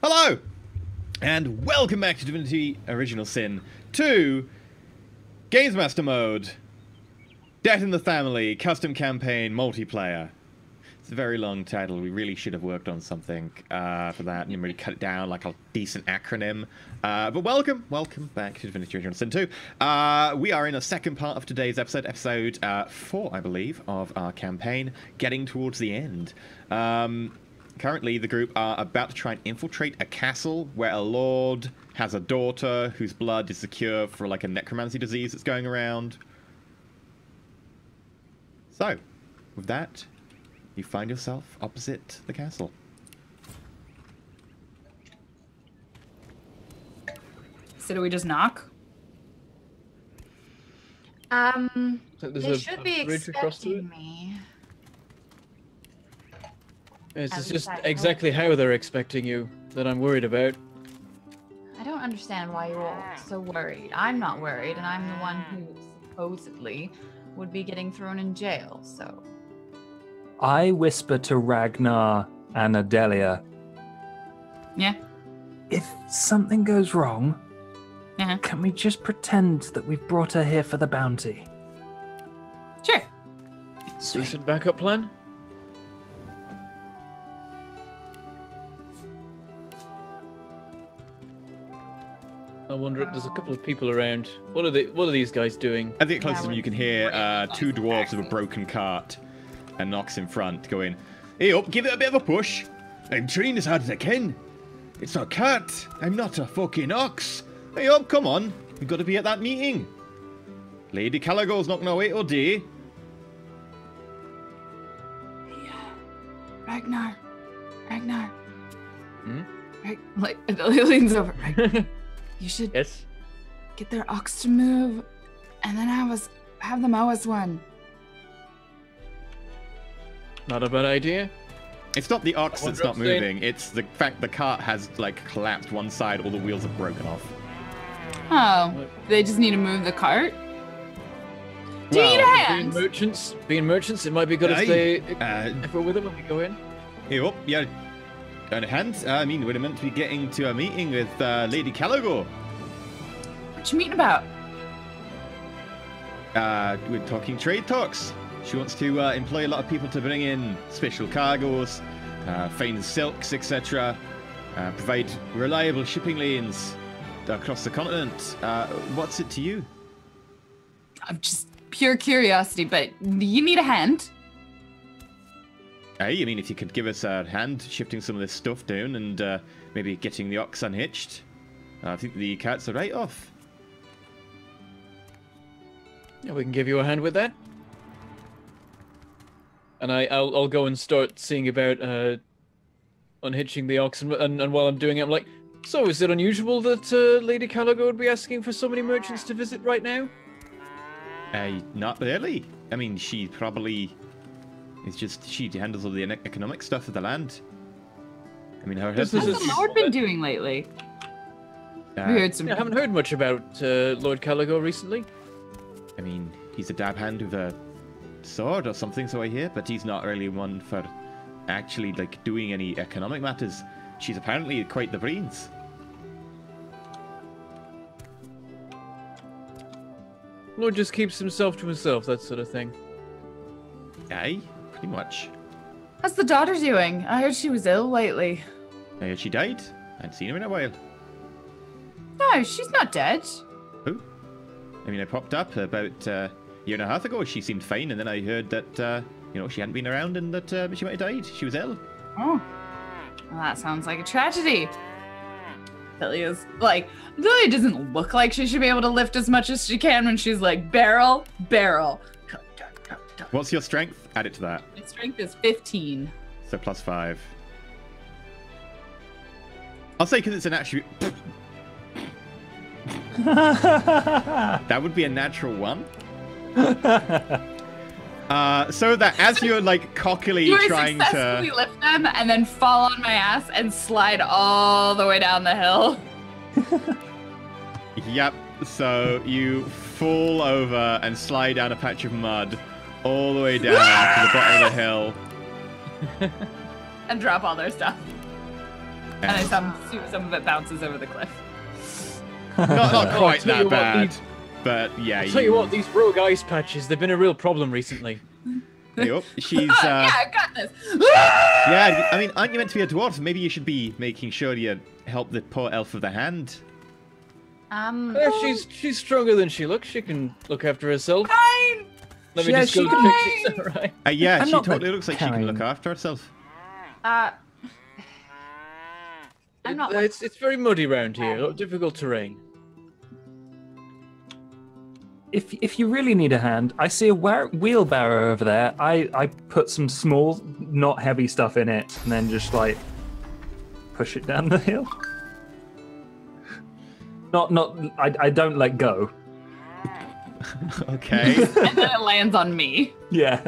Speaker 1: Hello, and welcome back to Divinity Original Sin 2, Games Master Mode, Death in the Family, Custom Campaign, Multiplayer. It's a very long title. We really should have worked on something for that and really cut it down like a decent acronym. But welcome back to Divinity Original Sin 2. We are in the second part of today's episode, episode 4, I believe, of our campaign, getting towards the end. Currently, the group are about to try and infiltrate a castle where a lord has a daughter whose blood is the cure for like a necromancy disease that's going around. So, with that, you find yourself opposite the castle.
Speaker 2: So do we just knock?
Speaker 5: So there's
Speaker 4: They
Speaker 5: a
Speaker 4: should be
Speaker 5: bridge across to it.
Speaker 4: expecting me.
Speaker 5: It's
Speaker 4: As
Speaker 5: just
Speaker 4: I hope.
Speaker 5: exactly how they're expecting you that I'm worried about.
Speaker 4: I don't understand why you're all so worried. I'm not worried, and I'm the one who supposedly would be getting thrown in jail, so.
Speaker 3: I whisper to Ragnar and Adelia,
Speaker 2: Yeah.
Speaker 3: if something goes wrong,
Speaker 2: Uh-huh.
Speaker 3: can we just pretend that we've brought her here for the bounty?
Speaker 2: Sure.
Speaker 5: Decent backup plan? I wonder if there's a couple of people around. What are these guys doing?
Speaker 1: As you get closer to
Speaker 4: Yeah,
Speaker 1: them, you can hear two dwarves with a broken cart and Nox in front going, "Hey up, give it a bit of a push. I'm trying as hard as I can. It's a cart. I'm not a fucking ox. Hey up, come on. We've got to be at that meeting. Lady Caligo's not going to wait all day."
Speaker 2: Ragnar.
Speaker 5: Hmm?
Speaker 2: Like, he leans over. Ragnar, you should
Speaker 5: Yes.
Speaker 2: get their ox to move, and then have them owe us one.
Speaker 5: Not a bad idea.
Speaker 1: It's not the ox
Speaker 5: I
Speaker 1: that's
Speaker 5: wonder
Speaker 1: not
Speaker 5: if they-
Speaker 1: moving. It's the fact the cart has like collapsed one side. All the wheels have broken off.
Speaker 2: Oh, they just need to move the cart? Do you need a
Speaker 1: Well,
Speaker 2: hand?
Speaker 5: Being merchants, it might be good
Speaker 1: Aye.
Speaker 5: if they
Speaker 1: Uh,
Speaker 5: if we're with them when we go in.
Speaker 1: Hey up, yeah. And a hand. I mean, we're meant to be getting to a meeting with Lady Caligo.
Speaker 2: What you meeting about?
Speaker 1: We're talking trade talks. She wants to employ a lot of people to bring in special cargoes, fine silks, etc. Provide reliable shipping lanes across the continent. What's it to you?
Speaker 2: I'm just pure curiosity, but you need a hand.
Speaker 1: Hey, I mean, if you could give us a hand shifting some of this stuff down and maybe getting the ox unhitched, I think the cart's a write-off.
Speaker 5: Yeah, we can give you a hand with that. And I'll go and start seeing about unhitching the ox, and while I'm doing it, I'm like, so is it unusual that Lady Caligo would be asking for so many merchants to visit right now?
Speaker 1: Not really. I mean, she probably... It's just she handles all the economic stuff of the land. I mean, her
Speaker 5: This
Speaker 1: husband...
Speaker 5: is
Speaker 2: What's the Lord been doing lately? We heard some.
Speaker 5: I haven't heard much about Lord Caligo recently.
Speaker 1: I mean, he's a dab hand with a sword or something, so I hear, but he's not really one for actually, like, doing any economic matters. She's apparently quite the brains.
Speaker 5: Lord just keeps himself to himself, that sort of thing.
Speaker 1: Aye, pretty much.
Speaker 2: How's the daughter doing? I heard she was ill lately.
Speaker 1: She died. I hadn't seen her in a while.
Speaker 2: No, she's not dead.
Speaker 1: Who? I mean, I popped up about a year and a half ago. She seemed fine, and then I heard that, she hadn't been around and that she might have died. She was ill.
Speaker 2: Oh. Well, that sounds like a tragedy. Delia's like, Delia doesn't look like she should be able to lift as much as she can when she's like, barrel.
Speaker 1: What's your strength? Add it to that.
Speaker 2: My strength is 15.
Speaker 1: So +5. I'll say because it's an attribute. That would be a natural 1. So that as you're like cockily
Speaker 2: Do I
Speaker 1: trying
Speaker 2: successfully
Speaker 1: to...
Speaker 2: lift them and then fall on my ass and slide all the way down the hill?
Speaker 1: Yep. So you fall over and slide down a patch of mud all the way down to the bottom of the hill.
Speaker 2: And drop all their stuff. And then some of it bounces over the cliff.
Speaker 1: Not quite
Speaker 5: tell you
Speaker 1: that
Speaker 5: what,
Speaker 1: bad. But yeah,
Speaker 5: I'll tell you what, these rogue ice patches, they've been a real problem recently.
Speaker 1: Yep, she's
Speaker 2: Yeah, I got this.
Speaker 1: yeah, I mean, aren't you meant to be a dwarf? Maybe you should be making sure you help the poor elf of the hand.
Speaker 5: She's stronger than she looks. She can look after herself.
Speaker 2: Fine.
Speaker 5: Let me
Speaker 3: Yeah,
Speaker 5: just go
Speaker 3: she
Speaker 5: to
Speaker 3: can-
Speaker 5: pictures. Right.
Speaker 1: Yeah,
Speaker 3: I'm
Speaker 1: she
Speaker 3: not
Speaker 1: totally
Speaker 3: that
Speaker 1: looks like she can
Speaker 3: kind.
Speaker 1: look after herself.
Speaker 4: I'm not.
Speaker 5: It's very muddy round here. Difficult terrain.
Speaker 3: if you really need a hand, I see a wheelbarrow over there. I put some small, not heavy stuff in it, and then just like push it down the hill. I don't let go.
Speaker 1: Okay.
Speaker 2: And then it lands on me.
Speaker 3: Yeah.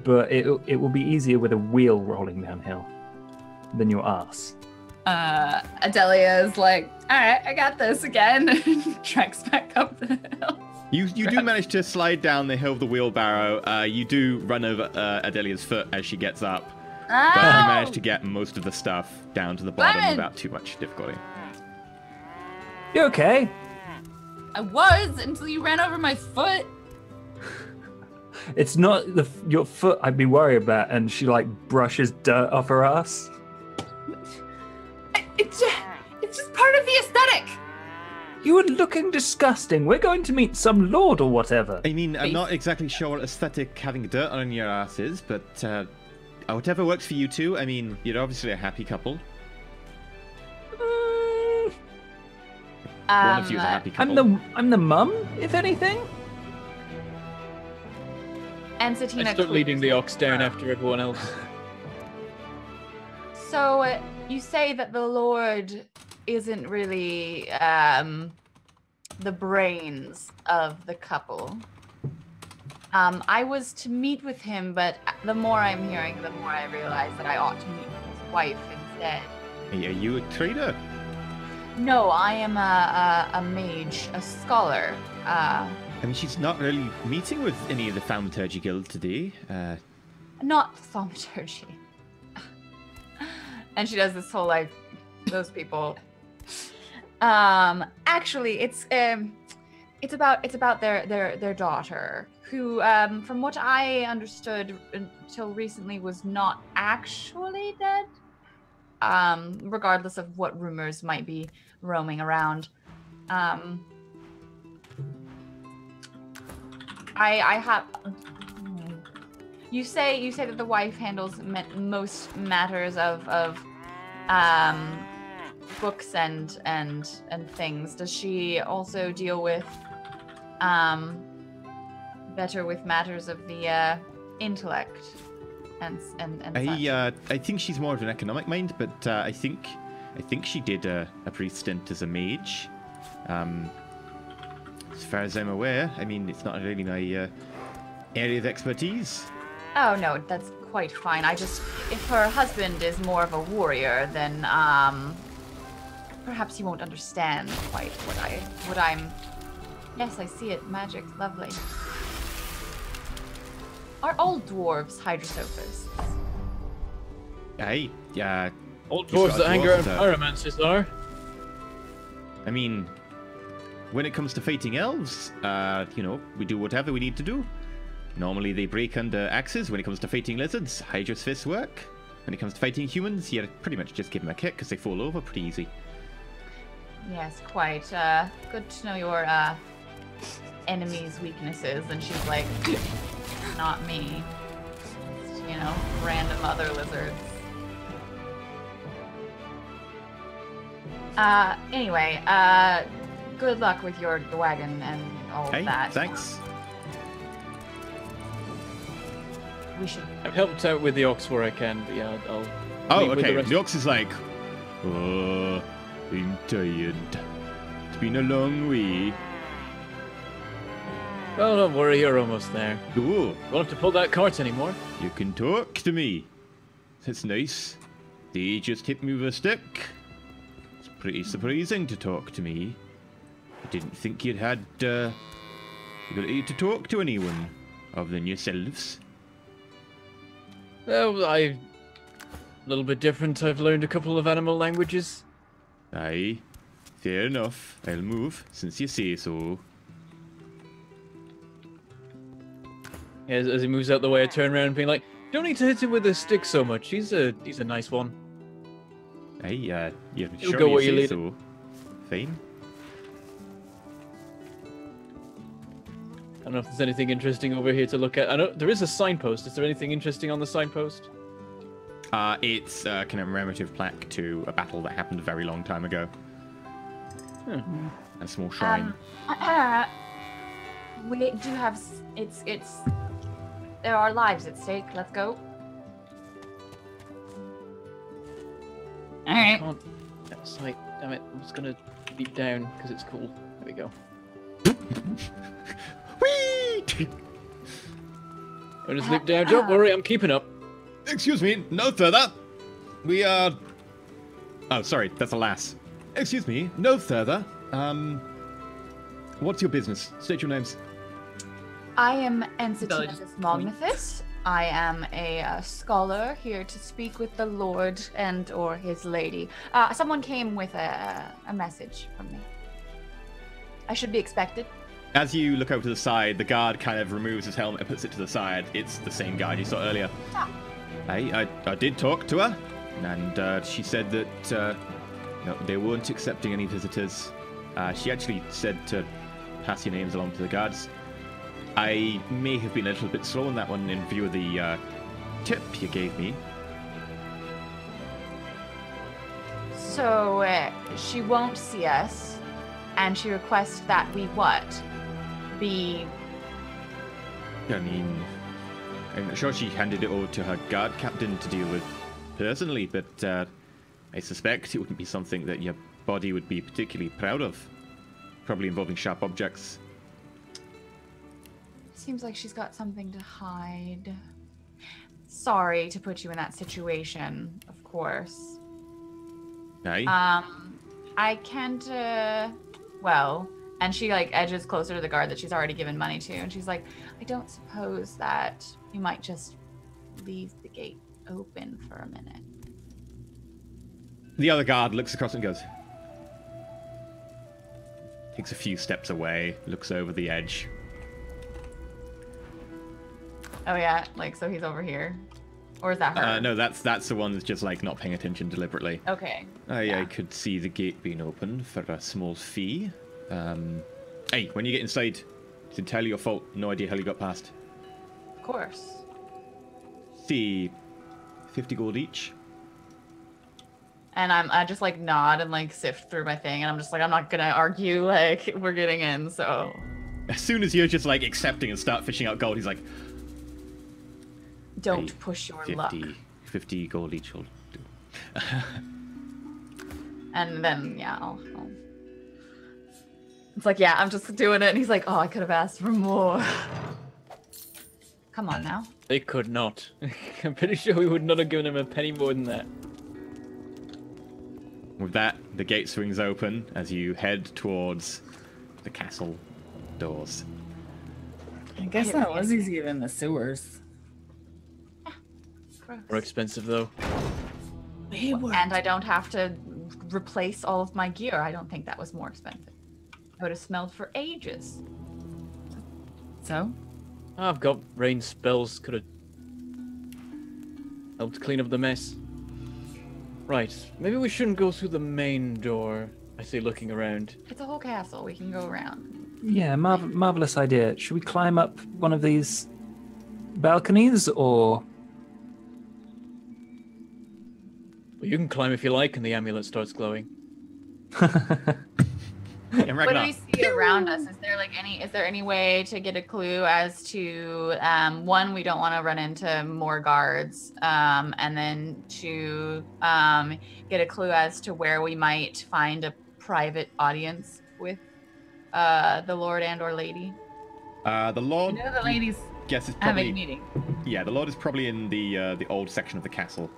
Speaker 3: But it will be easier with a wheel rolling downhill than your ass.
Speaker 2: Adelia is like, all right, I got this again. And treks back up the hill.
Speaker 1: You do manage to slide down the hill of the wheelbarrow. You do run over Adelia's foot as she gets up. But you manage to get most of the stuff down to the bottom
Speaker 2: Lemon!
Speaker 1: without too much difficulty.
Speaker 3: You okay?
Speaker 2: I was until you ran over my foot.
Speaker 3: It's not your foot I'd be worried about, and she like brushes dirt off her ass.
Speaker 2: It's just part of the aesthetic.
Speaker 3: You are looking disgusting. We're going to meet some lord or whatever.
Speaker 1: I mean, I'm not exactly sure what aesthetic having dirt on your ass is, but whatever works for you two. I mean, you're obviously a happy couple. One of you is a happy couple.
Speaker 3: I'm the mum, if anything.
Speaker 2: And Satina
Speaker 5: I start leading the ox down after everyone else.
Speaker 2: So you say that the Lord isn't really the brains of the couple. I was to meet with him, but the more I'm hearing, the more I realize that I ought to meet with his wife instead.
Speaker 1: Are you a trader?
Speaker 2: No, I am a mage, a scholar.
Speaker 1: I mean, she's not really meeting with any of the Thaumaturgy Guild today.
Speaker 2: Not thaumaturgy. And she does this whole like, those people. Actually, it's about their daughter, who, from what I understood until recently, was not actually dead. Regardless of what rumors might be roaming around. I have. You say that the wife handles most matters of books and things. Does she also deal with better with matters of the intellect and such?
Speaker 1: I think she's more of an economic mind, but I think she did a brief stint as a mage. As far as I'm aware, I mean, it's not really my area of expertise.
Speaker 2: Oh no, that's quite fine. If her husband is more of a warrior, then perhaps you won't understand quite what I'm. Yes, I see it. Magic, lovely. Are all dwarves hydrosophists?
Speaker 1: Aye, yeah.
Speaker 5: Old dwarves that hang around pyromancers are.
Speaker 1: I mean, when it comes to fighting elves, we do whatever we need to do. Normally they break under axes. When it comes to fighting lizards, Hydra's fists work. When it comes to fighting humans, you pretty much just give them a kick because they fall over pretty easy.
Speaker 2: Yes, quite. Good to know your enemy's weaknesses. And she's like, not me. Just, random other lizards. Anyway, good luck with your wagon and all of that.
Speaker 1: Thanks.
Speaker 2: We should.
Speaker 5: I've helped out with the ox where I can, but yeah, I'll.
Speaker 1: Oh, okay. The ox is like, oh, I'm tired. It's been a long way.
Speaker 5: Well, don't worry, you're almost there.
Speaker 1: Cool.
Speaker 5: Won't have to pull that cart anymore.
Speaker 1: You can talk to me. That's nice. They just hit me with a stick. It's pretty surprising to talk to me. I didn't think you'd had the ability to talk to anyone other than yourselves.
Speaker 5: Well, a little bit different. I've learned a couple of animal languages.
Speaker 1: Aye, fair enough. I'll move, since you say so.
Speaker 5: As he moves out the way, I turn around and being like, "Don't need to hit him with a stick so much. He's a nice one."
Speaker 1: Aye, you're
Speaker 5: You'll
Speaker 1: sure
Speaker 5: go
Speaker 1: you
Speaker 5: where you
Speaker 1: say
Speaker 5: lead.
Speaker 1: so. Fine.
Speaker 5: I don't know if there's anything interesting over here to look at. I know there is a signpost. Is there anything interesting on the signpost?
Speaker 1: It's a commemorative plaque to a battle that happened a very long time ago. A small shrine.
Speaker 4: We do have. It's. There are lives at stake. Let's go.
Speaker 2: All right.
Speaker 5: Can't. That's like, damn it. I'm just gonna leap down because it's cool. There we go.
Speaker 1: Whee!
Speaker 5: I'll just leap down. Don't worry, I'm keeping up.
Speaker 1: Excuse me, no further. We are. Oh, sorry, that's a lass. Excuse me, no further. What's your business? State your names.
Speaker 4: I am Ensitinus Magnathus. I am a scholar here to speak with the Lord and/or his lady. Someone came with a message from me. I should be expected.
Speaker 1: As you look over to the side, the guard kind of removes his helmet and puts it to the side. It's the same guard you saw earlier.
Speaker 4: Ah.
Speaker 1: I did talk to her, and she said that no, they weren't accepting any visitors. She actually said to pass your names along to the guards. I may have been a little bit slow on that one in view of the tip you gave me.
Speaker 4: So she won't see us, and she requests that we what? Be.
Speaker 1: I mean, I'm sure she handed it over to her guard captain to deal with personally, but I suspect it wouldn't be something that your body would be particularly proud of. Probably involving sharp objects.
Speaker 4: Seems like she's got something to hide. Sorry to put you in that situation, of course.
Speaker 1: Aye.
Speaker 4: I can't. Well, and she like edges closer to the guard that she's already given money to, and she's like, I don't suppose that you might just leave the gate open for a minute.
Speaker 1: The other guard looks across and goes. Takes a few steps away, looks over the edge.
Speaker 4: Oh yeah, like so he's over here, or is that her?
Speaker 1: No, that's the one that's just like not paying attention deliberately.
Speaker 4: Okay.
Speaker 1: I could see the gate being open for a small fee. Hey, when you get inside, it's entirely your fault. No idea how you got past.
Speaker 4: Of course.
Speaker 1: See, 50 gold each.
Speaker 4: And I just like nod and like sift through my thing, and I'm just like, I'm not gonna argue. Like we're getting in, so.
Speaker 1: As soon as you're just like accepting and start fishing out gold, he's like,
Speaker 4: don't
Speaker 1: hey,
Speaker 4: push your
Speaker 1: 50,
Speaker 4: luck.
Speaker 1: 50 gold each will do.
Speaker 4: And then yeah, I'll. It's like yeah, I'm just doing it, and he's like, oh, I could have asked for more. Come on now.
Speaker 5: They could not. I'm pretty sure we would not have given him a penny more than that.
Speaker 1: With that, the gate swings open as you head towards the castle doors.
Speaker 2: I guess that was easier than the sewers.
Speaker 5: More expensive though.
Speaker 2: They were.
Speaker 4: And I don't have to replace all of my gear. I don't think that was more expensive. I would have smelled for ages.
Speaker 2: So?
Speaker 5: I've got rain spells. Could have helped clean up the mess. Right. Maybe we shouldn't go through the main door. I say, looking around.
Speaker 4: It's a whole castle. We can go around.
Speaker 3: Yeah, marvelous idea. Should we climb up one of these balconies, or?
Speaker 5: Well, you can climb if you like, and the amulet starts glowing.
Speaker 1: Yeah,
Speaker 4: What do we see around us? Is there any way to get a clue as to one, we don't want to run into more guards, and then two, get a clue as to where we might find a private audience with the Lord and or Lady?
Speaker 1: The Lord.
Speaker 2: You know the ladies
Speaker 1: Guess it's
Speaker 2: having
Speaker 1: probably
Speaker 2: a meeting.
Speaker 1: yeah. The Lord is probably in the old section of the castle,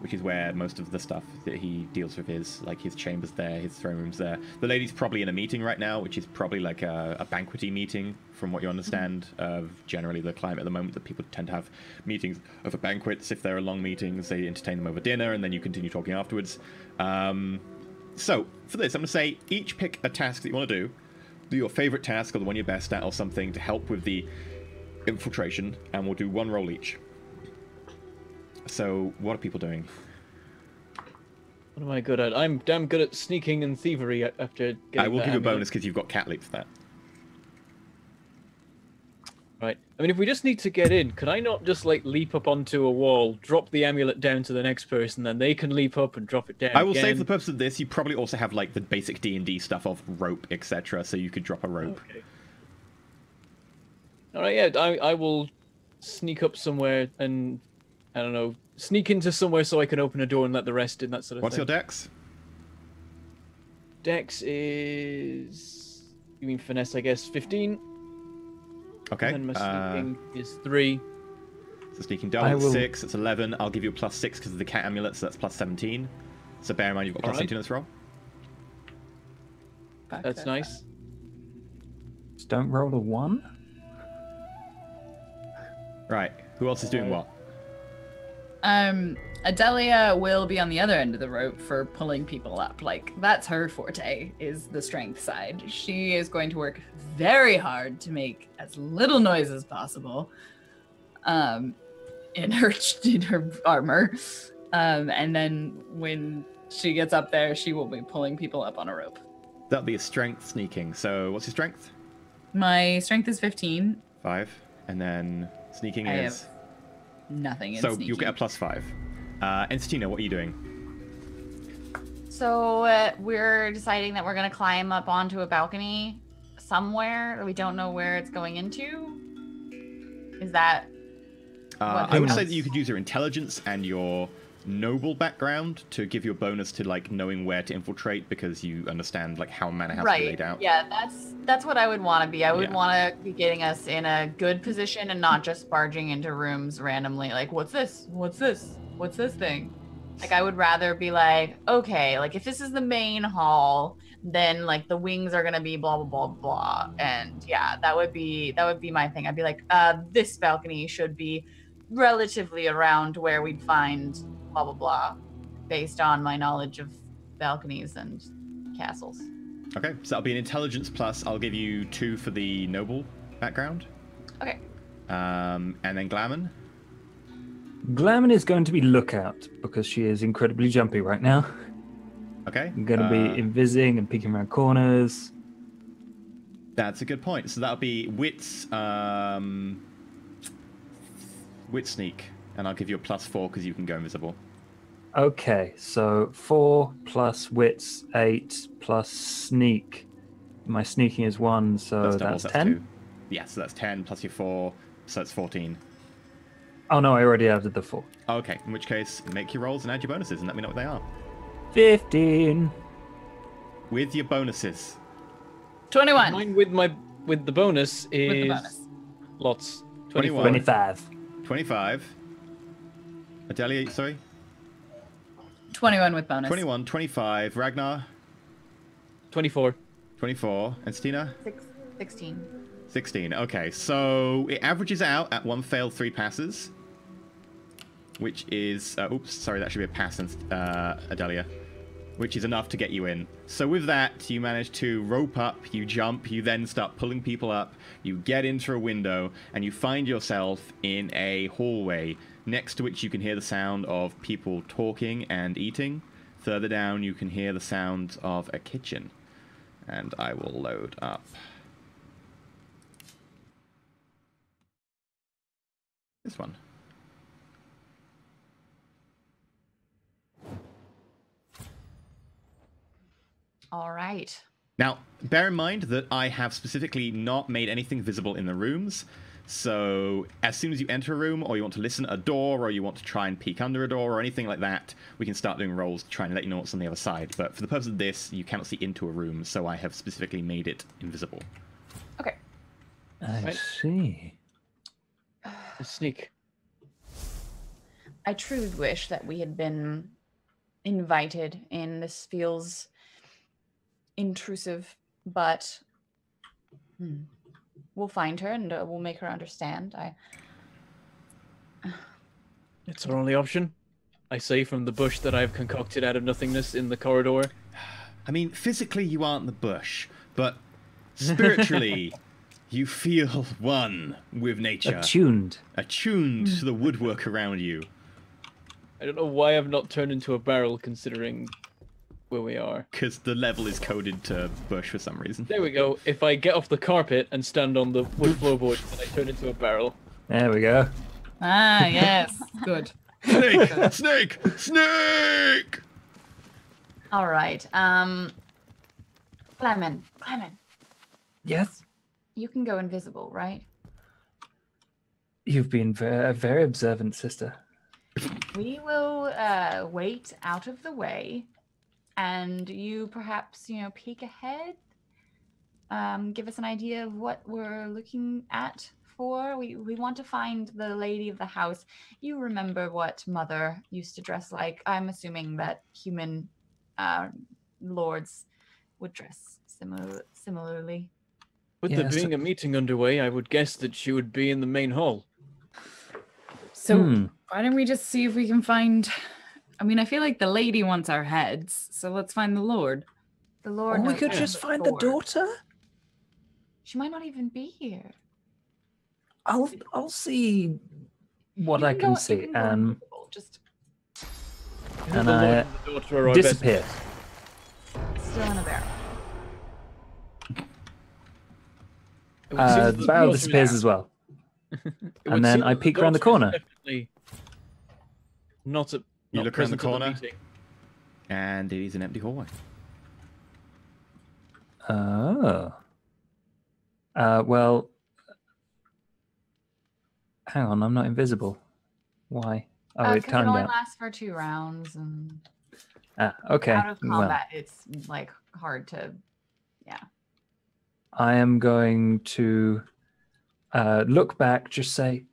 Speaker 1: which is where most of the stuff that he deals with is. Like his chambers there, his throne room's there. The lady's probably in a meeting right now, which is probably like a banqueting meeting, from what you understand of generally the climate at the moment. That people tend to have meetings over banquets. If there are long meetings, they entertain them over dinner, and then you continue talking afterwards. So for this, I'm going to say each pick a task that you want to do. Do your favorite task or the one you're best at or something to help with the infiltration, and we'll do one roll each. So, what are people doing?
Speaker 5: What am I good at? I'm damn good at sneaking and thievery after getting
Speaker 1: I will
Speaker 5: that
Speaker 1: give you a
Speaker 5: amulet.
Speaker 1: bonus because you've got cat leap for that.
Speaker 5: Right. I mean, if we just need to get in, could I not just, like, leap up onto a wall, drop the amulet down to the next person, then they can leap up and drop it down
Speaker 1: I will say
Speaker 5: again?
Speaker 1: for the purpose of this, you probably also have, like, the basic D&D stuff of rope, etc., so you could drop a rope.
Speaker 5: Okay. All right, yeah, I will sneak up somewhere and, I don't know, sneak into somewhere so I can open a door and let the rest in, that sort of
Speaker 1: What's
Speaker 5: thing.
Speaker 1: your dex?
Speaker 5: Dex is... You mean finesse, I guess, 15?
Speaker 1: Okay.
Speaker 5: And my sneaking is 3.
Speaker 1: So sneaking double, 6, it's 11. I'll give you a +6 because of the cat amulet, so that's plus 17. So bear in mind you've got plus 17 on this roll.
Speaker 5: That's nice.
Speaker 3: Just don't roll a 1.
Speaker 1: Right. Who else is doing what?
Speaker 2: Adelia will be on the other end of the rope for pulling people up. Like, that's her forte, is the strength side. She is going to work very hard to make as little noise as possible in her armor. And then when she gets up there, she will be pulling people up on a rope.
Speaker 1: That'll be a strength sneaking. So what's your strength?
Speaker 2: My strength is 15.
Speaker 1: 5. And then sneaking
Speaker 2: I
Speaker 1: is...
Speaker 2: have nothing in
Speaker 1: So
Speaker 2: sneaking.
Speaker 1: you'll get a +5. Encetina, what are you doing?
Speaker 4: So we're deciding that we're going to climb up onto a balcony somewhere. We don't know where it's going into. Is that...
Speaker 1: I would say that you could use your intelligence and your noble background to give you a bonus to like knowing where to infiltrate because you understand like how manor house is laid out.
Speaker 4: Yeah, that's what I would want to be. I would
Speaker 1: Yeah.
Speaker 4: want to be getting us in a good position and not just barging into rooms randomly. Like, what's this? What's this? What's this thing? Like, I would rather be like, okay, like if this is the main hall, then like the wings are gonna be blah blah blah blah. And yeah, that would be my thing. I'd be like, this balcony should be relatively around where we'd find blah blah blah, based on my knowledge of balconies and castles.
Speaker 1: Okay, so that'll be an intelligence plus. I'll give you 2 for the noble background.
Speaker 4: Okay.
Speaker 1: And then Glamour.
Speaker 3: Glamour is going to be lookout because she is incredibly jumpy right now.
Speaker 1: Okay.
Speaker 3: Going to be invising and peeking around corners.
Speaker 1: That's a good point. So that'll be wits, wit sneak, and I'll give you a +4 because you can go invisible.
Speaker 3: Okay, so 4 plus wits, 8 plus sneak. My sneaking is 1, so
Speaker 1: double,
Speaker 3: that's 10.
Speaker 1: 2. Yeah, so that's 10 plus your 4, so that's 14.
Speaker 3: Oh no, I already added the 4.
Speaker 1: Okay, in which case, make your rolls and add your bonuses and let me know what they are.
Speaker 3: 15.
Speaker 1: With your bonuses.
Speaker 2: 21.
Speaker 5: Mine with the bonus is
Speaker 2: With the bonus.
Speaker 5: lots.
Speaker 1: 21.
Speaker 3: 25.
Speaker 1: 25. Adelia, sorry?
Speaker 2: 21 with bonus.
Speaker 1: 21, 25. Ragnar?
Speaker 5: 24.
Speaker 1: 24. And Stina?
Speaker 4: 16.
Speaker 1: 16. Okay, so it averages out at 1 failed, 3 passes. Which is... oops, sorry, that should be a pass, Adelia. Which is enough to get you in. So with that, you manage to rope up, you jump, you then start pulling people up, you get into a window, and you find yourself in a hallway, next to which you can hear the sound of people talking and eating. Further down, you can hear the sound of a kitchen. And I will load up. This one.
Speaker 4: All right.
Speaker 1: Now, bear in mind that I have specifically not made anything visible in the rooms. So as soon as you enter a room, or you want to listen at a door, or you want to try and peek under a door, or anything like that, we can start doing rolls to try and let you know what's on the other side. But for the purpose of this, you cannot see into a room, so I have specifically made it invisible.
Speaker 4: Okay.
Speaker 3: I see.
Speaker 5: A sneak.
Speaker 4: I truly wish that we had been invited in. This feels intrusive, but we'll find her and we'll make her understand.
Speaker 5: It's our only option. I say from the bush that I've concocted out of nothingness in the corridor.
Speaker 1: I mean, physically you aren't the bush, but spiritually you feel one with nature.
Speaker 3: Attuned.
Speaker 1: Attuned to the woodwork around you.
Speaker 5: I don't know why I've not turned into a barrel considering where we are.
Speaker 1: Because the level is coded to bush for some reason.
Speaker 5: There we go. If I get off the carpet and stand on the wood floorboard, then I turn into a barrel.
Speaker 3: There we go.
Speaker 2: Ah, yes. Good.
Speaker 1: Snake! Snake! Snake!
Speaker 4: All right. Clement,
Speaker 3: Yes?
Speaker 4: you can go invisible, right?
Speaker 3: You've been a very observant sister.
Speaker 4: We will wait out of the way, and you perhaps, peek ahead. Give us an idea of what we're looking at for. We want to find the lady of the house. You remember what Mother used to dress like. I'm assuming that human lords would dress similarly.
Speaker 5: With there being a meeting underway, I would guess that she would be in the main hall.
Speaker 2: So why don't we just see if we can find... I mean, I feel like the lady wants our heads, so let's find the Lord.
Speaker 4: The Lord.
Speaker 3: Or we could just find the daughter.
Speaker 4: She might not even be here.
Speaker 3: I'll see what I can see,
Speaker 4: just
Speaker 3: and I disappear.
Speaker 4: Still in a barrel.
Speaker 3: The barrel disappears as well. And then I peek around the corner.
Speaker 5: Not a.
Speaker 1: You look around the corner, and it is an empty hallway.
Speaker 3: Oh. Well. Hang on, I'm not invisible. Why? Oh, it timed
Speaker 4: only
Speaker 3: out.
Speaker 4: lasts for 2 rounds, and
Speaker 3: okay.
Speaker 4: out of combat, it's like hard to. Yeah.
Speaker 3: I am going to look back, just say,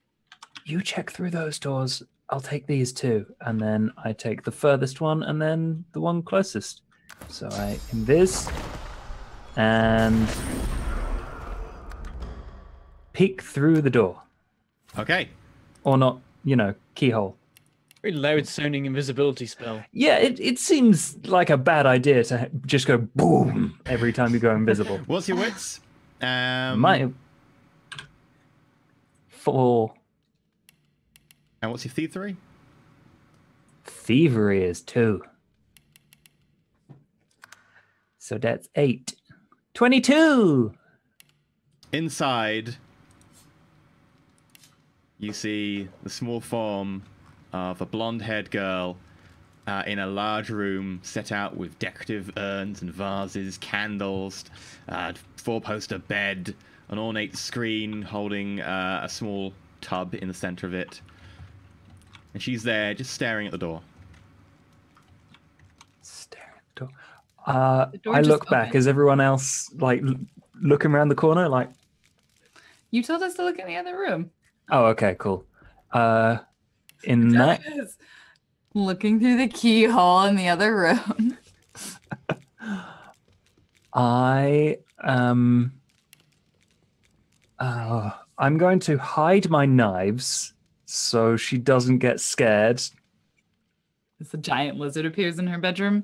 Speaker 3: you check through those doors. I'll take these two. And then I take the furthest one and then the one closest. So I invis and peek through the door.
Speaker 1: Okay.
Speaker 3: Or not, keyhole.
Speaker 5: Very loud sounding invisibility spell.
Speaker 3: Yeah, it seems like a bad idea to just go boom every time you go invisible.
Speaker 1: What's your wits?
Speaker 3: My 4.
Speaker 1: And what's your thievery?
Speaker 3: Thievery is 2. So that's 8. 22!
Speaker 1: Inside, you see the small form of a blonde-haired girl in a large room set out with decorative urns and vases, candles, 4-poster bed, an ornate screen holding a small tub in the center of it. And she's there, just staring at the door.
Speaker 3: Staring at the door. I look back. Is everyone else, looking around the corner?
Speaker 2: You told us to look in the other room.
Speaker 3: Oh, okay, cool. In that...
Speaker 2: Looking through the keyhole in the other room.
Speaker 3: I'm going to hide my knives so she doesn't get scared.
Speaker 2: As a giant lizard appears in her bedroom.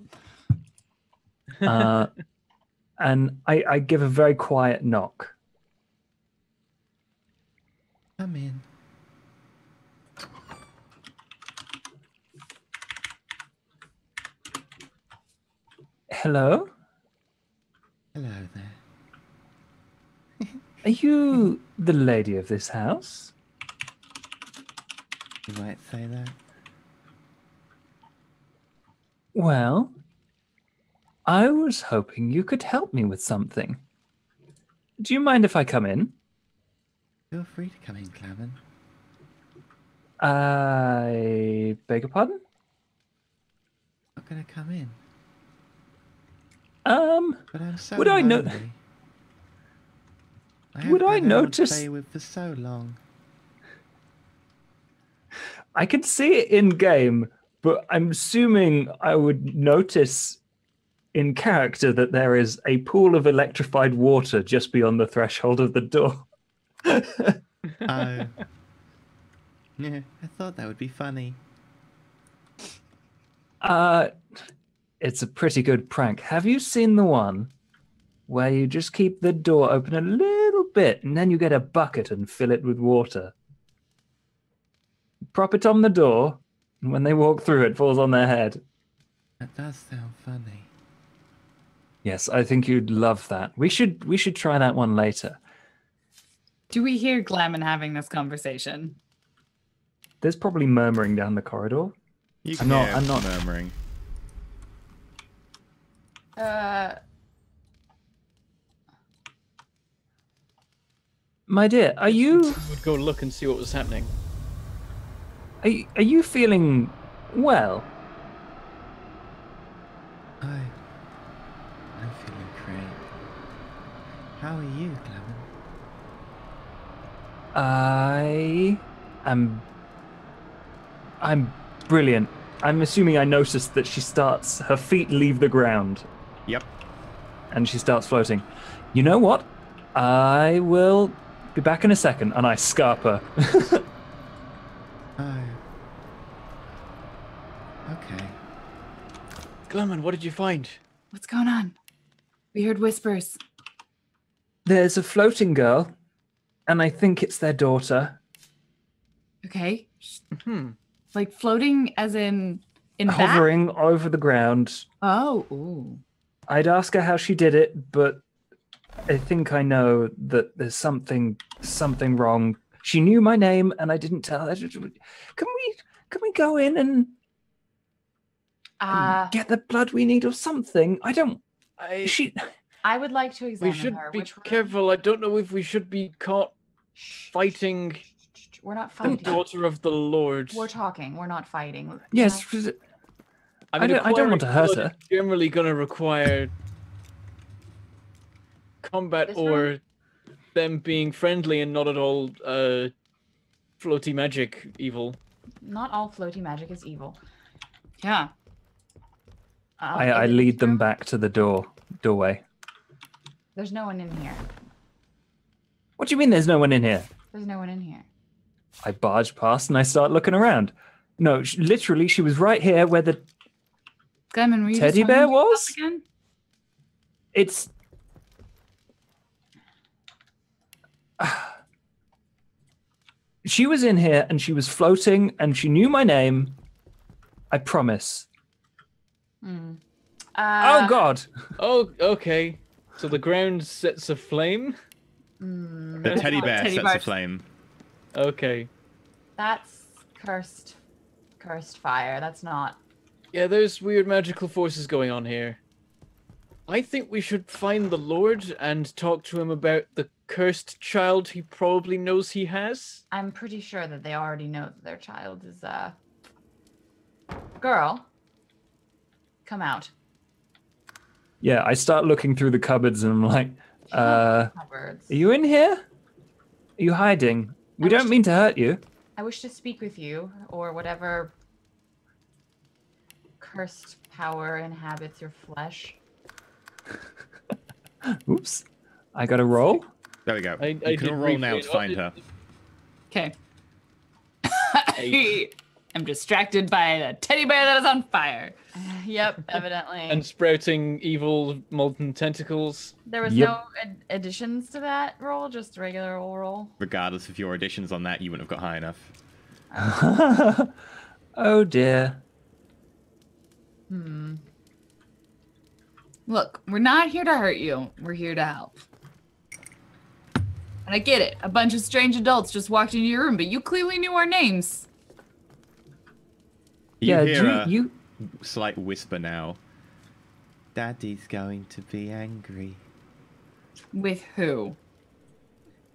Speaker 3: And I give a very quiet knock.
Speaker 6: Come in.
Speaker 3: Hello?
Speaker 6: Hello there.
Speaker 3: Are you the lady of this house?
Speaker 6: You might say that.
Speaker 3: Well, I was hoping you could help me with something. Do you mind if I come in?
Speaker 6: Feel free to come in, Clavin.
Speaker 3: I beg your pardon?
Speaker 6: I'm gonna come in. But I'm so
Speaker 3: would I know?
Speaker 6: lonely.
Speaker 3: Would I
Speaker 6: haven't had anyone to
Speaker 3: notice?
Speaker 6: play with for so long.
Speaker 3: I can see it in game, but I'm assuming I would notice in character that there is a pool of electrified water just beyond the threshold of the door.
Speaker 6: Oh. Yeah, I thought that would be funny.
Speaker 3: It's a pretty good prank. Have you seen the one where you just keep the door open a little bit and then you get a bucket and fill it with water? Prop it on the door, and when they walk through, it falls on their head.
Speaker 6: That does sound funny.
Speaker 3: Yes, I think you'd love that. We should try that one later.
Speaker 2: Do we hear Glamon having this conversation?
Speaker 3: There's probably murmuring down the corridor.
Speaker 1: I'm not murmuring.
Speaker 3: My dear, are you
Speaker 5: Would go look and see what was happening.
Speaker 3: are you feeling well?
Speaker 1: I'm feeling great. How are you, Clement?
Speaker 3: I'm brilliant. I'm assuming I noticed that her feet leave the ground
Speaker 1: Yep.
Speaker 3: and she starts floating. You know what? I will be back in a second, and I scarp her.
Speaker 1: Oh. Okay.
Speaker 5: Glenman, what did you find?
Speaker 2: What's going on? We heard whispers.
Speaker 3: There's a floating girl, and I think it's their daughter.
Speaker 2: Okay.
Speaker 5: Hmm.
Speaker 2: Like floating as in back?
Speaker 3: Hovering over the ground.
Speaker 2: Oh, ooh.
Speaker 3: I'd ask her how she did it, but I think I know that there's something wrong. She knew my name, and I didn't tell her. Can we go in and get the blood we need or something? I
Speaker 4: would like to examine
Speaker 5: We should
Speaker 4: her.
Speaker 5: be
Speaker 4: Which room?
Speaker 5: careful. I don't know if we should be caught fighting
Speaker 4: We're not
Speaker 5: the
Speaker 4: fighting.
Speaker 5: daughter of the Lord.
Speaker 4: We're talking. We're not fighting.
Speaker 3: Yes. I don't want to hurt her.
Speaker 5: Generally, going to require combat
Speaker 4: This
Speaker 5: or
Speaker 4: room?
Speaker 5: them being friendly and not at all floaty magic evil.
Speaker 4: Not all floaty magic is evil.
Speaker 2: Yeah.
Speaker 3: I
Speaker 4: is it
Speaker 3: lead
Speaker 4: this
Speaker 3: them
Speaker 4: room?
Speaker 3: back to the doorway.
Speaker 4: There's no one in here.
Speaker 3: What do you mean there's no one in here?
Speaker 4: There's no one in here.
Speaker 3: I barge past and I start looking around. No, literally, she was right here where the
Speaker 2: Glenman, were you
Speaker 3: teddy
Speaker 2: just
Speaker 3: bear
Speaker 2: talking to
Speaker 3: was?
Speaker 2: us again?
Speaker 3: It's... She was in here and she was floating and she knew my name. I promise.
Speaker 4: Hmm.
Speaker 3: Oh, God.
Speaker 5: Oh, okay. So the ground sets aflame?
Speaker 1: The teddy bear
Speaker 2: Teddy
Speaker 1: sets
Speaker 2: bear.
Speaker 1: aflame.
Speaker 5: Okay.
Speaker 4: That's cursed fire. That's not.
Speaker 5: Yeah, there's weird magical forces going on here. I think we should find the Lord and talk to him about the cursed child he probably knows he has.
Speaker 4: I'm pretty sure that they already know that their child is a girl. Come out.
Speaker 3: Yeah, I start looking through the cupboards and I'm like, are
Speaker 4: Cupboards.
Speaker 3: you in here? Are you hiding? We
Speaker 4: I
Speaker 3: don't
Speaker 4: wish-
Speaker 3: mean to hurt you.
Speaker 4: I wish to speak with you, or whatever cursed power inhabits your flesh.
Speaker 3: Oops. I got a roll.
Speaker 1: There we go.
Speaker 5: I
Speaker 1: You
Speaker 5: did
Speaker 1: can roll now
Speaker 5: refrain.
Speaker 1: to find her.
Speaker 2: Okay. I'm distracted by the teddy bear that is on fire.
Speaker 4: Yep, evidently.
Speaker 5: And sprouting evil molten tentacles.
Speaker 4: There was
Speaker 3: Yep.
Speaker 4: no additions to that roll, just a regular old roll.
Speaker 1: Regardless of your additions on that, you wouldn't have got high enough.
Speaker 3: Oh dear.
Speaker 2: Look, we're not here to hurt you. We're here to help. And I get it. A bunch of strange adults just walked into your room, but you clearly knew our names.
Speaker 1: You
Speaker 3: Yeah,
Speaker 1: hear a
Speaker 3: you
Speaker 1: slight whisper now. Daddy's going to be angry.
Speaker 2: With who?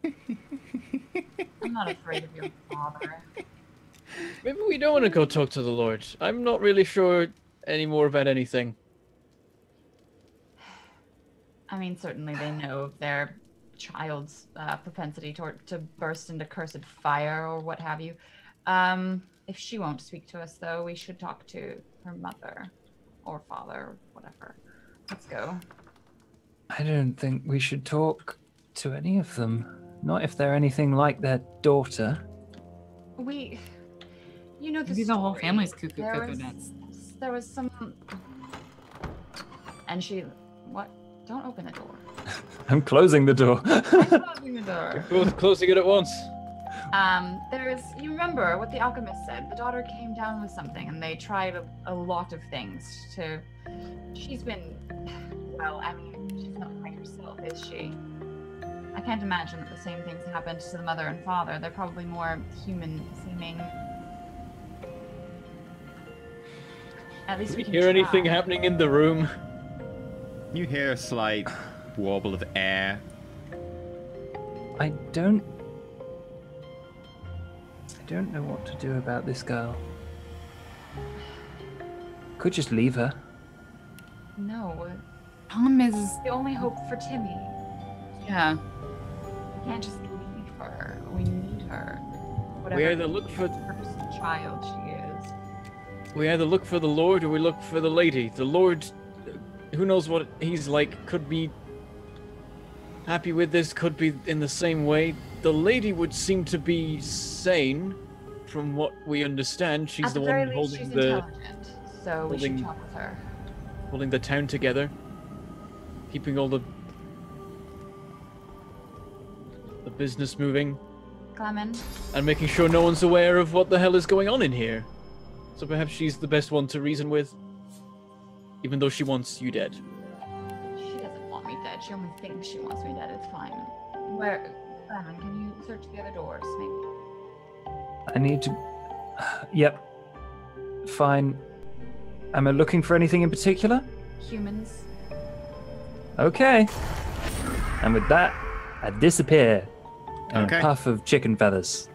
Speaker 4: I'm not afraid of your father.
Speaker 5: Maybe we don't want to go talk to the Lord. I'm not really sure anymore about anything.
Speaker 4: I mean, certainly they know of their child's propensity to burst into cursed fire or what have you. If she won't speak to us, though, we should talk to her mother or father or whatever. Let's go.
Speaker 3: I don't think we should talk to any of them. Not if they're anything like their daughter.
Speaker 4: You know the
Speaker 2: Maybe the whole
Speaker 4: story.
Speaker 2: family's cuckoo
Speaker 4: There
Speaker 2: cuckoo
Speaker 4: was-
Speaker 2: nuts.
Speaker 4: There was some. And she. What? Don't open the door.
Speaker 3: I'm closing the door.
Speaker 4: I'm closing the door.
Speaker 5: Both closing it at once.
Speaker 4: You remember what the alchemist said? The daughter came down with something and they tried a lot of things to. She's been. Well, I mean, she's not quite herself, is she? I can't imagine that the same things happened to the mother and father. They're probably more human seeming. At least
Speaker 5: Do
Speaker 4: we
Speaker 5: you
Speaker 4: can
Speaker 5: hear
Speaker 4: try.
Speaker 5: anything happening in the room?
Speaker 1: You hear a slight warble of air.
Speaker 3: I don't know what to do about this girl. Could just leave her.
Speaker 4: No,
Speaker 2: Problem is,
Speaker 4: the only hope for Timmy.
Speaker 2: yeah.
Speaker 4: We can't just leave her. We need her. Whatever
Speaker 5: We either look for
Speaker 4: person, child she is.
Speaker 5: we either look for the Lord or we look for the lady. The Lord, who knows what he's like, could be happy with this, could be in the same way. The lady would seem to be sane, from what we understand. She's
Speaker 4: At
Speaker 5: the
Speaker 4: the very
Speaker 5: one
Speaker 4: least,
Speaker 5: holding
Speaker 4: she's
Speaker 5: the
Speaker 4: intelligent, so we should talk with her.
Speaker 5: holding the town together, keeping all the business moving,
Speaker 4: Clement,
Speaker 5: and making sure no one's aware of what the hell is going on in here. So perhaps she's the best one to reason with, even though she wants you dead.
Speaker 4: she doesn't want me dead. She only thinks she wants me dead. It's fine. Where, Clement, can you search the other doors, maybe?
Speaker 3: I need to... Yep. Fine. Am I looking for anything in particular?
Speaker 4: Humans.
Speaker 3: Okay. And with that, I disappear. In
Speaker 1: Okay.
Speaker 3: a puff of chicken feathers.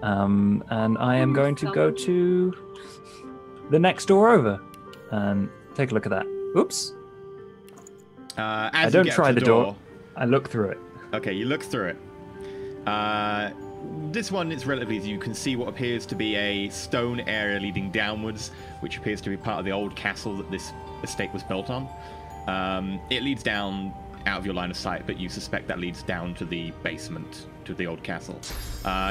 Speaker 3: And I am going to go to the next door over and take a look at that. Oops.
Speaker 1: As
Speaker 3: I
Speaker 1: you
Speaker 3: don't
Speaker 1: get
Speaker 3: try
Speaker 1: to
Speaker 3: the door. I look through it.
Speaker 1: Okay, you look through it. This one is relatively easy. You can see what appears to be a stone area leading downwards, which appears to be part of the old castle that this estate was built on. It leads down out of your line of sight, but you suspect that leads down to the basement, to the old castle.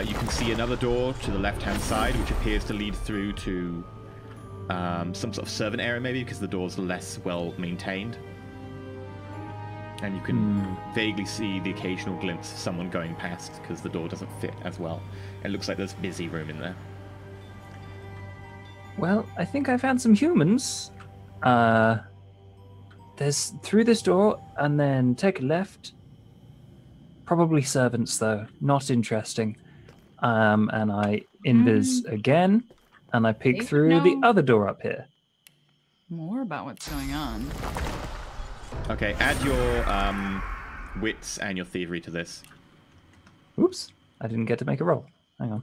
Speaker 1: You can see another door to the left-hand side, which appears to lead through to some sort of servant area, maybe, because the door's less well-maintained. And you can vaguely see the occasional glimpse of someone going past, because the door doesn't fit as well. It looks like there's busy room in there.
Speaker 3: Well, I think I found some humans. There's through this door, and then take a left. Probably servants, though. Not interesting. And I invis again, and I peek
Speaker 2: They
Speaker 3: through the
Speaker 2: know.
Speaker 3: other door up here.
Speaker 2: More about what's going on.
Speaker 1: Okay, add your wits and your thievery to this.
Speaker 3: Oops, I didn't get to make a roll. Hang on.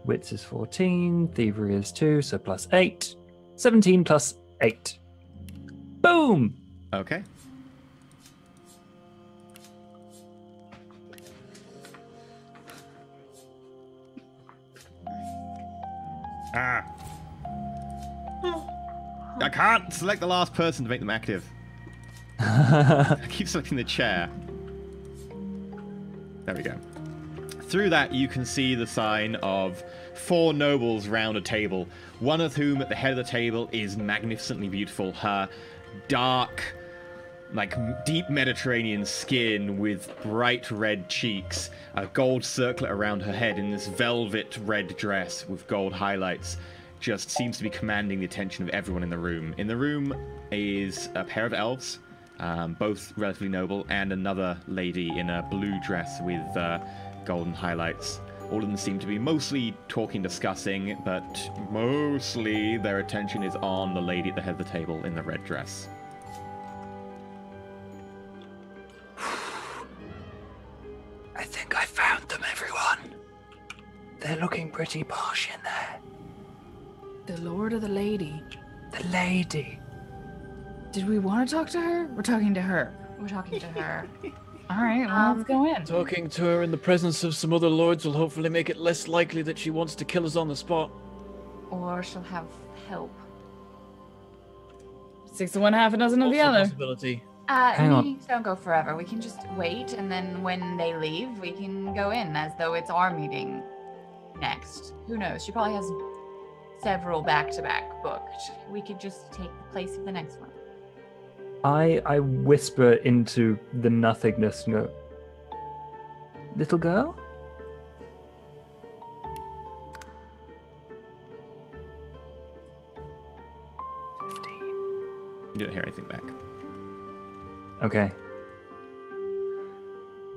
Speaker 3: Wits is 14, thievery is 2, so plus 8. 17 plus 8. Boom!
Speaker 1: Okay. Ah. I can't select the last person to make them active. I keep selecting the chair. There we go. Through that, you can see the sign of 4 nobles round a table, one of whom at the head of the table is magnificently beautiful. Her dark, like deep Mediterranean skin with bright red cheeks, a gold circlet around her head in this velvet red dress with gold highlights, just seems to be commanding the attention of everyone in the room. In the room is a pair of elves, both relatively noble, and another lady in a blue dress with golden highlights. All of them seem to be mostly talking, discussing, but mostly their attention is on the lady at the head of the table in the red dress.
Speaker 3: I think I found them, everyone. They're looking pretty posh in there.
Speaker 2: The Lord or the Lady?
Speaker 3: The lady.
Speaker 2: Did we want to talk to her? We're talking to her.
Speaker 4: We're talking to her.
Speaker 2: All right, well, let's go in.
Speaker 5: Talking to her in the presence of some other lords will hopefully make it less likely that she wants to kill us on the spot.
Speaker 4: Or she'll have help.
Speaker 2: 6 of one, half a dozen of the
Speaker 5: Also a
Speaker 2: other.
Speaker 5: possibility.
Speaker 3: Hang on.
Speaker 4: Meetings don't go forever. We can just wait, and then when they leave, we can go in as though it's our meeting next. Who knows? She probably has several back-to-back booked. We could just take the place of the next one.
Speaker 3: I whisper into the nothingness and go, little girl?
Speaker 1: You don't hear anything back.
Speaker 3: Okay.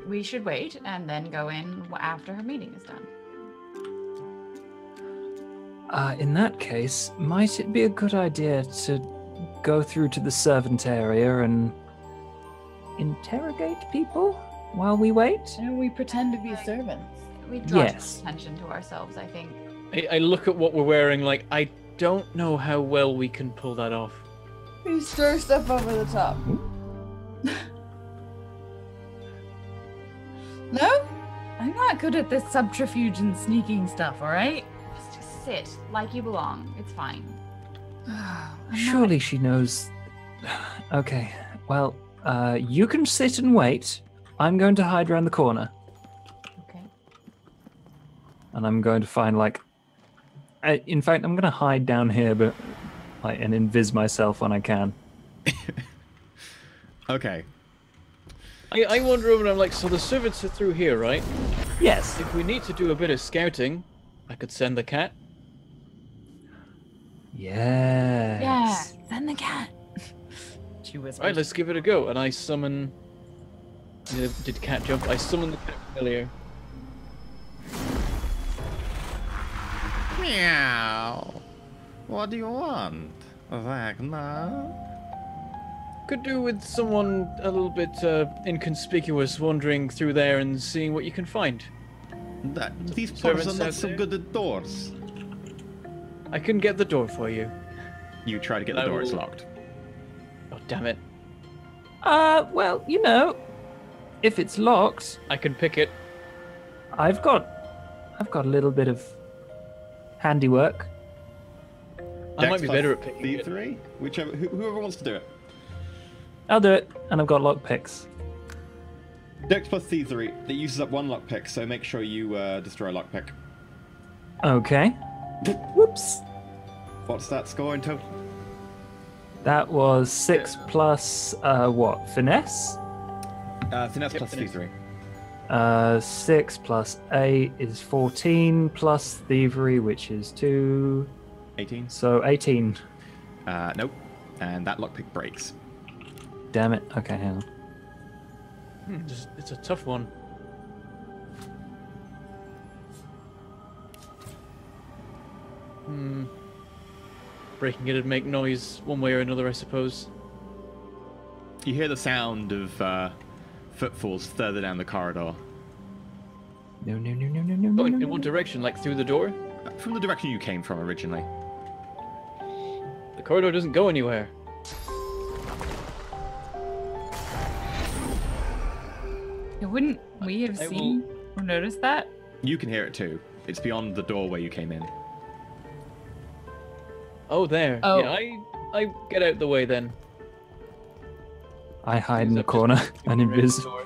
Speaker 4: We should wait and then go in after her meeting is done.
Speaker 3: In that case, might it be a good idea to go through to the servant area and interrogate people while we wait?
Speaker 2: And we pretend to be servants.
Speaker 4: We draw
Speaker 3: Yes.
Speaker 4: attention to ourselves, I think.
Speaker 5: I look at what we're wearing like, I don't know how well we can pull that off.
Speaker 2: We stir stuff over the top. No? I'm not good at this subterfuge and sneaking stuff, alright?
Speaker 4: Just sit like you belong. It's fine.
Speaker 3: Surely she knows. Okay, well, you can sit and wait. I'm going to hide around the corner.
Speaker 4: Okay.
Speaker 3: And I'm going to find, like... in fact, I'm going to hide down here, but like, and invis myself when I can.
Speaker 1: Okay.
Speaker 5: I wander over and I'm like, so the servants are through here, right?
Speaker 3: Yes.
Speaker 5: If we need to do a bit of scouting, I could send the cat.
Speaker 3: Yes.
Speaker 2: Yeah, send the cat. She whispers.
Speaker 5: Right, let's give it a go. And I summon... Did cat jump? I summon the cat familiar.
Speaker 1: Meow. What do you want, Ragnar?
Speaker 5: Could do with someone a little bit inconspicuous wandering through there and seeing what you can find.
Speaker 1: These pubs
Speaker 5: servants
Speaker 1: are not
Speaker 5: out
Speaker 1: so
Speaker 5: there?
Speaker 1: good at doors.
Speaker 5: I can get the door for you.
Speaker 1: You try to get the door, it's
Speaker 5: will-
Speaker 1: locked.
Speaker 5: Oh, damn it.
Speaker 3: Well, you know, if it's locked,
Speaker 5: I can pick it.
Speaker 3: I've got a little bit of handiwork.
Speaker 5: I might be
Speaker 1: Dex
Speaker 5: better at
Speaker 1: plus
Speaker 5: picking it.
Speaker 1: D3? Whoever wants to do it.
Speaker 3: I'll do it, and I've got lock picks.
Speaker 1: Dex plus D3. That uses up one lockpick, so make sure you destroy a lockpick.
Speaker 3: Okay. Whoops.
Speaker 1: What's that score in total?
Speaker 3: That was 6 plus what? Finesse?
Speaker 1: Finesse plus
Speaker 5: finesse.
Speaker 1: D3.
Speaker 3: 6 plus 8 is 14 plus thievery, which is 2.
Speaker 1: 18.
Speaker 3: So 18.
Speaker 1: Nope. And that lockpick breaks.
Speaker 3: Damn it. Okay, hang on.
Speaker 5: It's a tough one. Breaking it would make noise one way or another, I suppose.
Speaker 1: You hear the sound of footfalls further down the corridor.
Speaker 3: No, no, no, no, no, no, no.
Speaker 5: Going
Speaker 3: no,
Speaker 5: in
Speaker 3: no.
Speaker 5: one direction, like through the door.
Speaker 1: From the direction you came from originally.
Speaker 5: The corridor doesn't go anywhere.
Speaker 2: Wouldn't we have
Speaker 5: I
Speaker 2: seen or noticed that?
Speaker 1: You can hear it too. It's beyond the door where you came in.
Speaker 5: Oh, there.
Speaker 2: Oh.
Speaker 5: Yeah, I get out the way then.
Speaker 3: I hide in the
Speaker 5: Except
Speaker 3: corner
Speaker 5: just
Speaker 3: and
Speaker 5: around the
Speaker 3: invis.
Speaker 5: door.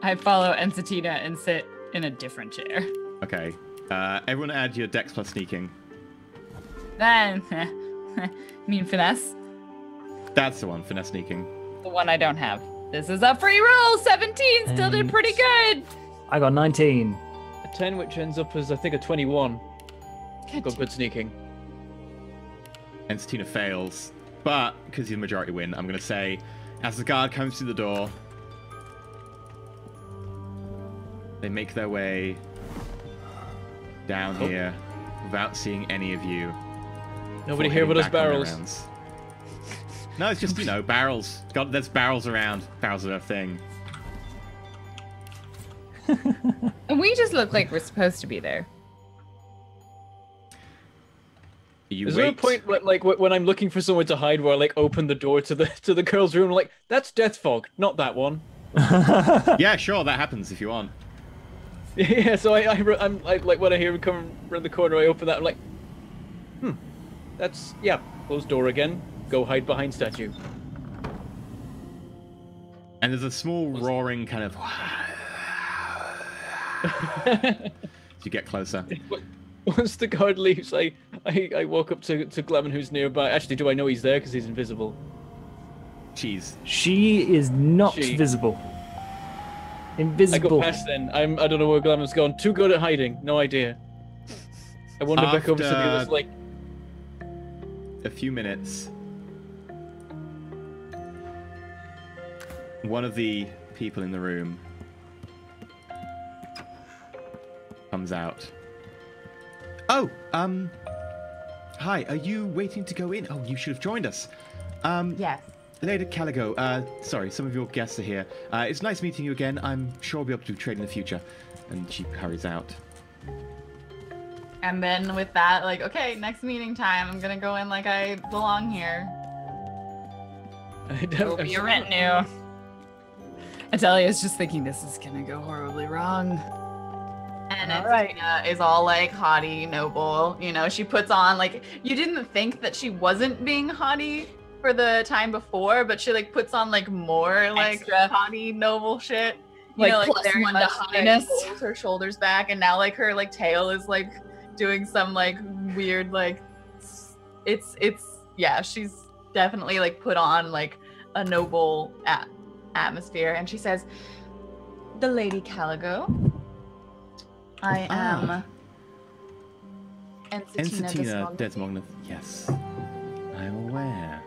Speaker 2: I follow Ensatina and sit in a different chair.
Speaker 1: Okay. Everyone add your Dex plus sneaking.
Speaker 2: Then, mean finesse?
Speaker 1: That's the one, finesse sneaking.
Speaker 2: The one I don't have. This is a free roll. 17 still did pretty good.
Speaker 3: I got 19.
Speaker 5: A 10, which ends up as, I think, a 21. Got good sneaking.
Speaker 1: And Satina fails. But, because you majority win, I'm going to say, as the guard comes through the door, they make their way down here without seeing any of you.
Speaker 5: Nobody
Speaker 1: before
Speaker 5: here but us
Speaker 1: heading back on their
Speaker 5: barrels.
Speaker 1: rounds. No, it's just, barrels. God, there's barrels around. Barrels are a thing.
Speaker 2: And we just look like we're supposed to be there.
Speaker 1: You
Speaker 5: Is
Speaker 1: wait.
Speaker 5: there a point where, like, when I'm looking for somewhere to hide, where I like open the door to the girl's room, like that's Death Fog, not that one.
Speaker 1: Yeah, sure, that happens if you want.
Speaker 5: Yeah, so I'm like when I hear him come around the corner, I open that. I'm like, that's closed door again. Go hide behind statue.
Speaker 1: And there's a small roaring kind of... as you get closer.
Speaker 5: Once the guard leaves, I walk up to Glavin, who's nearby. Actually, do I know he's there because he's invisible?
Speaker 1: Cheese.
Speaker 3: She is not
Speaker 5: She.
Speaker 3: visible.
Speaker 5: I
Speaker 3: Invisible.
Speaker 5: go past then. I don't know where Glavin's gone. Too good at hiding. No idea. I wander back over to the others, like,
Speaker 1: A few minutes. One of the people in the room comes out. Oh, hi, are you waiting to go in? Oh, you should have joined us.
Speaker 4: Yes.
Speaker 1: Lady Caligo, sorry, some of your guests are here. It's nice meeting you again. I'm sure we'll be able to do trade in the future. And she hurries out.
Speaker 4: And then with that, like, okay, next meeting time. I'm gonna go in like I belong here.
Speaker 2: It'll be a retinue. Atelia's just thinking this is gonna go horribly wrong.
Speaker 4: And Tina is all like haughty, noble. You know, she puts on like, you didn't think that she wasn't being haughty for the time before, but she like puts on like more like
Speaker 2: Extra.
Speaker 4: haughty, noble shit. You
Speaker 2: Like,
Speaker 4: know, like
Speaker 2: plus
Speaker 4: very
Speaker 2: one to
Speaker 4: much,
Speaker 2: haughtiness.
Speaker 4: Like, pulls her shoulders back, and now like her like tail is like doing some like weird like it's yeah, she's definitely like put on like a noble atmosphere. And she says, the Lady Caligo, I am
Speaker 1: Ensatina Desmognath. Yes, I'm aware.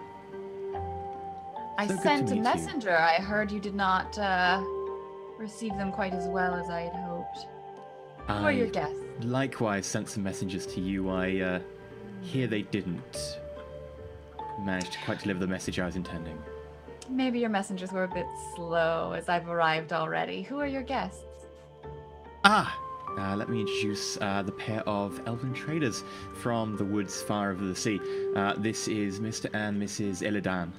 Speaker 4: I
Speaker 1: So good to
Speaker 4: sent a
Speaker 1: meet you.
Speaker 4: messenger. I heard you did not receive them quite as well as I had hoped. Who are your guests?
Speaker 1: Likewise sent some messengers to you. I hear they didn't manage to quite deliver the message I was intending.
Speaker 4: Maybe your messengers were a bit slow, as I've arrived already. Who are your guests?
Speaker 1: Let me introduce the pair of elven traders from the woods far over the sea. This is Mr. and Mrs. Illidan.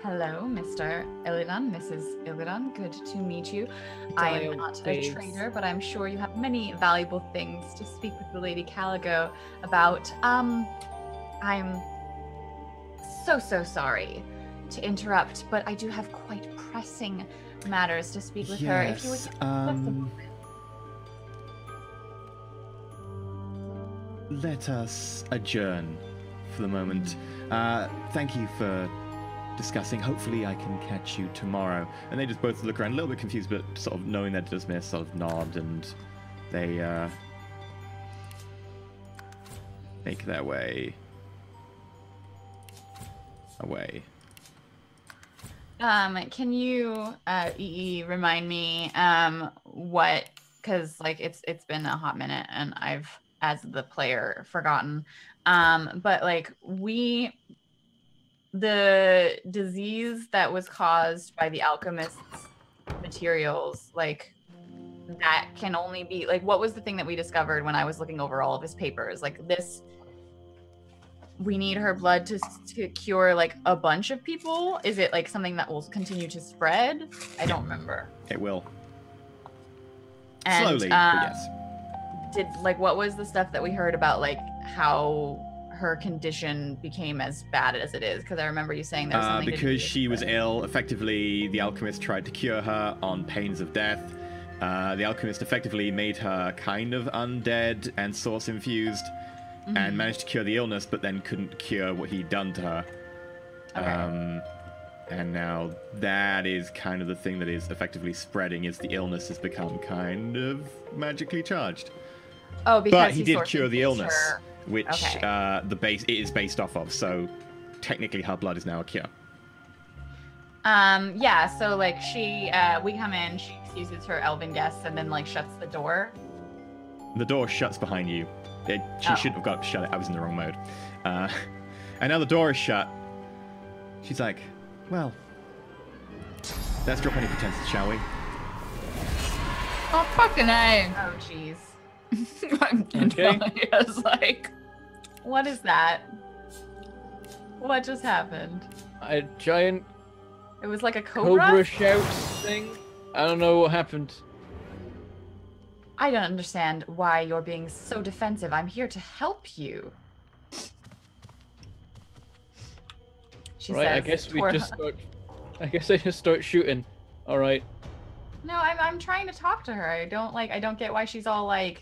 Speaker 4: Hello, Mr. Illidan, Mrs. Illidan. Good to meet you. I am not a trader, but I'm sure you have many valuable things to speak with the Lady Caligo about. I'm so sorry to interrupt, but I do have quite pressing matters to speak with her. If you would just a moment.
Speaker 1: Let us adjourn for the moment. Thank you for discussing. Hopefully I can catch you tomorrow. And they just both look around a little bit confused, but sort of knowing they're dismissed, sort of nod, and they make their way away.
Speaker 4: Can you, EE, remind me, what, because, like, it's been a hot minute, and I've, as the player, forgotten, but, like, the disease that was caused by the alchemist's materials, like, that can only be, like, what was the thing that we discovered when I was looking over all of his papers? Like, this, we need her blood to cure, like, a bunch of people? Is it, like, something that will continue to spread? I don't remember.
Speaker 1: It will.
Speaker 4: And,
Speaker 1: Slowly, but yes.
Speaker 4: What was the stuff that we heard about, like, how her condition became as bad as it is? Because I remember you saying there was something
Speaker 1: because she was ill. Effectively, the alchemist tried to cure her on pains of death. The alchemist effectively made her kind of undead and source infused, and managed to cure the illness, but then couldn't cure what he'd done to her.
Speaker 4: Okay.
Speaker 1: And now that is kind of the thing that is effectively spreading, is the illness has become kind of magically charged.
Speaker 4: Oh, because
Speaker 1: But he did cure the illness,
Speaker 4: her.
Speaker 1: which
Speaker 4: Okay.
Speaker 1: it is based off of. So technically, her blood is now a cure.
Speaker 4: Yeah, so, like, we come in, she excuses her elven guests, and then, like, shuts the door.
Speaker 1: The door shuts behind you. She shouldn't have got shut it. I was in the wrong mode. And now the door is shut. She's like, well, let's drop any pretenses, shall we?
Speaker 2: Oh, fucking A.
Speaker 4: Oh, jeez.
Speaker 5: Okay.
Speaker 2: It's like,
Speaker 4: What is that? What just happened?
Speaker 5: A giant
Speaker 4: It was like a cobra?
Speaker 5: cobra shouts thing. I don't know what happened.
Speaker 4: I don't understand why you're being so defensive. I'm here to help you. She
Speaker 5: Right, I
Speaker 4: says,
Speaker 5: guess we
Speaker 4: toward-
Speaker 5: just start. I guess I just start shooting. All right.
Speaker 4: No, I'm trying to talk to her. I don't get why she's all like,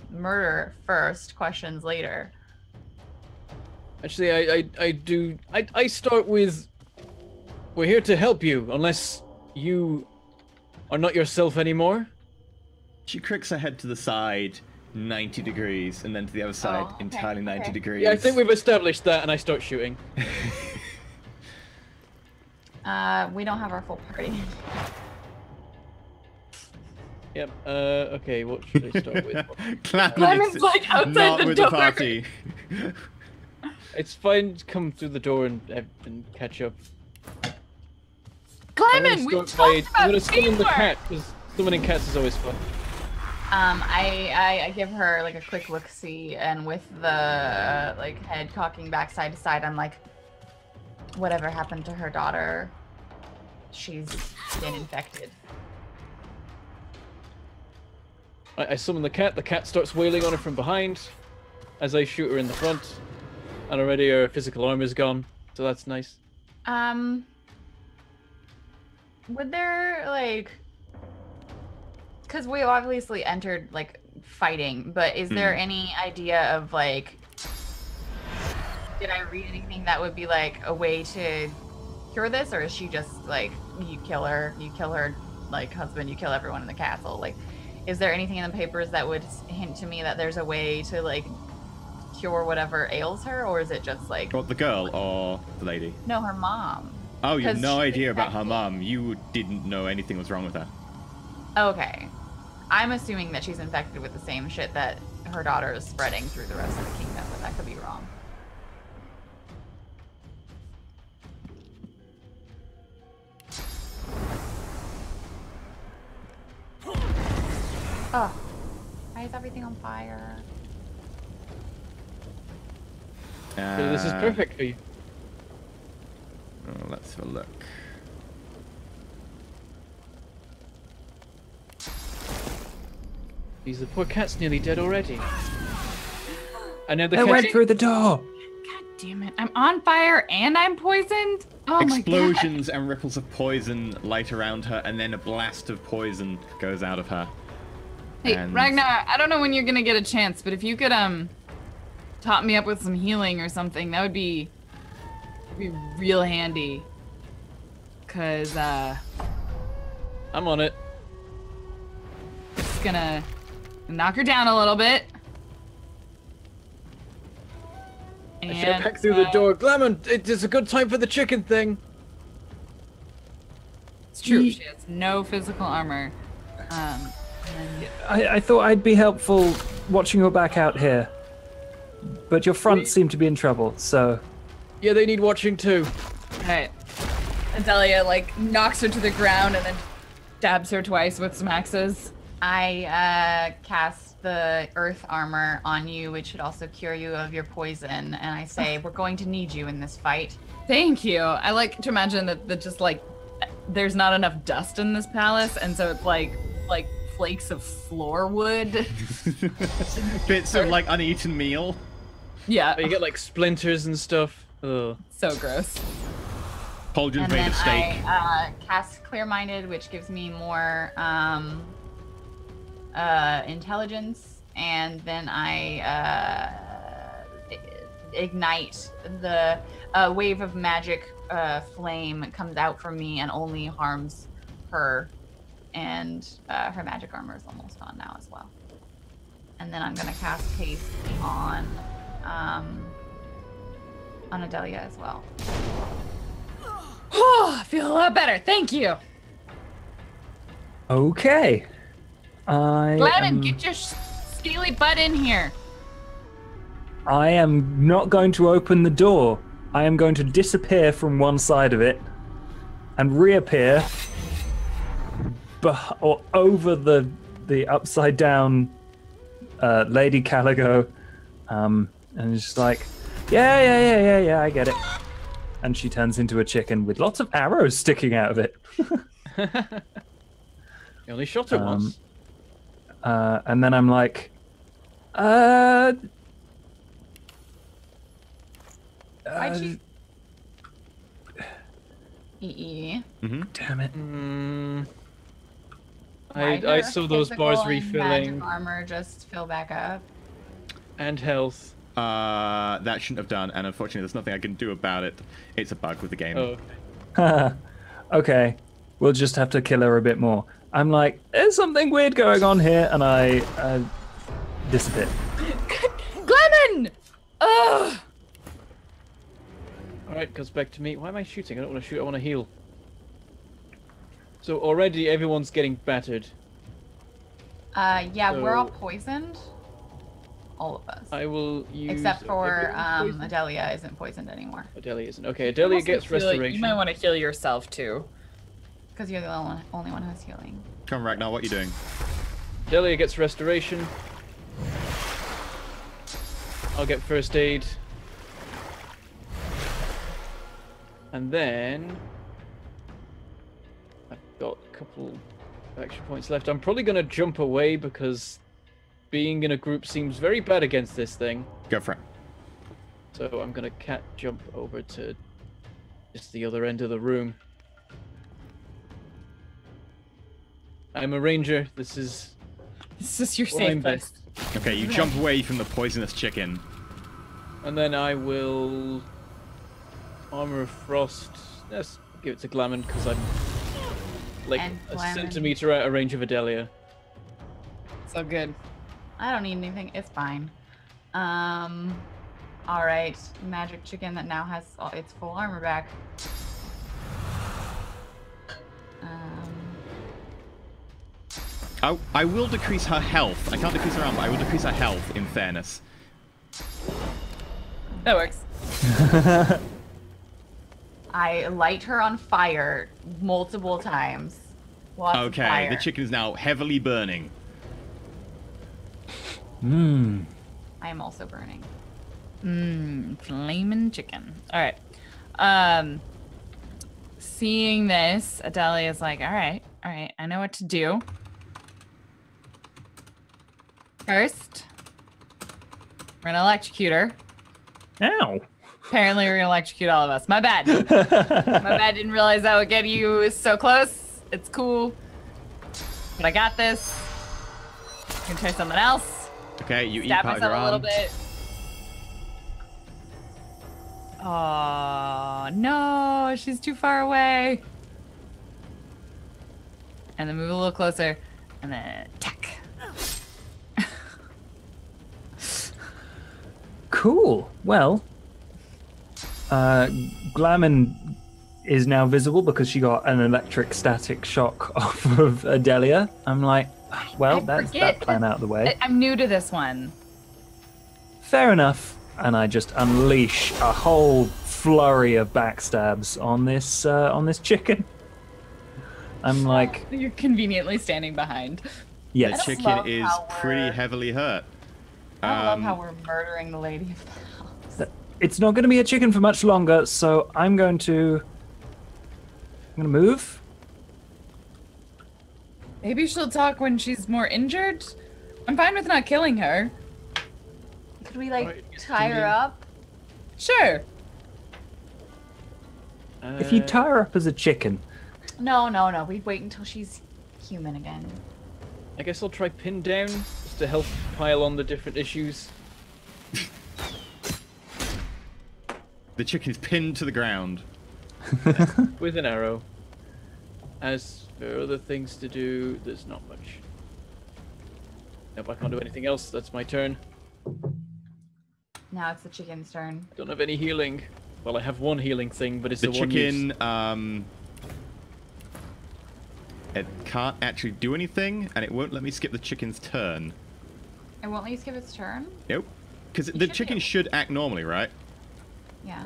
Speaker 4: murder first, questions later.
Speaker 5: Actually, I start with, we're here to help you, unless you are not yourself anymore.
Speaker 1: She cricks her head to the side, 90 degrees, and then to the other side,
Speaker 4: okay,
Speaker 1: entirely 90
Speaker 4: okay.
Speaker 1: degrees.
Speaker 5: Yeah, I think we've established that, and I start shooting.
Speaker 4: We don't have our full party.
Speaker 5: Yep. Okay. What should I start with?
Speaker 1: Clement
Speaker 2: Clement's, like, outside
Speaker 1: not
Speaker 2: the
Speaker 1: with
Speaker 2: door.
Speaker 1: the party.
Speaker 5: It's fine to come through the door and catch up.
Speaker 2: Clement, we talked
Speaker 5: I'm
Speaker 2: about
Speaker 5: gonna summon the
Speaker 2: teamwork.
Speaker 5: cat, because summoning cats is always fun.
Speaker 4: I give her like a quick look-see, and with the like head cocking back side to side, I'm like, whatever happened to her daughter? She's been infected.
Speaker 5: I summon the cat starts wailing on her from behind, as I shoot her in the front, and already her physical armor's gone, so that's nice.
Speaker 4: Would there like, because we obviously entered like fighting, but is there any idea of like, did I read anything that would be like a way to cure this, or is she just like, you kill her like husband, you kill everyone in the castle? Like, is there anything in the papers that would hint to me that there's a way to like cure whatever ails her, or is it just like,
Speaker 1: What, the girl or the lady?
Speaker 4: no, her mom?
Speaker 1: Oh, you have
Speaker 4: 'Cause
Speaker 1: no
Speaker 4: she's
Speaker 1: idea about her
Speaker 4: infected.
Speaker 1: mom. You didn't know anything was wrong with her.
Speaker 4: Okay. I'm assuming that she's infected with the same shit that her daughter is spreading through the rest of the kingdom, but that could be wrong. Oh, why is everything on fire?
Speaker 5: So this is perfect for you.
Speaker 1: Oh, let's have a look.
Speaker 5: The poor cat's nearly dead already. And now the
Speaker 3: It
Speaker 5: cat.
Speaker 3: went through the door.
Speaker 2: God damn it! I'm on fire and I'm poisoned. Oh my god!
Speaker 1: Explosions and ripples of poison light around her, and then a blast of poison goes out of her.
Speaker 2: Hey,
Speaker 1: And-
Speaker 2: Ragnar, I don't know when you're gonna get a chance, but if you could top me up with some healing or something, that would be real handy. Cause
Speaker 5: I'm on it.
Speaker 2: it's gonna knock her down a little bit.
Speaker 5: I should have pecked through the door. Glamour, it's a good time for the chicken thing.
Speaker 2: It's true. She has no physical armor. And
Speaker 3: I thought I'd be helpful watching your back out here. But your front seemed to be in trouble, so...
Speaker 5: Yeah, they need watching too.
Speaker 2: Alright. Adelia, like, knocks her to the ground and then stabs her twice with some axes.
Speaker 4: I cast the earth armor on you, which should also cure you of your poison, and I say, we're going to need you in this fight.
Speaker 2: Thank you. I like to imagine that just, like, there's not enough dust in this palace, and so it's like flakes of floor wood.
Speaker 1: Bits of like uneaten meal.
Speaker 2: Yeah.
Speaker 5: You get like splinters and stuff. Ugh.
Speaker 2: So gross.
Speaker 1: Pauldron's
Speaker 4: And
Speaker 1: made
Speaker 4: then
Speaker 1: of steak.
Speaker 4: I cast Clear-Minded, which gives me more intelligence, and then I ignite the wave of magic flame comes out from me and only harms her, and her magic armor is almost gone now as well. And then I'm gonna cast haste on Adelia as well.
Speaker 2: Oh, I feel a lot better. Thank you.
Speaker 3: Okay.
Speaker 2: Glennon, get your scaly butt in here.
Speaker 3: I am not going to open the door. I am going to disappear from one side of it and reappear or over the upside down Lady Caligo, and it's just like, yeah, I get it. And she turns into a chicken with lots of arrows sticking out of it.
Speaker 5: You only shot her once.
Speaker 3: And then I'm like,
Speaker 4: Why'd she?
Speaker 3: damn it.
Speaker 5: I saw those bars refilling.
Speaker 4: Magic armor just fill back up.
Speaker 5: And health.
Speaker 1: That shouldn't have done, and unfortunately there's nothing I can do about it. It's a bug with the game.
Speaker 5: Oh,
Speaker 3: Okay, we'll just have to kill her a bit more. I'm like, there's something weird going on here, and I disappear.
Speaker 2: Glennon! Ugh!
Speaker 5: Alright, goes back to me. Why am I shooting? I don't want to shoot, I want to heal. So already everyone's getting battered.
Speaker 4: Yeah, we're all
Speaker 5: So-
Speaker 4: poisoned. All of us.
Speaker 5: I will use.
Speaker 4: Except for
Speaker 5: everyone's poison.
Speaker 4: Adelia isn't poisoned anymore.
Speaker 5: Adelia isn't. Okay, Adelia gets restoration.
Speaker 2: You might want to heal yourself too.
Speaker 4: Because you're the only one who's healing.
Speaker 1: Come on, Ragnar, what are you doing?
Speaker 5: Adelia gets restoration. I'll get first aid. And then I've got a couple action points left. I'm probably going to jump away because being in a group seems very bad against this thing.
Speaker 1: Go for it.
Speaker 5: So I'm going to cat jump over to just the other end of the room. I'm a ranger. This is
Speaker 2: your
Speaker 5: where I'm
Speaker 2: safe place.
Speaker 5: best.
Speaker 1: Okay, you jump away from the poisonous chicken.
Speaker 5: And then I will Armor of Frost. Let's give it to Glamour because I'm like
Speaker 4: And
Speaker 5: a
Speaker 4: Glamour.
Speaker 5: centimeter out of range of Adelia.
Speaker 2: So good.
Speaker 4: I don't need anything. It's fine. All right. Magic chicken that now has its full armor back.
Speaker 1: I will decrease her health. I can't decrease her armor, but I will decrease her health, in fairness.
Speaker 2: That works.
Speaker 4: I light her on fire multiple times. Lots of
Speaker 1: Okay,
Speaker 4: fire.
Speaker 1: the chicken is now heavily burning.
Speaker 3: Mmm.
Speaker 4: I am also burning.
Speaker 2: Flamin' chicken. All right. Seeing this, Adelia's like, all right, I know what to do. First, we're gonna electrocute her.
Speaker 3: Ow.
Speaker 2: Apparently, we're gonna electrocute all of us. My bad. My bad. Didn't realize that would get you so close. It's cool, but I got this. I'm gonna try something else.
Speaker 1: Okay, you eat
Speaker 2: Stab
Speaker 1: part of your
Speaker 2: myself a little
Speaker 1: arm.
Speaker 2: bit. Oh no, she's too far away. And then move a little closer, and then attack.
Speaker 3: Cool. Well, Glamour is now visible because she got an electric static shock off of Adelia. I'm like, well,
Speaker 2: I
Speaker 3: that's
Speaker 2: forget
Speaker 3: that plan out of the way.
Speaker 2: I'm new to this one.
Speaker 3: Fair enough. And I just unleash a whole flurry of backstabs on this chicken. I'm like,
Speaker 2: You're conveniently standing behind.
Speaker 1: The
Speaker 3: yes.
Speaker 1: chicken
Speaker 4: love
Speaker 1: is
Speaker 4: how
Speaker 1: pretty
Speaker 4: we're-
Speaker 1: heavily hurt.
Speaker 4: I love how we're murdering the lady of the house.
Speaker 3: It's not going to be a chicken for much longer, so I'm going to move.
Speaker 2: Maybe she'll talk when she's more injured. I'm fine with not killing her.
Speaker 4: Could we like
Speaker 5: Right,
Speaker 4: tie her
Speaker 5: continue.
Speaker 4: up?
Speaker 2: Sure.
Speaker 3: If you tie her up as a chicken,
Speaker 4: No. We'd wait until she's human again.
Speaker 5: I guess I'll try pin down just to help pile on the different issues.
Speaker 1: The chicken is pinned to the ground.
Speaker 5: With an arrow. As for other things to do, there's not much. Nope, I can't do anything else. That's my turn.
Speaker 4: Now it's the chicken's turn.
Speaker 5: Don't have any healing. Well, I have one healing thing, but it's
Speaker 1: The
Speaker 5: the one use.
Speaker 1: chicken, it can't actually do anything, and it won't let me skip the chicken's turn.
Speaker 4: It won't let you skip its turn?
Speaker 1: Nope. Because
Speaker 4: You
Speaker 1: the
Speaker 4: should
Speaker 1: chicken
Speaker 4: be-
Speaker 1: should act normally, right?
Speaker 4: Yeah.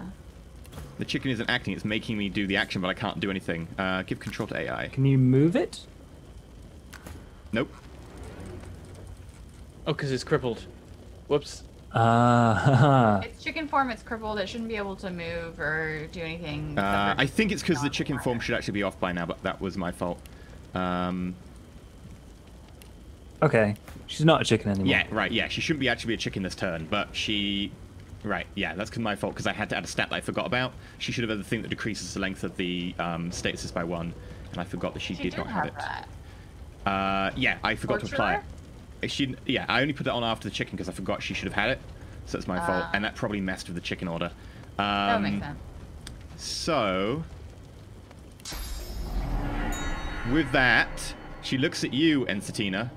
Speaker 1: The chicken isn't acting, it's making me do the action, but I can't do anything. Give control to AI.
Speaker 3: can you move it?
Speaker 1: Nope.
Speaker 5: Oh, because it's crippled. Whoops.
Speaker 3: Ah,
Speaker 4: Its chicken form, it's crippled. It shouldn't be able to move or do anything. except for
Speaker 1: I think it's because the
Speaker 4: not
Speaker 1: chicken
Speaker 4: water.
Speaker 1: form should actually be off by now, but that was my fault.
Speaker 3: okay. She's not a chicken anymore.
Speaker 1: Yeah, right, yeah, she shouldn't be actually be a chicken this turn, but she... Right, yeah, that's because my fault, because I had to add a stat that I forgot about. She should have had the thing that decreases the length of the statuses by 1, and I forgot that she
Speaker 4: She
Speaker 1: did not have it.
Speaker 4: that.
Speaker 1: Yeah, I forgot to apply it.
Speaker 4: Torturer?
Speaker 1: Yeah, I only put it on after the chicken because I forgot she should have had it, so that's my fault, and that probably messed with the chicken order.
Speaker 4: That would make sense.
Speaker 1: So... With that, she looks at you, Ensatina,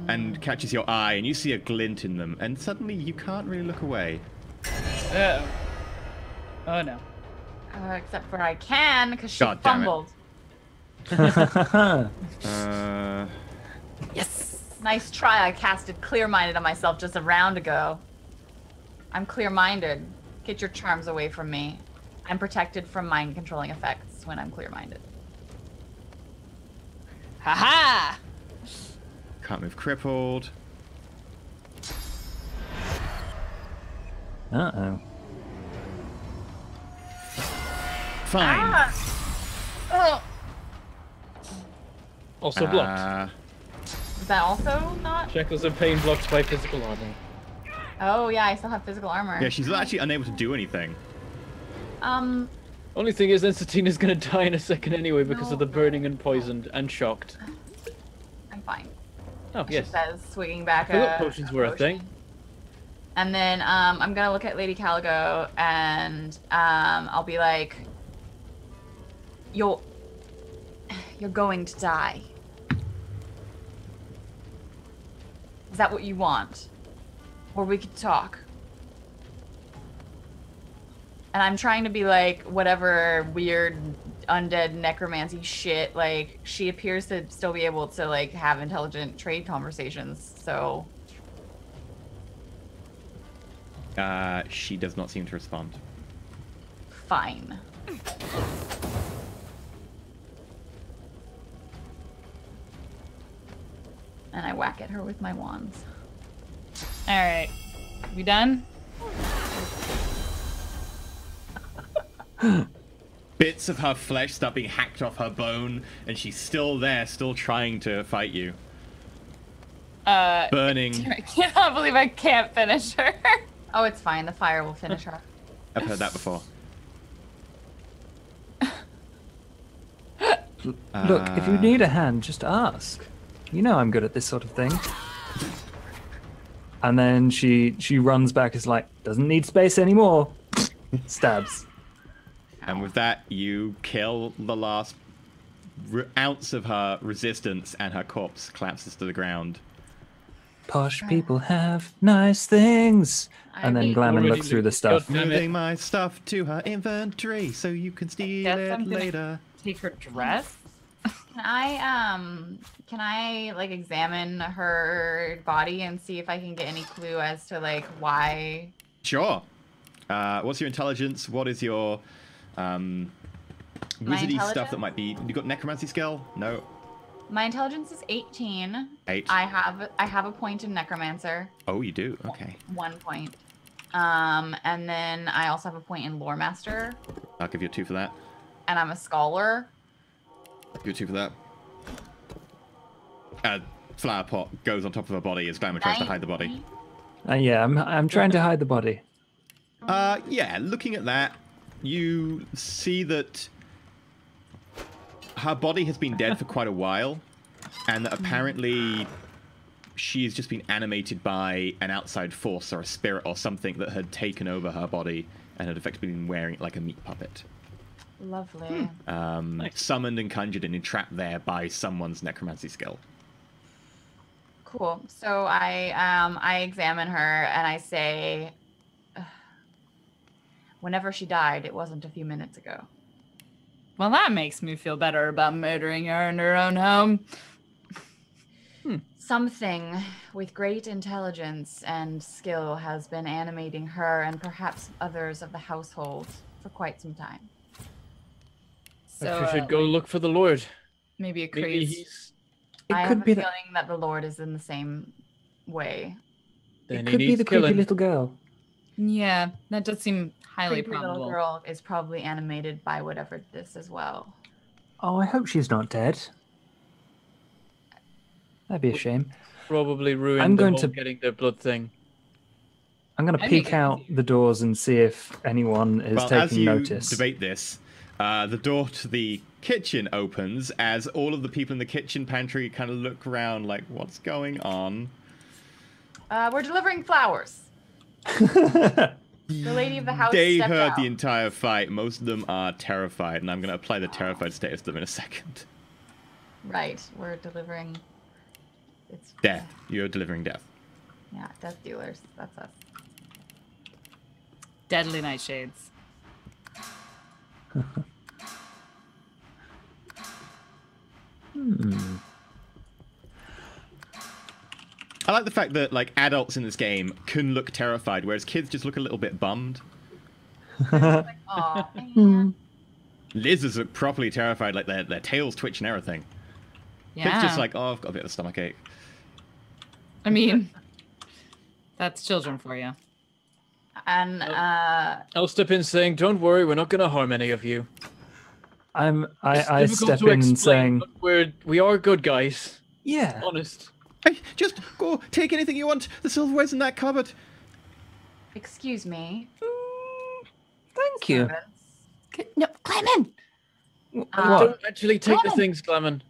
Speaker 1: and catches your eye, and you see a glint in them, and suddenly you can't really look away.
Speaker 2: Uh-oh. Oh no.
Speaker 4: Except for I can, because she
Speaker 1: God damn it.
Speaker 4: fumbled.
Speaker 1: Uh,
Speaker 2: Yes.
Speaker 4: Nice try. I casted clear-minded on myself just a round ago. I'm clear-minded. Get your charms away from me. I'm protected from mind-controlling effects when I'm clear-minded.
Speaker 2: Haha!
Speaker 1: Can't move crippled.
Speaker 3: Uh-oh.
Speaker 1: Fine.
Speaker 4: Oh,
Speaker 5: Also blocked.
Speaker 4: is that also not?
Speaker 5: Shackles and pain blocked by physical armor.
Speaker 4: Oh yeah, I still have physical armor.
Speaker 1: Yeah, she's actually unable to do anything.
Speaker 5: Only thing is, Enstatina's gonna die in a second anyway because of the burning and poisoned and shocked.
Speaker 4: I'm fine.
Speaker 5: Oh,
Speaker 4: She
Speaker 5: yes.
Speaker 4: says, swigging back
Speaker 5: I thought potions were a thing.
Speaker 4: And then I'm gonna look at Lady Caligo and I'll be like, You're going to die. Is that what you want? Or we could talk. And I'm trying to be like whatever weird undead necromancy shit. Like, she appears to still be able to like have intelligent trade conversations, so
Speaker 1: She does not seem to respond.
Speaker 4: fine. And I whack at her with my wands.
Speaker 2: All right. We done?
Speaker 1: Bits of her flesh start being hacked off her bone, and she's still there, still trying to fight you. Burning.
Speaker 2: I cannot believe I can't finish her.
Speaker 4: Oh, it's fine. The fire will finish her.
Speaker 1: I've heard that before.
Speaker 3: Look, if you need a hand, just ask. You know I'm good at this sort of thing. And then she runs back, is like, doesn't need space anymore. Stabs.
Speaker 1: And with that, you kill the last ounce of her resistance, and her corpse collapses to the ground.
Speaker 3: Posh people have nice things. And then
Speaker 4: really-
Speaker 3: Glamour
Speaker 5: Already
Speaker 3: looks through the
Speaker 5: looked-
Speaker 3: stuff.
Speaker 5: God damn it.
Speaker 1: Moving my stuff to her inventory so you can steal
Speaker 2: Guess
Speaker 1: it
Speaker 2: I'm gonna-
Speaker 1: later.
Speaker 2: Take her dress.
Speaker 4: Can I like examine her body and see if I can get any clue as to like why?
Speaker 1: Sure. What's your intelligence? What is your wizardy stuff that might be? You got necromancy skill? No.
Speaker 4: My intelligence is 18.
Speaker 1: 8.
Speaker 4: I have a point in necromancer.
Speaker 1: Oh, you do? Okay.
Speaker 4: 1 point. And then I also have a point in lore master,
Speaker 1: I'll give you a 2 for that.
Speaker 4: and I'm a scholar.
Speaker 1: Give you a 2 for that. Flower pot goes on top of her body as Glamour tries to hide the body.
Speaker 3: Yeah, I'm trying to hide the body.
Speaker 1: Yeah, looking at that, you see that her body has been dead for quite a while, and that apparently she has just been animated by an outside force or a spirit or something that had taken over her body and had effectively been wearing it like a meat puppet.
Speaker 4: Lovely.
Speaker 1: Summoned and conjured and entrapped there by someone's necromancy skill.
Speaker 4: Cool. So I examine her and I say, whenever she died, it wasn't a few minutes ago.
Speaker 2: Well, that makes me feel better about murdering her in her own home.
Speaker 4: Something with great intelligence and skill has been animating her and perhaps others of the household for quite some time.
Speaker 2: So
Speaker 5: we should go look for the Lord.
Speaker 2: maybe a
Speaker 5: Maybe
Speaker 2: crazy.
Speaker 5: he's.
Speaker 4: I
Speaker 3: could
Speaker 4: have
Speaker 3: be
Speaker 4: a
Speaker 3: the-
Speaker 4: feeling that the Lord is in the same way.
Speaker 5: Then
Speaker 3: It
Speaker 5: he
Speaker 3: could be
Speaker 5: needs
Speaker 3: the creepy
Speaker 5: killing.
Speaker 3: little girl.
Speaker 2: Yeah, that does seem highly
Speaker 4: Creepy
Speaker 2: probable.
Speaker 4: little girl is probably animated by whatever this as well.
Speaker 3: Oh, I hope she's not dead. That'd be a shame.
Speaker 5: Probably ruined
Speaker 3: I'm
Speaker 5: the
Speaker 3: going
Speaker 5: whole
Speaker 3: to-
Speaker 5: getting their blood thing.
Speaker 3: I'm going to
Speaker 2: I think
Speaker 3: peek out the doors and see if anyone is
Speaker 1: Well, as
Speaker 3: taking
Speaker 1: you
Speaker 3: notice.
Speaker 1: debate this, the door to the kitchen opens as all of the people in the kitchen pantry kind of look around like, what's going on?
Speaker 4: We're delivering flowers. The lady of the house
Speaker 1: They
Speaker 4: stepped
Speaker 1: heard
Speaker 4: out.
Speaker 1: the entire fight. Most of them are terrified, and I'm going to apply the terrified status to them in a second.
Speaker 4: Right, we're delivering. It's
Speaker 1: Death. You're delivering death.
Speaker 4: Yeah, death dealers. That's us.
Speaker 2: Deadly nightshades.
Speaker 1: I like the fact that like adults in this game can look terrified, whereas kids just look a little bit bummed.
Speaker 4: Aw, man.
Speaker 1: Lizards look properly terrified, like their tails twitch and everything.
Speaker 2: Yeah.
Speaker 1: Kids just like, oh, I've got a bit of a stomachache.
Speaker 2: I mean, that's children for you.
Speaker 4: And
Speaker 5: I'll step in saying, "Don't worry, we're not going to harm any of you."
Speaker 3: I
Speaker 5: It's difficult
Speaker 3: step
Speaker 5: to
Speaker 3: in
Speaker 5: explain,
Speaker 3: saying,
Speaker 5: but we are good guys.
Speaker 3: yeah,
Speaker 5: Honest.
Speaker 1: Hey, just go take anything you want. The silverware's in that cupboard.
Speaker 4: excuse me.
Speaker 3: thank you.
Speaker 7: No, Clement!
Speaker 3: What?
Speaker 5: Don't actually take the
Speaker 7: Glenn!
Speaker 5: things, Glamon.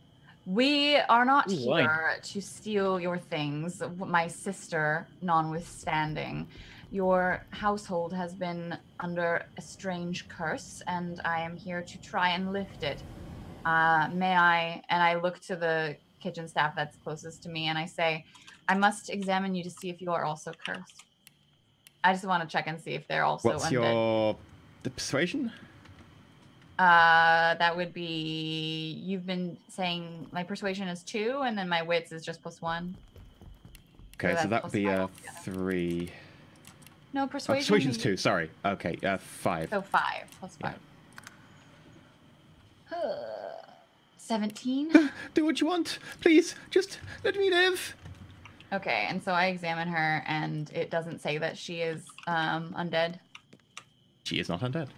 Speaker 4: We are not
Speaker 5: Ooh, wine.
Speaker 4: here to steal your things, my sister notwithstanding. Your household has been under a strange curse, and I am here to try and lift it. May I? And I look to the kitchen staff that's closest to me, and I say, I must examine you to see if you are also cursed. I just want to check and see if they're also
Speaker 1: What's
Speaker 4: undead.
Speaker 1: the persuasion?
Speaker 4: That would be, you've been saying my persuasion is 2, and then my wits is just +1.
Speaker 1: Okay, so
Speaker 4: that's
Speaker 1: that'd be
Speaker 4: +5
Speaker 1: a
Speaker 4: altogether.
Speaker 1: 3.
Speaker 4: No,
Speaker 1: Oh,
Speaker 4: persuasion.
Speaker 1: persuasion's 2. Sorry. Okay, 5.
Speaker 4: So 5 +5. 17.
Speaker 1: Do what you want, please. Just let me live.
Speaker 4: Okay, and so I examine her, and it doesn't say that she is undead.
Speaker 1: She is not undead.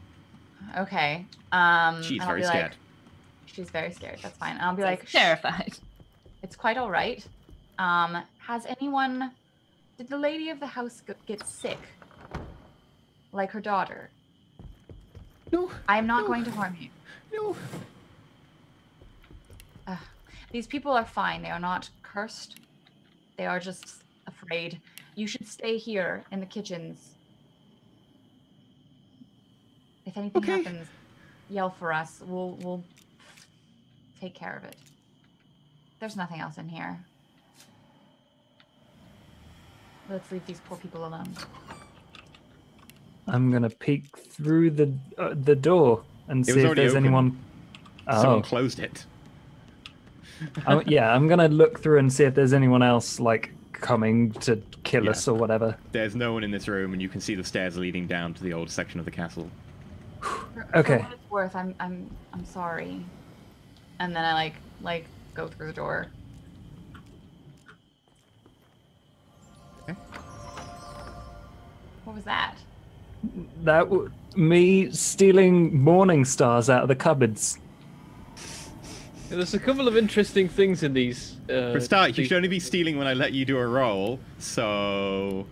Speaker 4: Okay.
Speaker 1: She's
Speaker 4: and I'll
Speaker 1: very
Speaker 4: be like-
Speaker 1: scared.
Speaker 4: she's very scared. That's fine. And I'll be like, "Shh,
Speaker 2: Terrified.
Speaker 4: it's quite all right. Has anyone? Did the lady of the house get sick? Like her daughter?
Speaker 1: No,
Speaker 4: I am not
Speaker 1: No.
Speaker 4: going to harm you.
Speaker 1: no.
Speaker 4: These people are fine. They are not cursed. They are just afraid. You should stay here in the kitchens. If anything
Speaker 1: Okay.
Speaker 4: happens, yell for us. We'll take care of it. There's nothing else in here. Let's leave these poor people alone.
Speaker 3: I'm gonna peek through the door and
Speaker 1: It
Speaker 3: see
Speaker 1: was
Speaker 3: if
Speaker 1: already
Speaker 3: there's
Speaker 1: open.
Speaker 3: anyone.
Speaker 1: Someone
Speaker 3: Oh,
Speaker 1: closed it.
Speaker 3: yeah. I'm gonna look through and see if there's anyone else like coming to kill
Speaker 1: Yeah.
Speaker 3: us or whatever.
Speaker 1: There's no one in this room, and you can see the stairs leading down to the old section of the castle.
Speaker 3: Okay.
Speaker 4: For what it's worth, I'm sorry. And then I like go through the door.
Speaker 1: Okay.
Speaker 4: What was that?
Speaker 3: Me stealing morning stars out of the cupboards.
Speaker 5: There's a couple of interesting things in these.
Speaker 1: For a start, you
Speaker 5: these-
Speaker 1: should only be stealing when I let you do a roll, so...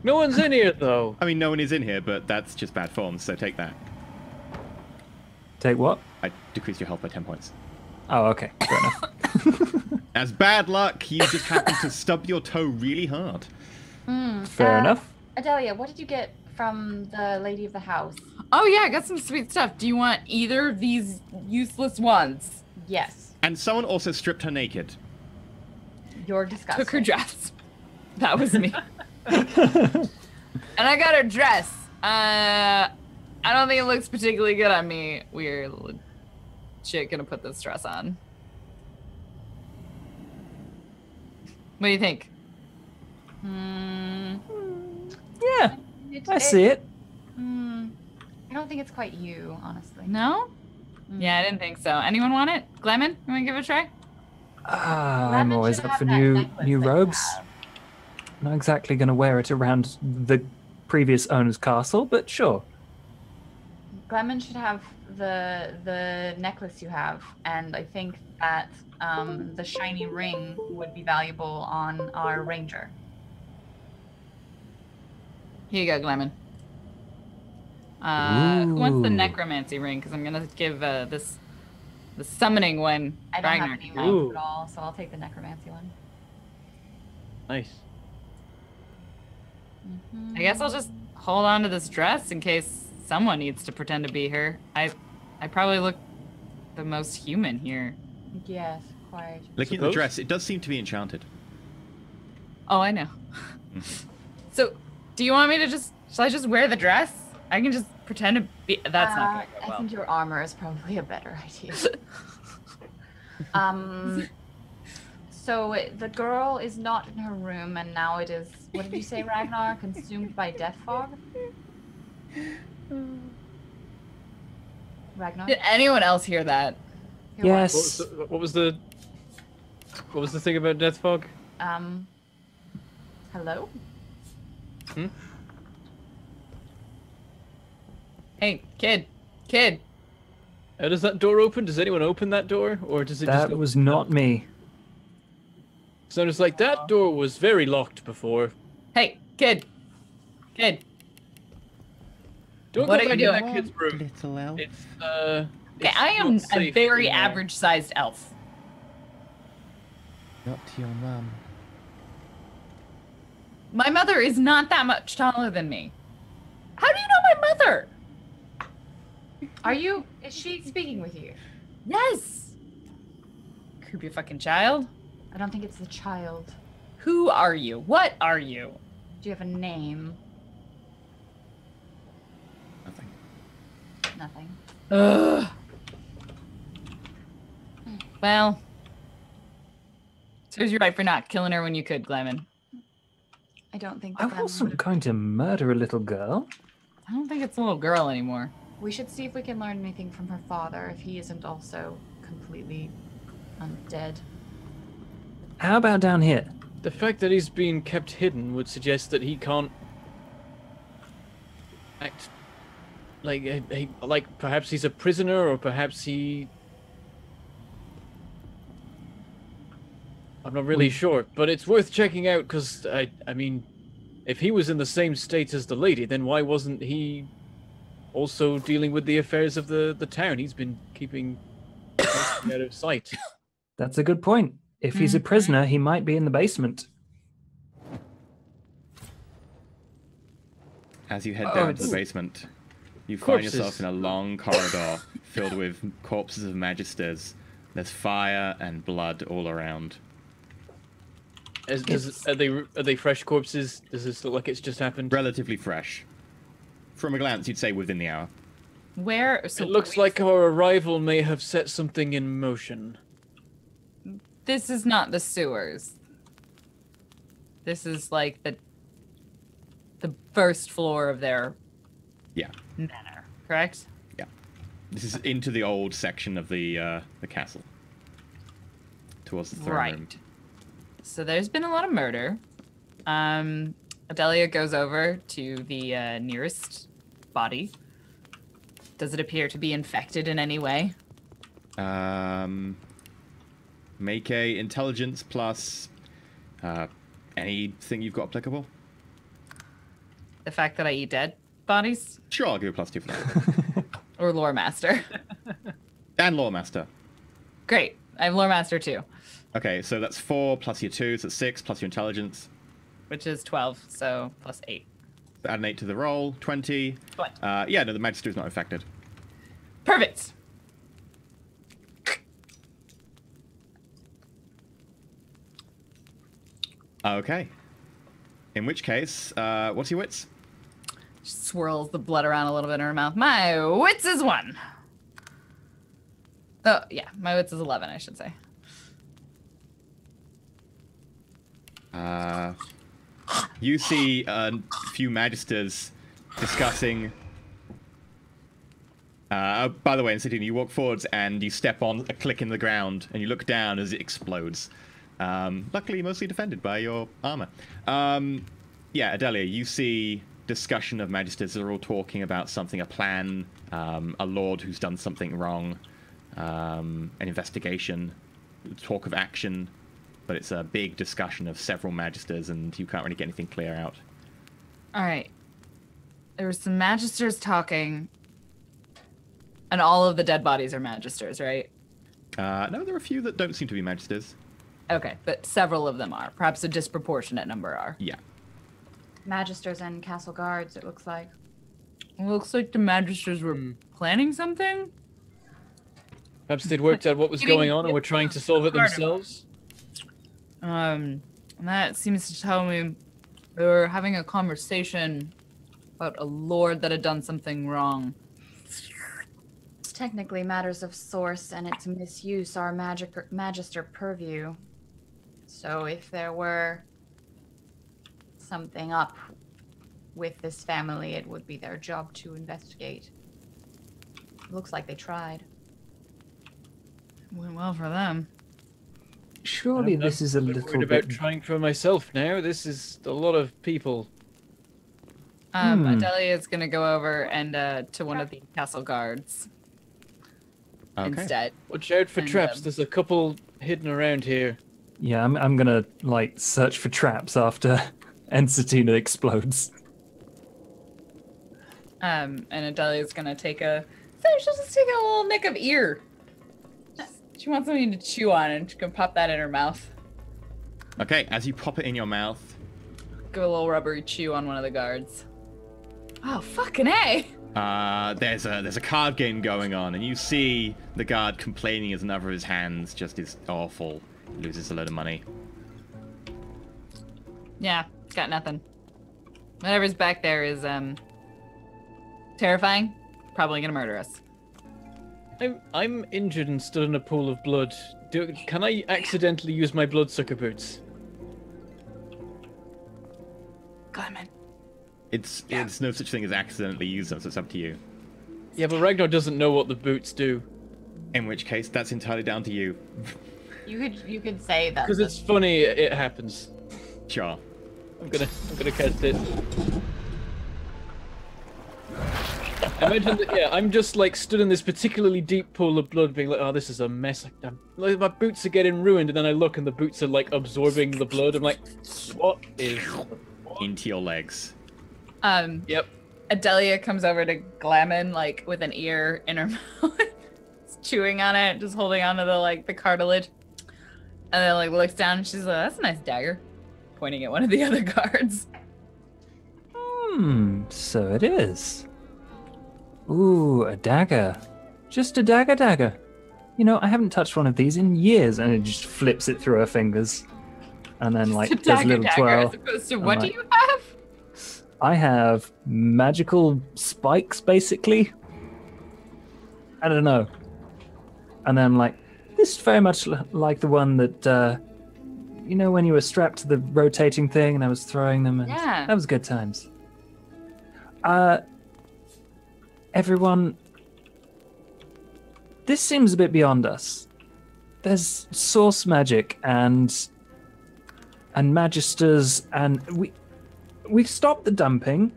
Speaker 5: No one's in here though.
Speaker 1: I mean, no one is in here, but that's just bad form, so take that.
Speaker 3: Take what?
Speaker 1: I decreased your health by 10 points.
Speaker 3: Oh, okay. Fair enough.
Speaker 1: As bad luck, you just happened to stub your toe really hard.
Speaker 3: Fair enough.
Speaker 4: Adelia, what did you get from the lady of the house?
Speaker 2: Oh yeah, I got some sweet stuff. Do you want either of these useless ones?
Speaker 4: Yes.
Speaker 1: And someone also stripped her naked.
Speaker 4: You're disgusting.
Speaker 2: Took her dress. That was me. And I got her dress. I don't think it looks particularly good on me. We're legit gonna put this dress on. What do you think?
Speaker 3: Yeah, I see it.
Speaker 4: I don't think it's quite you, honestly.
Speaker 2: No? Yeah, I didn't think so. Anyone want it? Glemon, you want to give it a try?
Speaker 3: I'm
Speaker 4: Lemon
Speaker 3: always
Speaker 4: should
Speaker 3: up
Speaker 4: have
Speaker 3: for
Speaker 4: that
Speaker 3: new
Speaker 4: necklace that you
Speaker 3: robes.
Speaker 4: have.
Speaker 3: Not exactly going to wear it around the previous owner's castle, but sure.
Speaker 4: Glemon should have the necklace you have, and I think that the shiny ring would be valuable on our ranger.
Speaker 2: Here you go, Glemon. Who wants the
Speaker 3: Ooh.
Speaker 2: necromancy ring? Because I'm gonna give the summoning one.
Speaker 4: I don't
Speaker 2: Ragnar
Speaker 4: have any
Speaker 2: can
Speaker 4: rings
Speaker 5: Ooh.
Speaker 4: at all, so I'll take the necromancy one.
Speaker 5: Nice.
Speaker 2: I guess I'll just hold on to this dress in case someone needs to pretend to be her. I probably look the most human here.
Speaker 4: Yes, quite.
Speaker 1: Looking at the
Speaker 5: Suppose?
Speaker 1: dress, it does seem to be enchanted.
Speaker 2: Oh, I know. So, do you want me to shall I just wear the dress? I can just pretend to be. That's not gonna go
Speaker 4: I
Speaker 2: well.
Speaker 4: think your armor is probably a better idea. So the girl is not in her room, and now it is. What did you say, Ragnar? Consumed by death fog. Ragnar.
Speaker 2: Did anyone else hear that?
Speaker 4: Hear what?
Speaker 3: Yes.
Speaker 5: What was the thing about death fog?
Speaker 4: Hello.
Speaker 5: Hmm?
Speaker 2: Hey, kid.
Speaker 5: How does that door open? Does anyone open that door, or does it just?
Speaker 3: That was not me.
Speaker 5: So it's like that door was very locked before.
Speaker 2: Hey, kid.
Speaker 5: Don't
Speaker 2: What
Speaker 5: go
Speaker 2: are
Speaker 5: back
Speaker 2: you
Speaker 5: in
Speaker 2: doing?
Speaker 5: that kid's room.
Speaker 6: Little elf.
Speaker 5: It's
Speaker 2: Okay,
Speaker 5: it's
Speaker 2: I am
Speaker 5: not
Speaker 2: a
Speaker 5: safe
Speaker 2: very
Speaker 5: in there.
Speaker 2: average-sized elf.
Speaker 6: Not your mum.
Speaker 2: My mother is not that much taller than me. How do you know my mother?
Speaker 4: Is she speaking with you?
Speaker 2: Yes. Creepy fucking child.
Speaker 4: I don't think it's the child.
Speaker 2: Who are you? What are you?
Speaker 4: Do you have a name?
Speaker 6: Nothing.
Speaker 4: Nothing.
Speaker 2: Ugh. Well, serves you right for not killing her when you could, Glennon.
Speaker 4: I don't think
Speaker 3: I
Speaker 4: that
Speaker 3: wasn't going to murder a little girl.
Speaker 2: I don't think it's a little girl anymore.
Speaker 4: We should see if we can learn anything from her father, if he isn't also completely undead.
Speaker 3: How about down here?
Speaker 5: The fact that he's being kept hidden would suggest that he can't act like perhaps he's a prisoner, or perhaps he. I'm not really sure, but it's worth checking out because I mean, if he was in the same state as the lady, then why wasn't he also dealing with the affairs of the town? He's been keeping out of sight.
Speaker 3: That's a good point. If he's a prisoner, he might be in the basement.
Speaker 1: As you head down to the basement, you find yourself in a long corridor filled with corpses of magisters. There's fire and blood all around.
Speaker 5: Are they fresh corpses? Does this look like it's just happened?
Speaker 1: Relatively fresh. From a glance, you'd say within the hour.
Speaker 2: Where?
Speaker 5: It looks like our arrival may have set something in motion.
Speaker 2: This is not the sewers. This is like the first floor of their
Speaker 1: Yeah.
Speaker 2: manor, correct?
Speaker 1: Yeah. This is into the old section of the castle. Towards the throne room.
Speaker 2: Right. So there's been a lot of murder. Adelia goes over to the nearest body. Does it appear to be infected in any way?
Speaker 1: Make a intelligence plus anything you've got applicable.
Speaker 2: The fact that I eat dead bodies?
Speaker 1: Sure, I'll give you a +2 for that.
Speaker 2: Or lore master?
Speaker 1: And lore master.
Speaker 2: Great. I have lore master too.
Speaker 1: Okay, so that's 4 plus your 2, so that's 6 plus your intelligence.
Speaker 2: Which is 12, so plus 8.
Speaker 1: So add an 8 to the roll, 20.
Speaker 2: 20.
Speaker 1: Yeah, no, the magister is not infected.
Speaker 2: Perfect.
Speaker 1: Okay. In which case, what's your wits?
Speaker 2: She swirls the blood around a little bit in her mouth. My wits is 1. Oh, yeah. My wits is 11, I should say.
Speaker 1: You see a few magisters discussing... by the way, in City, you walk forwards and you step on a click in the ground and you look down as it explodes. Luckily, mostly defended by your armor. Yeah, Adelia, you see discussion of magisters that are all talking about something, a plan, a lord who's done something wrong, an investigation, talk of action, but it's a big discussion of several magisters and you can't really get anything clear out.
Speaker 2: All right. There were some magisters talking, and all of the dead bodies are magisters, right?
Speaker 1: No, there are a few that don't seem to be magisters.
Speaker 2: Okay, but several of them are. Perhaps a disproportionate number are.
Speaker 1: Yeah.
Speaker 4: Magisters and castle guards, it looks like.
Speaker 2: It looks like the magisters were planning something.
Speaker 5: Perhaps they'd worked out what was going on and were trying to solve it themselves.
Speaker 2: And that seems to tell me they were having a conversation about a lord that had done something wrong.
Speaker 4: Technically, matters of source and its misuse are magister purview. So if there were something up with this family, it would be their job to investigate. Looks like they tried.
Speaker 2: Went well for them.
Speaker 3: Surely this is a
Speaker 5: I'm
Speaker 3: little
Speaker 5: worried about
Speaker 3: bit.
Speaker 5: trying for myself now. This is a lot of people.
Speaker 2: Adelia is gonna go over and to one of the castle guards
Speaker 1: Okay.
Speaker 2: instead.
Speaker 5: Watch out for
Speaker 2: And,
Speaker 5: traps. There's a couple hidden around here.
Speaker 3: Yeah, I'm gonna like search for traps after Ensatina explodes.
Speaker 2: And Adelia's gonna take she'll just take a little nick of ear. She wants something to chew on, and she can pop that in her mouth.
Speaker 1: Okay, as you pop it in your mouth,
Speaker 2: Give a little rubbery chew on one of the guards. Oh, fucking A!
Speaker 1: there's a card game going on, and you see the guard complaining as another of his hands just is awful. Loses a load of money.
Speaker 2: Yeah, got nothing. Whatever's back there is, terrifying. Probably gonna murder us.
Speaker 5: I'm injured and stood in a pool of blood. Can I accidentally use my bloodsucker boots?
Speaker 2: Clement.
Speaker 1: It's no such thing as accidentally use them, so it's up to you.
Speaker 5: Yeah, but Ragnar doesn't know what the boots do.
Speaker 1: In which case, that's entirely down to you.
Speaker 4: You could say that.
Speaker 5: Because it's funny, it happens.
Speaker 1: Sure.
Speaker 5: I'm gonna cast it. Imagine that, yeah, I'm just like stood in this particularly deep pool of blood being like, oh, this is a mess. Like, my boots are getting ruined, and then I look and the boots are like absorbing the blood. I'm like, what is...
Speaker 1: Into your legs.
Speaker 5: Yep.
Speaker 2: Adelia comes over to Glamon, like, with an ear in her mouth. Chewing on it, just holding onto the cartilage. And then, like, looks down and she's like, that's a nice dagger. Pointing at one of the other guards.
Speaker 3: So it is. Ooh, a dagger. Just a dagger. You know, I haven't touched one of these in years, and it just flips it through her fingers. And then, like,
Speaker 2: Just a
Speaker 3: does a little
Speaker 2: dagger
Speaker 3: twirl.
Speaker 2: as opposed to
Speaker 3: I'm
Speaker 2: what
Speaker 3: like,
Speaker 2: do you have?
Speaker 3: I have magical spikes, basically. I don't know. And then, like, this is very much like the one that, you know, when you were strapped to the rotating thing and I was throwing them. And
Speaker 2: Yeah.
Speaker 3: That was good times. Everyone, this seems a bit beyond us. There's source magic and magisters, and we've stopped the dumping.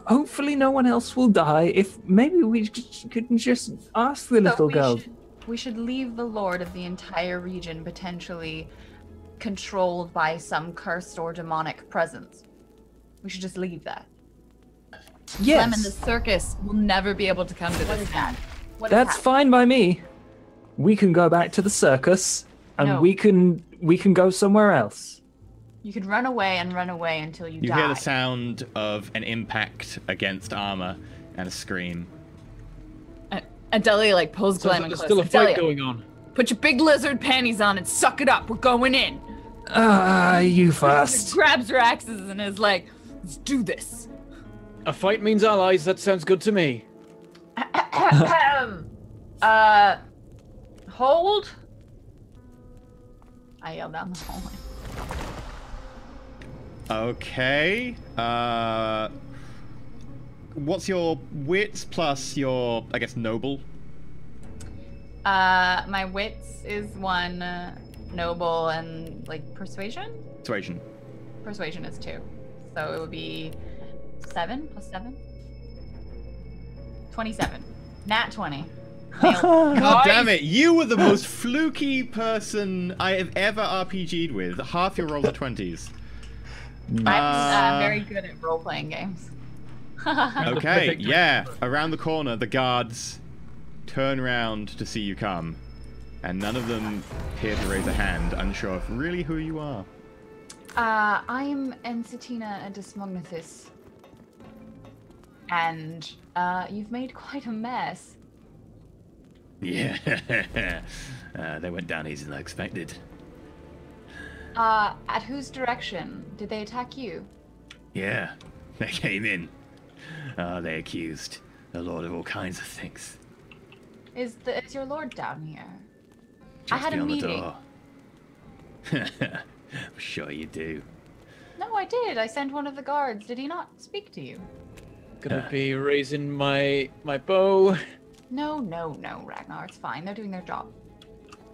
Speaker 3: Hopefully no one else will die. If maybe we could just ask the little girl.
Speaker 4: We should leave the lord of the entire region potentially controlled by some cursed or demonic presence. We should just leave that.
Speaker 3: Yes,
Speaker 2: Clem and the circus will never be able to come to
Speaker 4: What
Speaker 2: this
Speaker 4: is that?
Speaker 2: town.
Speaker 4: What is
Speaker 3: that's
Speaker 4: that?
Speaker 3: fine by me. We can go back to the circus, and
Speaker 4: No.
Speaker 3: we can go somewhere else.
Speaker 4: You could run away until you
Speaker 1: You
Speaker 4: die.
Speaker 1: hear the sound of an impact against armor and a scream.
Speaker 2: Adelia, like, pulls
Speaker 5: Sounds
Speaker 2: Glam
Speaker 5: like
Speaker 2: and
Speaker 5: there's
Speaker 2: close.
Speaker 5: still a fight
Speaker 2: Adelia,
Speaker 5: going on.
Speaker 2: put your big lizard panties on and suck it up. We're going in.
Speaker 3: You first.
Speaker 2: Grabs her axes and is like, let's do this.
Speaker 5: A fight means allies. That sounds good to me.
Speaker 4: Hold. I yelled down the hallway.
Speaker 1: Okay. What's your wits plus your, I guess, noble?
Speaker 4: My wits is 1, noble, and like persuasion.
Speaker 1: Persuasion.
Speaker 4: Persuasion is 2, so it would be 7 plus 7. 27. Nat 20.
Speaker 1: God damn it! You were the most fluky person I have ever RPG'd with. Half your rolls are 20s.
Speaker 4: I'm very good at role-playing games.
Speaker 1: Okay, yeah. Around the corner, the guards turn round to see you come, and none of them appear to raise a hand, unsure of really who you are.
Speaker 4: I'm Ensatina Adismognathus. And, you've made quite a mess.
Speaker 6: Yeah, they went down easier than I expected.
Speaker 4: At whose direction? Did they attack you?
Speaker 6: Yeah, they came in. They accused the Lord of all kinds of things.
Speaker 4: Is your lord down here?
Speaker 6: Just
Speaker 4: I had a
Speaker 6: beyond the
Speaker 4: meeting.
Speaker 6: door. I'm sure you do.
Speaker 4: No, I did. I sent one of the guards. Did he not speak to you?
Speaker 5: Gonna be raising my bow.
Speaker 4: No, Ragnar. It's fine. They're doing their job.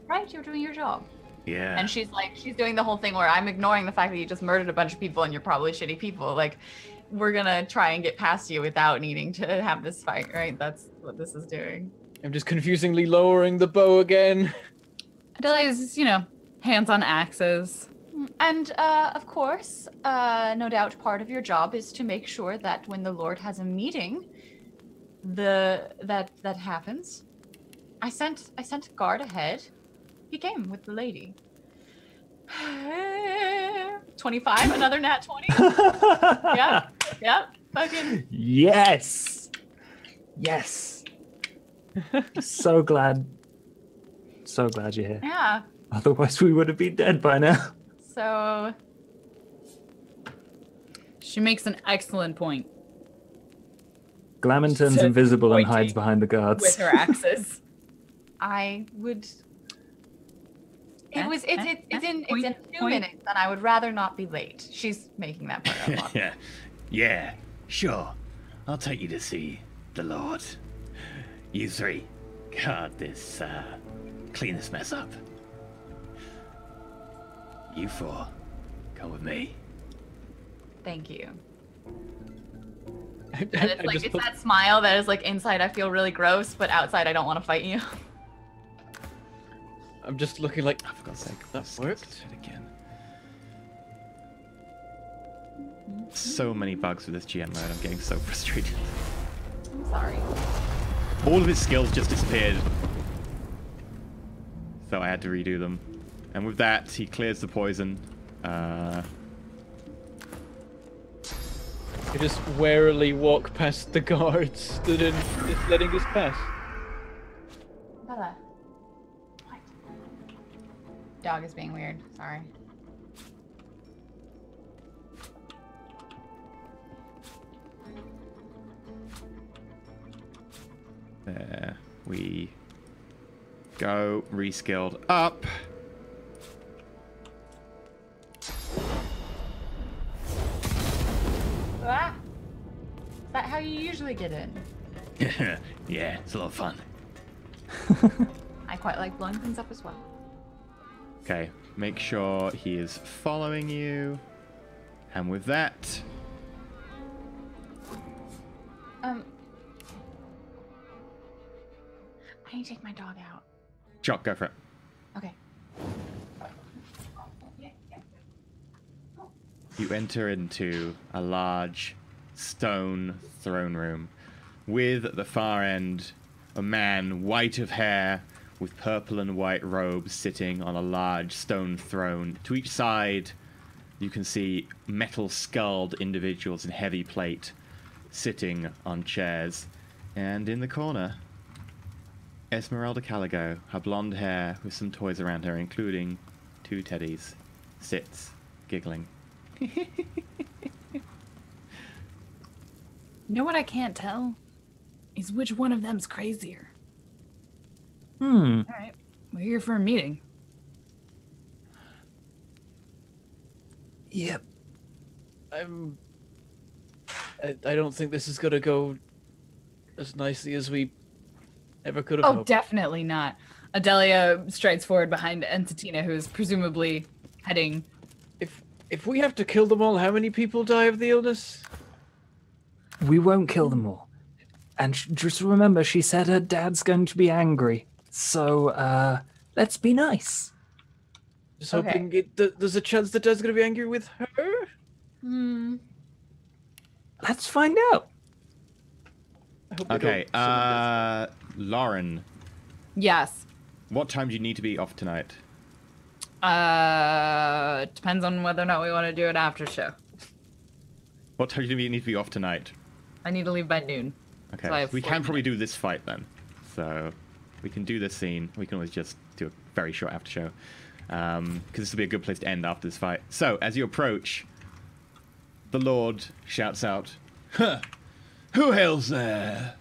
Speaker 4: Right? You're doing your job.
Speaker 6: Yeah.
Speaker 4: And she's doing the whole thing where I'm ignoring the fact that you just murdered a bunch of people and you're probably shitty people. Like, we're gonna try and get past you without needing to have this fight, right? That's what this is doing.
Speaker 5: I'm just confusingly lowering the bow again.
Speaker 2: Adelia's, hands on axes.
Speaker 4: And of course, no doubt part of your job is to make sure that when the Lord has a meeting, that happens. I sent a guard ahead. He came with the lady. 25, another nat 20. Yeah, fucking.
Speaker 3: Yes. So glad you're here.
Speaker 4: Yeah.
Speaker 3: Otherwise, we would have been dead by now.
Speaker 4: So.
Speaker 2: She makes an excellent point
Speaker 3: Glamour turns
Speaker 2: So
Speaker 3: invisible and
Speaker 2: pointy
Speaker 3: hides behind the guards.
Speaker 2: with her axes.
Speaker 4: I would. It's in
Speaker 2: Point,
Speaker 4: 2
Speaker 2: point.
Speaker 4: minutes, and I would rather not be late. She's making that part up.
Speaker 6: Yeah, sure. I'll take you to see the Lord. You three, clean this mess up. You four, come with me.
Speaker 4: Thank you.
Speaker 5: And
Speaker 4: And it's that smile that is like inside I feel really gross, but outside I don't want to fight you.
Speaker 5: I'm just looking like,
Speaker 6: Oh, for God's sake,
Speaker 5: that worked.
Speaker 6: It again. So many bugs with this GM mode. I'm getting so frustrated.
Speaker 4: I'm sorry.
Speaker 1: All of his skills just disappeared. So I had to redo them. And with that, he clears the poison.
Speaker 5: I just warily walk past the guards, stood in, just letting us pass.
Speaker 4: Bella. What? Dog is being weird. Sorry.
Speaker 1: There we go. Reskilled up.
Speaker 4: Ah! Is that how you usually get in?
Speaker 6: Yeah, it's a lot of fun.
Speaker 4: I quite like blowing things up as well.
Speaker 1: Okay, make sure he is following you. And with that,
Speaker 4: I need to take my dog out.
Speaker 1: Jock, go for it.
Speaker 4: Okay.
Speaker 1: You enter into a large stone throne room with at the far end a man, white of hair, with purple and white robes, sitting on a large stone throne. To each side, you can see metal skulled individuals in heavy plate sitting on chairs. And in the corner, Esmeralda Caligo, her blonde hair with some toys around her, including 2 teddies, sits, giggling.
Speaker 2: You know what I can't tell? Is which one of them's crazier. All right. We're here for a meeting.
Speaker 3: Yep.
Speaker 5: I don't think this is gonna go as nicely as we ever could have
Speaker 2: Oh,
Speaker 5: hoped.
Speaker 2: definitely not. Adelia strides forward behind Entatina, who is presumably heading.
Speaker 5: If we have to kill them all, how many people die of the illness?
Speaker 3: We won't kill them all. And just remember, she said her dad's going to be angry. So, let's be nice.
Speaker 5: Just hoping there's a chance that Dad's gonna be angry with her.
Speaker 3: Let's find out.
Speaker 5: I hope we
Speaker 1: Okay,
Speaker 5: don't. Someone
Speaker 1: Lauren,
Speaker 2: Yes.
Speaker 1: what time do you need to be off tonight?
Speaker 2: Depends on whether or not we want to do it after show.
Speaker 1: What time do you need to be off tonight?
Speaker 2: I need to leave by noon.
Speaker 1: Okay,
Speaker 2: So I have
Speaker 1: we
Speaker 2: 40
Speaker 1: can probably do this fight then. So we can do this scene. We can always just do a very short after show. Because this will be a good place to end after this fight. So, as you approach, the Lord shouts out,
Speaker 6: Huh. Who hails there?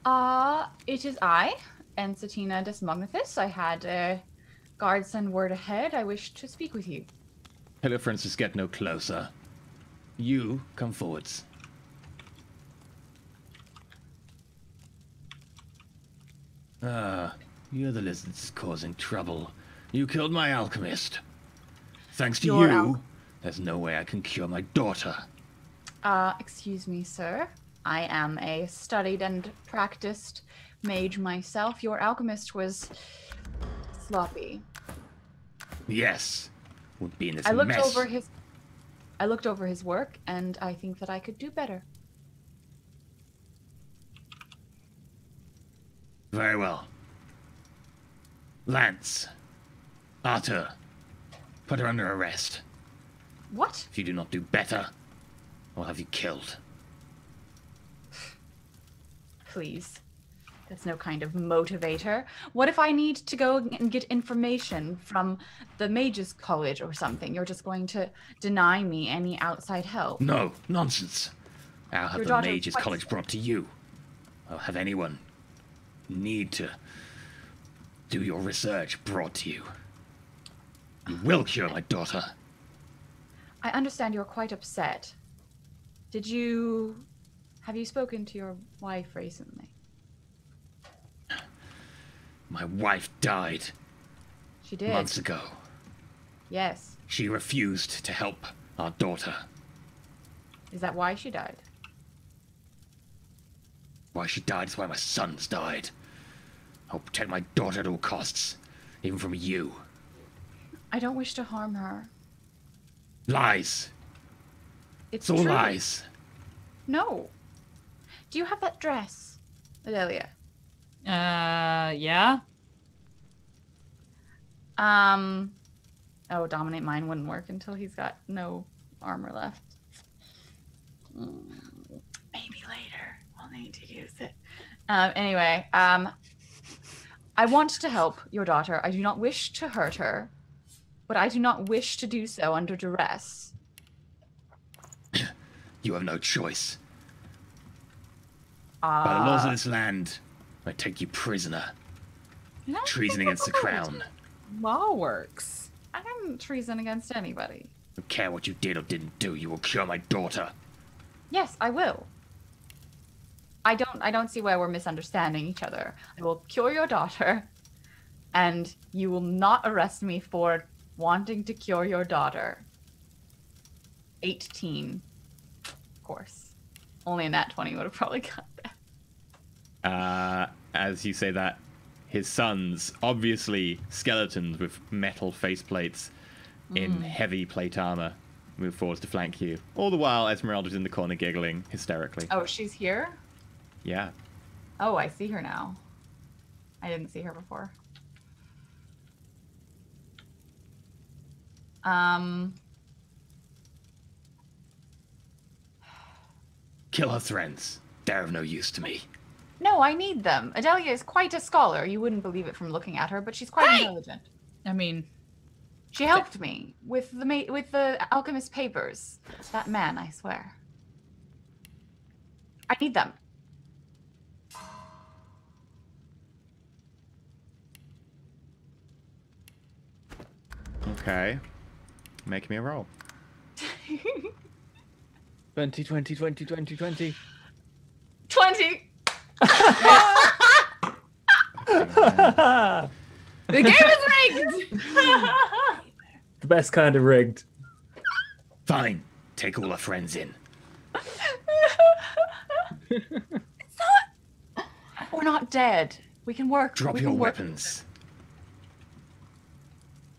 Speaker 4: It is I, Ensatina Desmognathus. I had
Speaker 2: guards send word ahead, I wish to speak with you.
Speaker 6: Hello, Francis, get no closer. You come forwards. Ah, you're the lizards causing trouble. You killed my alchemist. Thanks to you, there's no way I can cure my daughter.
Speaker 2: Excuse me, sir. I am a studied and practiced mage myself. Your alchemist was sloppy.
Speaker 6: Yes, would be in this
Speaker 2: I looked
Speaker 6: mess.
Speaker 2: over his work, and I think that I could do better.
Speaker 6: Very well. Lance, Arthur, put her under arrest.
Speaker 2: What?
Speaker 6: If you do not do better, I'll have you killed.
Speaker 2: Please. That's no kind of motivator. What if I need to go and get information from the Mages College or something? You're just going to deny me any outside help?
Speaker 6: No, nonsense. I'll have
Speaker 2: Your
Speaker 6: the
Speaker 2: daughter
Speaker 6: Mages
Speaker 2: quite-
Speaker 6: College brought to you. I'll have anyone need to do your research brought to you. You will cure my daughter.
Speaker 2: I understand you're quite upset. Have you spoken to your wife recently?
Speaker 6: My wife died
Speaker 2: She did.
Speaker 6: months ago.
Speaker 2: Yes.
Speaker 6: She refused to help our daughter.
Speaker 2: Is that why she died?
Speaker 6: Why she died is why my sons died. I'll protect my daughter at all costs, even from you.
Speaker 2: I don't wish to harm her.
Speaker 6: Lies.
Speaker 2: It's
Speaker 6: It's all
Speaker 2: true.
Speaker 6: lies.
Speaker 2: No. Do you have that dress, Adelia?
Speaker 4: Yeah.
Speaker 2: Oh, dominate mine wouldn't work until he's got no armor left. Maybe later I'll need to use it. Anyway, I want to help your daughter. I do not wish to hurt her, but I do not wish to do so under duress.
Speaker 6: You have no choice. By the laws of this land, I take you prisoner. Treason against the crown.
Speaker 4: Law works.
Speaker 2: I didn't treason against anybody.
Speaker 6: Don't care what you did or didn't do, you will cure my daughter.
Speaker 2: Yes, I will. I don't see why we're misunderstanding each other. I will cure your daughter, and you will not arrest me for wanting to cure your daughter. 18. Of course. Only a nat 20 would have probably got that.
Speaker 1: As you say that, his sons, obviously skeletons with metal faceplates in heavy plate armor, move forwards to flank you. All the while, Esmeralda's in the corner giggling hysterically.
Speaker 2: Oh, she's here?
Speaker 1: Yeah.
Speaker 2: Oh, I see her now. I didn't see her before.
Speaker 6: Kill her friends. They're of no use to me.
Speaker 2: No, I need them. Adelia is quite a scholar. You wouldn't believe it from looking at her, but she's quite intelligent.
Speaker 4: I mean,
Speaker 2: She helped me with the alchemist papers. That man, I swear. I need them.
Speaker 1: Okay. Make me a roll.
Speaker 5: 20, 20, 20, 20, 20.
Speaker 2: 20.
Speaker 4: the game is rigged!
Speaker 3: The best kind of rigged.
Speaker 6: Fine. Take all her friends in.
Speaker 2: We're not dead. We can work.
Speaker 6: Drop
Speaker 2: we
Speaker 6: your
Speaker 2: can work.
Speaker 6: weapons.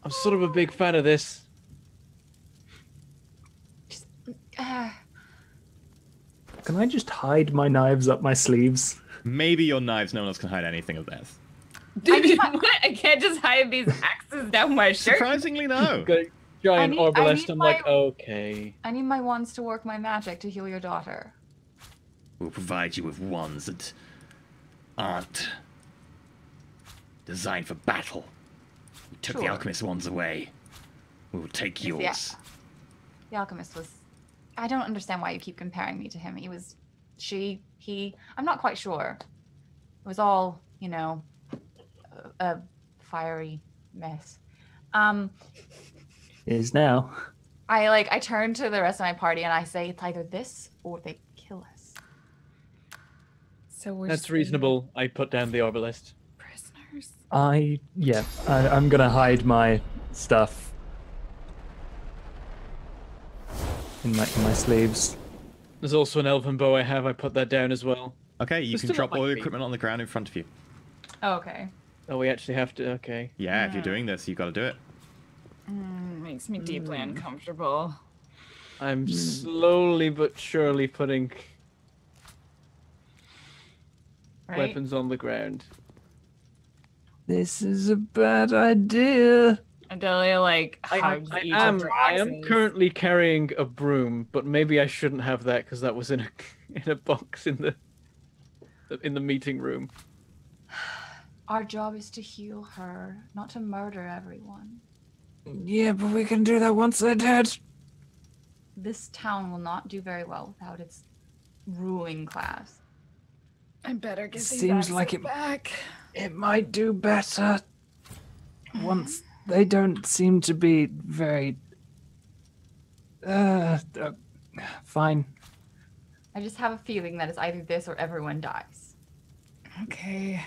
Speaker 5: I'm sort of a big fan of this.
Speaker 3: Can I just hide my knives up my sleeves?
Speaker 1: Maybe your knives, no one else can hide anything of this.
Speaker 4: Dude, what? I can't just hide these axes down my shirt.
Speaker 1: Surprisingly, no.
Speaker 5: Got a giant
Speaker 2: I
Speaker 5: arbalest.
Speaker 2: need
Speaker 5: I'm
Speaker 2: my-
Speaker 5: like, okay.
Speaker 2: I need my wands to work my magic to heal your daughter.
Speaker 6: We'll provide you with wands that aren't designed for battle. We took the
Speaker 2: Sure.
Speaker 6: alchemist wands away. We will take
Speaker 2: Yes,
Speaker 6: yours.
Speaker 2: The alchemist was... I don't understand why you keep comparing me to him. He was... He... I'm not quite sure. It was all, you know, a fiery mess.
Speaker 3: Is now.
Speaker 4: I turn to the rest of my party and I say it's either this or they kill us.
Speaker 2: So we're
Speaker 5: That's reasonable. I put down the obelisk.
Speaker 2: prisoners.
Speaker 3: I'm gonna hide my stuff in my sleeves.
Speaker 5: There's also an elven bow I have. I put that down as well.
Speaker 1: Okay, you
Speaker 5: There's
Speaker 1: can
Speaker 5: still
Speaker 1: drop
Speaker 5: not
Speaker 1: all
Speaker 5: my
Speaker 1: your
Speaker 5: feet.
Speaker 1: equipment on the ground in front of you.
Speaker 4: Oh, okay.
Speaker 5: Oh, we actually have to. Okay.
Speaker 1: Yeah, if you're doing this, you've got to do it.
Speaker 2: Makes me deeply uncomfortable.
Speaker 5: I'm slowly but surely putting
Speaker 4: Right?
Speaker 5: weapons on the ground.
Speaker 3: This is a bad idea.
Speaker 2: Adelia hugs
Speaker 5: I
Speaker 2: each
Speaker 5: am
Speaker 2: of their
Speaker 5: I am
Speaker 2: axes.
Speaker 5: currently carrying a broom, but maybe I shouldn't have that because that was in a box in the meeting room.
Speaker 4: Our job is to heal her, not to murder everyone.
Speaker 3: Yeah, but we can do that once they're dead.
Speaker 4: This town will not do very well without its ruling class.
Speaker 2: I better get these
Speaker 3: Seems like
Speaker 2: axes back.
Speaker 3: It might do better once they don't seem to be very. Fine.
Speaker 4: I just have a feeling that it's either this or everyone dies.
Speaker 2: Okay.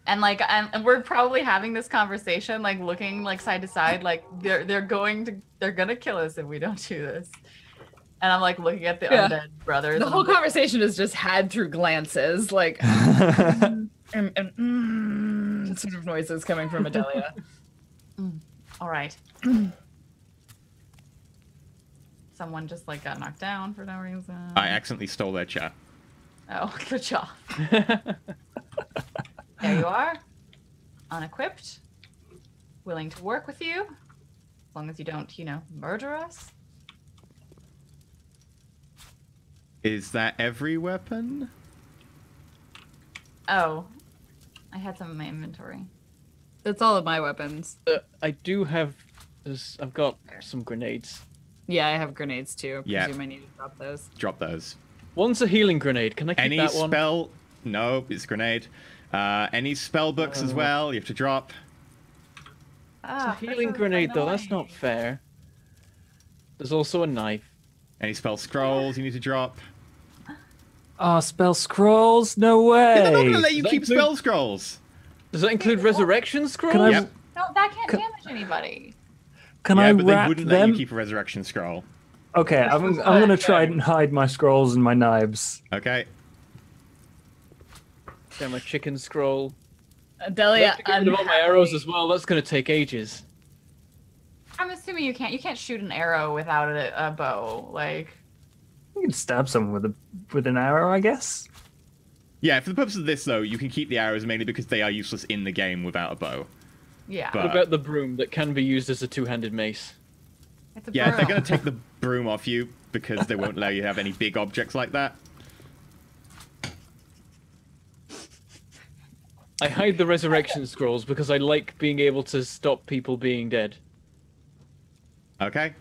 Speaker 4: And and we're probably having this conversation, looking side to side, they're gonna kill us if we don't do this. And I'm looking at the undead brothers.
Speaker 2: The
Speaker 4: and
Speaker 2: whole
Speaker 4: I'm like,
Speaker 2: conversation is just had through glances, sort of noises coming from Adelia.
Speaker 4: all right. Someone just got knocked down for no reason.
Speaker 1: I accidentally stole their chat.
Speaker 4: Oh, good job. There you are, unequipped, willing to work with you, as long as you don't, murder us.
Speaker 1: Is that every weapon?
Speaker 4: Oh, I had some in my inventory.
Speaker 2: That's all of my weapons.
Speaker 5: I do have. I've got some grenades.
Speaker 2: Yeah, I have grenades too. I
Speaker 1: Yeah.
Speaker 2: presume I need to drop those.
Speaker 1: Drop those.
Speaker 5: One's a healing grenade. Can I keep
Speaker 1: Any
Speaker 5: that one?
Speaker 1: spell? No, it's a grenade. Any spell books as well, you have to drop.
Speaker 4: Ah,
Speaker 5: It's a healing grenade, though. That's not fair. There's also a knife.
Speaker 1: Any spell scrolls you need to drop.
Speaker 3: Oh, spell scrolls? No
Speaker 1: They're not
Speaker 3: way.
Speaker 1: going to let you
Speaker 5: Does that
Speaker 1: keep
Speaker 5: include-
Speaker 1: spell scrolls.
Speaker 5: Does that include resurrection scrolls?
Speaker 3: Can I?
Speaker 1: Yep.
Speaker 4: No, that can't damage anybody.
Speaker 3: Can
Speaker 1: Yeah,
Speaker 3: I
Speaker 1: but they
Speaker 3: wrap
Speaker 1: wouldn't let
Speaker 3: them?
Speaker 1: you keep a resurrection scroll.
Speaker 3: Okay, I'm gonna try and hide my scrolls and my knives.
Speaker 1: Okay.
Speaker 5: Damn, a chicken scroll. I
Speaker 2: Adelia,
Speaker 5: have to get rid of all my arrows as well. That's going to take ages.
Speaker 4: I'm assuming you can't shoot an arrow without a bow.
Speaker 3: You can stab someone with an arrow, I guess.
Speaker 1: Yeah, for the purpose of this, though, you can keep the arrows mainly because they are useless in the game without a bow.
Speaker 4: Yeah.
Speaker 1: But-
Speaker 5: What about the broom that can be used as a two-handed mace?
Speaker 4: It's a
Speaker 1: Yeah, if they're
Speaker 4: broom.
Speaker 1: going to take the broom off you because they won't let you have any big objects like that.
Speaker 5: I hide the resurrection scrolls because I like being able to stop people being dead.
Speaker 1: Okay.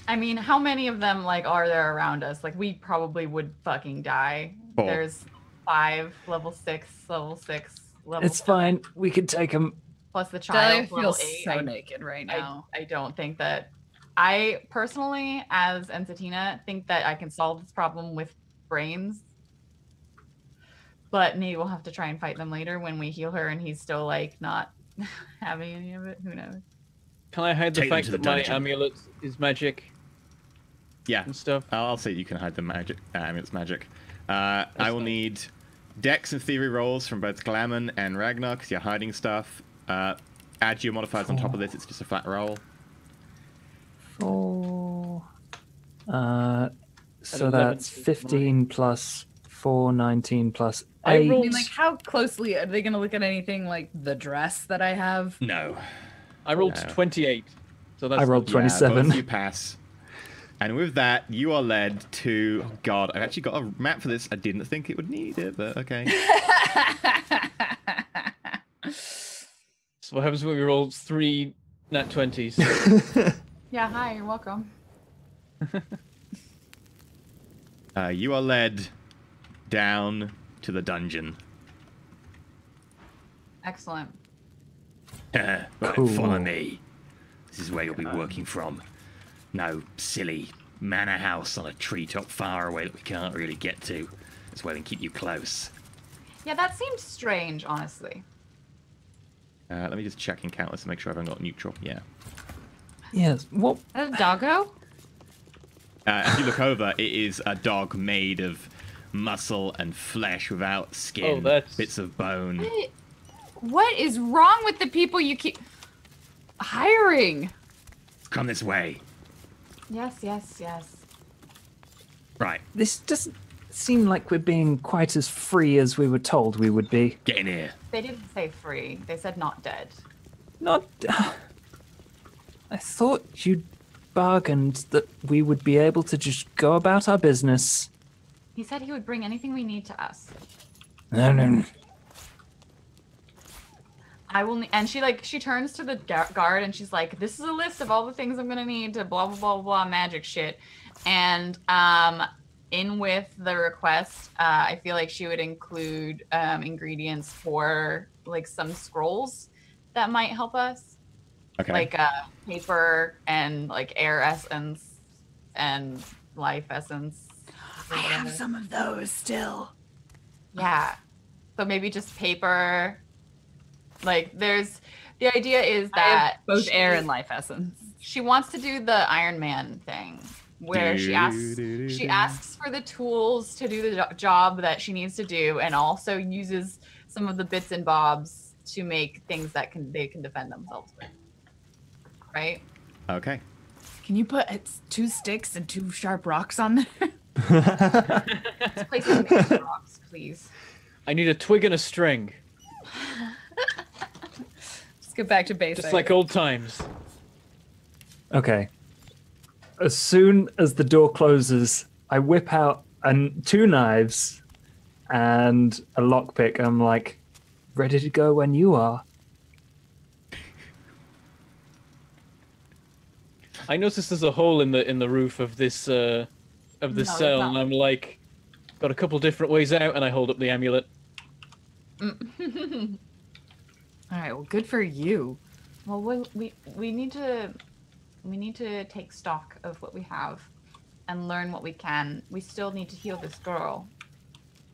Speaker 4: I mean, how many of them are there around us? We probably would fucking die.
Speaker 1: 4.
Speaker 4: There's 5, level 6, level 6, level
Speaker 3: It's
Speaker 4: 7,
Speaker 3: fine. We can take them.
Speaker 4: plus the child.
Speaker 2: Adelia
Speaker 4: level
Speaker 2: feels
Speaker 4: 8.
Speaker 2: so naked right now.
Speaker 4: I don't think that. I personally, as Ensatina, think that I can solve this problem with brains. But maybe we'll have to try and fight them later when we heal her and he's still not having any of it. Who knows?
Speaker 5: Can I hide the
Speaker 1: Take them
Speaker 5: fact
Speaker 1: to the
Speaker 5: that my
Speaker 1: dungeon.
Speaker 5: amulet is magic
Speaker 1: Yeah.
Speaker 5: and stuff?
Speaker 1: I'll say you can hide the magic. It's magic. I will
Speaker 5: fine.
Speaker 1: need dex and theory rolls from both Glamour and Ragnar because you're hiding stuff. Add your modifiers on top of this. It's just a flat roll.
Speaker 3: 4. So
Speaker 5: 11
Speaker 3: that's
Speaker 5: is
Speaker 3: 15 plus 4, 19 plus 8.
Speaker 5: I
Speaker 2: I
Speaker 5: rolled-
Speaker 2: mean, how closely are they going to look at anything like the dress that I have?
Speaker 1: No.
Speaker 5: I rolled
Speaker 1: No.
Speaker 5: 28. So that's
Speaker 3: I rolled
Speaker 5: not-
Speaker 3: 27.
Speaker 1: Yeah, both of you pass. And with that, you are led to... Oh God, I've actually got a map for this. I didn't think it would need it, but okay.
Speaker 5: So what happens when we roll 3 nat 20s?
Speaker 4: Yeah, hi, you're welcome.
Speaker 1: You are led down to the dungeon.
Speaker 4: Excellent.
Speaker 1: Right,
Speaker 3: Cool.
Speaker 1: follow me. This is where you'll be working from. No silly manor house on a treetop far away that we can't really get to. That's where we can keep you close.
Speaker 4: Yeah, that seems strange, honestly.
Speaker 1: Let me just check in Countless to make sure I haven't got neutral. Yeah.
Speaker 3: Yes. What?
Speaker 2: A doggo?
Speaker 1: As you look over, it is a dog made of muscle and flesh without skin,
Speaker 5: Oh, that's-
Speaker 1: bits of bone.
Speaker 2: What is wrong with the people you keep hiring?
Speaker 1: Come this way.
Speaker 4: Yes, yes, yes.
Speaker 1: Right,
Speaker 3: This doesn't seem like we're being quite as free as we were told we would be.
Speaker 1: get in here.
Speaker 4: They didn't say free. They said not dead.
Speaker 3: Not. I thought you'd bargained that we would be able to just go about our business.
Speaker 4: He said he would bring anything we need to us.
Speaker 3: No.
Speaker 4: I will, and she turns to the guard and she's like, "This is a list of all the things I'm gonna need to blah blah blah blah magic shit," and in with the request, I feel like she would include ingredients for like some scrolls that might help us,
Speaker 1: Okay.
Speaker 4: like paper and like air essence and life essence. or
Speaker 2: I have
Speaker 4: whatever.
Speaker 2: some of those still.
Speaker 4: Yeah. So maybe just paper. Like the idea is that
Speaker 2: both
Speaker 4: she-
Speaker 2: air and life essence.
Speaker 4: she wants to do the Iron Man thing where she asks for the tools to do the job that she needs to do and also uses some of the bits and bobs to make things that they can defend themselves with. Right?
Speaker 1: Okay.
Speaker 2: Can you put 2 sticks and 2 sharp rocks on there?
Speaker 4: Let's play some extra rocks, please.
Speaker 5: I need a twig and a string,
Speaker 2: Just get back to basics.
Speaker 5: just like old times.
Speaker 3: Okay. As soon as the door closes, I whip out 2 knives and a lockpick. I'm like, ready to go when you are.
Speaker 5: I noticed there's a hole in the roof of this cell,
Speaker 4: there's
Speaker 5: and
Speaker 4: not.
Speaker 5: I'm like, got a couple different ways out, and I hold up the amulet.
Speaker 2: All right, well, good for you.
Speaker 4: Well, we need to take stock of what we have and learn what we can. We still need to heal this girl,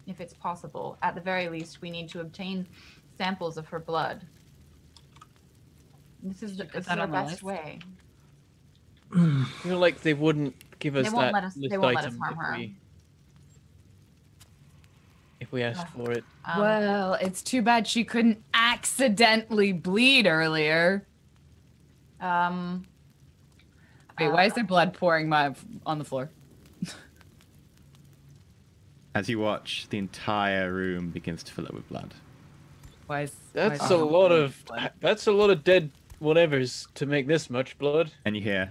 Speaker 4: if it's possible. At the very least, we need to obtain samples of her blood. This is the
Speaker 2: that on the
Speaker 4: best
Speaker 2: list?
Speaker 4: way.
Speaker 5: I feel like they wouldn't give us
Speaker 4: They won't
Speaker 5: that
Speaker 4: let us-
Speaker 5: list
Speaker 4: they won't let us
Speaker 5: item
Speaker 4: harm her.
Speaker 5: if we asked for it.
Speaker 2: Well, it's too bad she couldn't accidentally bleed earlier.
Speaker 4: Um,
Speaker 2: Wait, why is there blood pouring on the floor?
Speaker 1: As you watch, the entire room begins to fill up with blood.
Speaker 2: Why is
Speaker 5: That's a lot of dead whatevers to make this much blood.
Speaker 1: And you hear,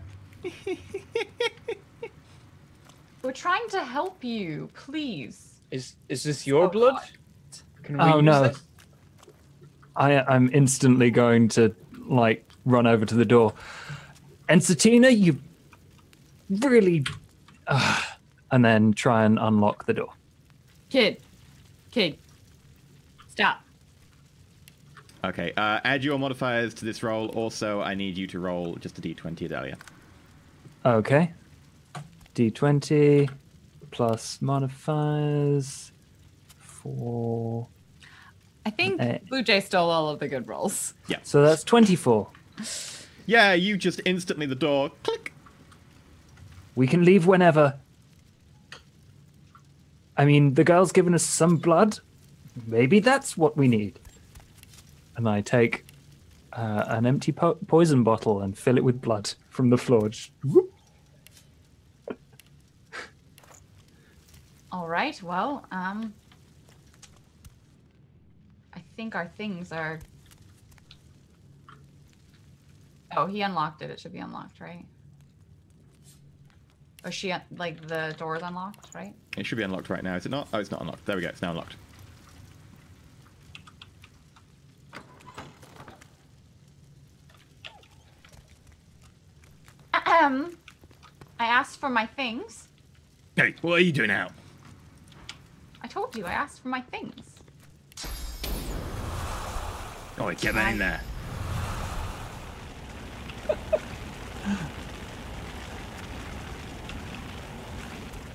Speaker 4: we're trying to help you, please.
Speaker 5: Is this your
Speaker 4: Oh,
Speaker 5: blood?
Speaker 4: God.
Speaker 5: Can we
Speaker 3: Oh
Speaker 5: use
Speaker 3: no.
Speaker 5: this?
Speaker 3: I'm instantly going to like run over to the door. And Satina, you really and then try and unlock the door.
Speaker 2: Kid, stop.
Speaker 1: okay, add your modifiers to this roll. Also, I need you to roll just a d20, Adalia.
Speaker 3: Okay. D20 plus modifiers 4.
Speaker 2: I think
Speaker 3: Eh.
Speaker 2: Blue Jay stole all of the good rolls.
Speaker 3: So that's 24.
Speaker 1: Yeah, you just instantly, the door, click.
Speaker 3: We can leave whenever. I mean, the girl's given us some blood. Maybe that's what we need. And I take an empty poison bottle and fill it with blood from the floor. Just whoop.
Speaker 4: All right. Well, I think our things are. Oh, he unlocked it. It should be unlocked, right? Or she like the door's unlocked, right?
Speaker 1: It should be unlocked right now, is it not? Oh, it's not unlocked. There we go, it's now unlocked.
Speaker 4: I asked for my things.
Speaker 1: Hey, what are you doing out?
Speaker 4: I told you, I asked for my things.
Speaker 6: Oh, get that in there.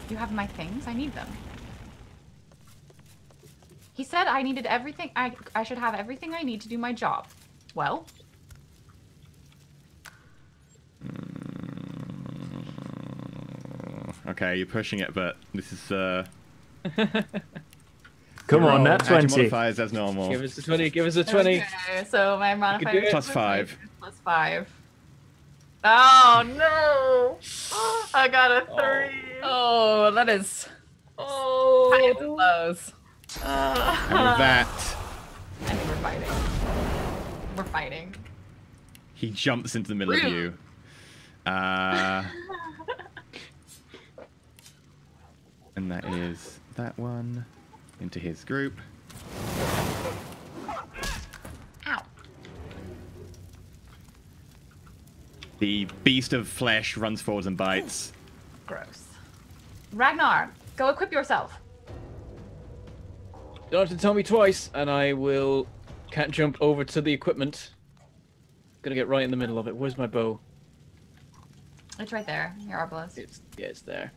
Speaker 4: You have my things? I need them. He said I needed everything. I should have everything I need to do my job. Well.
Speaker 1: Okay, you're pushing it, but this is
Speaker 3: Come on, nat
Speaker 1: add your
Speaker 3: 20.
Speaker 1: modifiers as normal.
Speaker 5: Give us a 20. Give us a 20.
Speaker 4: Okay, so my modifier
Speaker 5: do it.
Speaker 4: is
Speaker 1: Plus 5.
Speaker 4: Plus 5. Oh no! I got a 3.
Speaker 2: Oh, that is
Speaker 4: Oh,
Speaker 2: close.
Speaker 1: And with that,
Speaker 4: I think we're fighting. We're fighting.
Speaker 1: he jumps into the middle of you. And that is that one into his group.
Speaker 4: Ow.
Speaker 1: The beast of flesh runs forwards and bites.
Speaker 4: Gross. Ragnar, go equip yourself.
Speaker 5: You don't have to tell me twice, and I will cat jump over to the equipment. Gonna get right in the middle of it. Where's my bow?
Speaker 4: It's right there. Your arbalist.
Speaker 5: Yeah, it's there.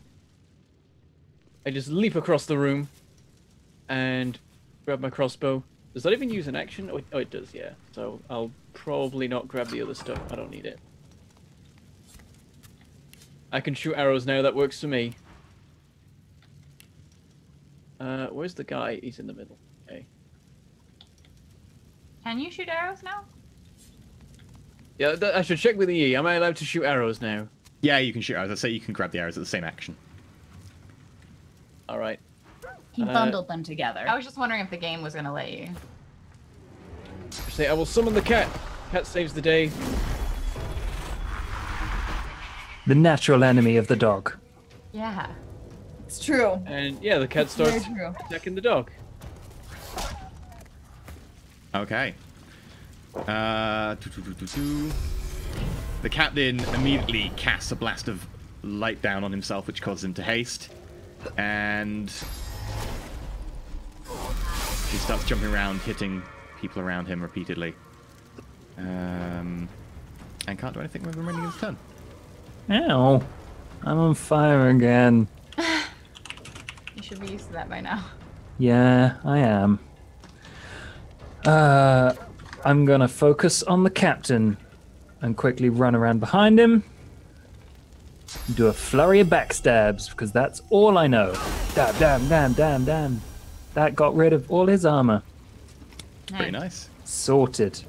Speaker 5: I just leap across the room and grab my crossbow. Does that even use an action? Oh, it does, yeah. So I'll probably not grab the other stuff. I don't need it. I can shoot arrows now. That works for me. Where's the guy? He's in the middle. Okay.
Speaker 4: Can you shoot arrows now?
Speaker 5: Yeah, I should check with the E. Am I allowed to shoot arrows now?
Speaker 1: Yeah, you can shoot arrows. I say you can grab the arrows at the same action.
Speaker 5: All right.
Speaker 2: He bundled them together.
Speaker 4: I was just wondering if the game was going to let you.
Speaker 5: Say, I will summon the cat. Cat saves the day.
Speaker 3: The natural enemy of the dog.
Speaker 4: Yeah.
Speaker 2: It's true.
Speaker 5: And yeah, the cat
Speaker 2: Very
Speaker 5: starts
Speaker 2: true.
Speaker 5: attacking the dog.
Speaker 1: Okay. The captain immediately casts a blast of light down on himself, which causes him to haste. And he starts jumping around, hitting people around him repeatedly. And can't do anything with the remaining of his turn.
Speaker 3: Ow. I'm on fire again.
Speaker 4: You should be used to that by now.
Speaker 3: Yeah, I am. I'm gonna focus on the captain and quickly run around behind him. Do a flurry of backstabs, because that's all I know. Damn, damn, damn, damn, damn. That got rid of all his armor.
Speaker 1: Pretty nice.
Speaker 3: Sorted.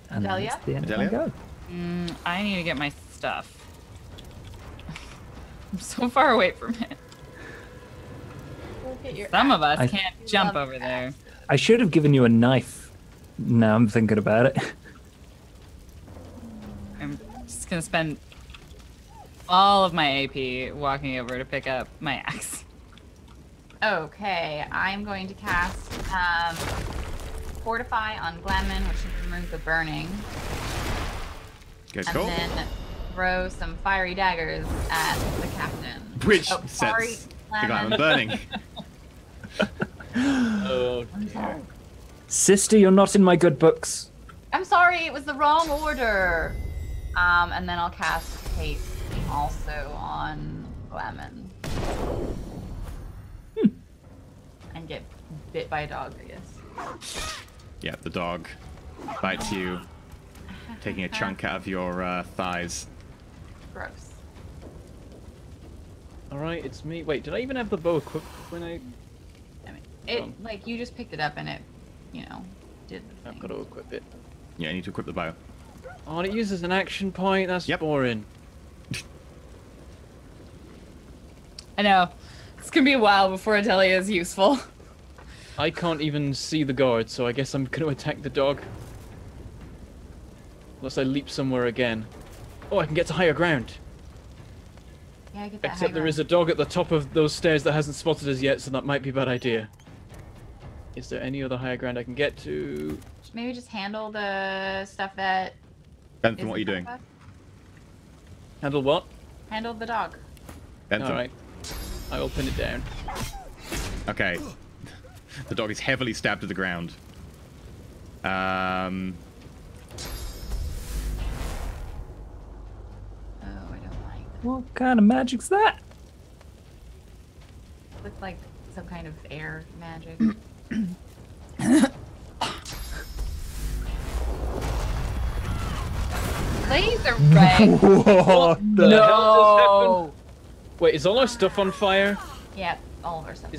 Speaker 3: And
Speaker 4: Delia?
Speaker 3: that's the end of my
Speaker 1: Delia?
Speaker 3: go.
Speaker 2: I need to get my stuff. I'm so far away from it.
Speaker 4: Look at your
Speaker 2: Some of us
Speaker 3: I-
Speaker 2: can't jump
Speaker 4: love
Speaker 2: over
Speaker 4: that.
Speaker 2: there.
Speaker 3: I should have given you a knife. Now I'm thinking about it.
Speaker 2: I'm just gonna spend all of my AP walking over to pick up my axe.
Speaker 4: Okay, I'm going to cast Fortify on Glenman, which should remove the burning.
Speaker 1: Goes
Speaker 4: And
Speaker 1: cool.
Speaker 4: then throw some fiery daggers at the captain.
Speaker 1: Which
Speaker 4: Oh, sorry,
Speaker 1: sets the guy on
Speaker 4: Glenman.
Speaker 1: burning.
Speaker 5: Oh dear.
Speaker 3: Sister, you're not in my good books.
Speaker 4: I'm sorry, it was the wrong order. And then I'll cast Haste also on Glenman. And get bit by a dog, I guess.
Speaker 1: Yeah, the dog bites you, taking a chunk out of your thighs.
Speaker 4: Gross.
Speaker 5: All right, it's me. Wait, did I even have the bow equipped when I?
Speaker 4: I mean, like, you just picked it up and it, you know, did the
Speaker 5: I've
Speaker 4: thing.
Speaker 5: got to equip it.
Speaker 1: Yeah, you need to equip the bow.
Speaker 5: Oh, and it uses an action point. That's
Speaker 1: Yep.
Speaker 5: boring.
Speaker 2: I know. It's gonna be a while before Adelia is useful.
Speaker 5: I can't even see the guard, so I guess I'm going to attack the dog. Unless I leap somewhere again. Oh, I can get to higher ground.
Speaker 4: Yeah, I get that.
Speaker 5: Except there is a dog at the top of those stairs that hasn't spotted us yet, so that might be a bad idea. Is there any other higher ground I can get to? There's
Speaker 4: maybe just handle the stuff that.
Speaker 1: Bentham, what are you doing?
Speaker 5: Handle what?
Speaker 4: Handle the dog.
Speaker 1: Bentham.
Speaker 5: All right. I will pin it down.
Speaker 1: Okay. The dog is heavily stabbed to the ground.
Speaker 4: Oh, I don't like.
Speaker 3: What kind of magic's that?
Speaker 4: Looks like some kind of air magic. Laser ray.
Speaker 3: What the?
Speaker 5: No. Wait, is all our stuff on fire?
Speaker 4: Yep, all of our stuff.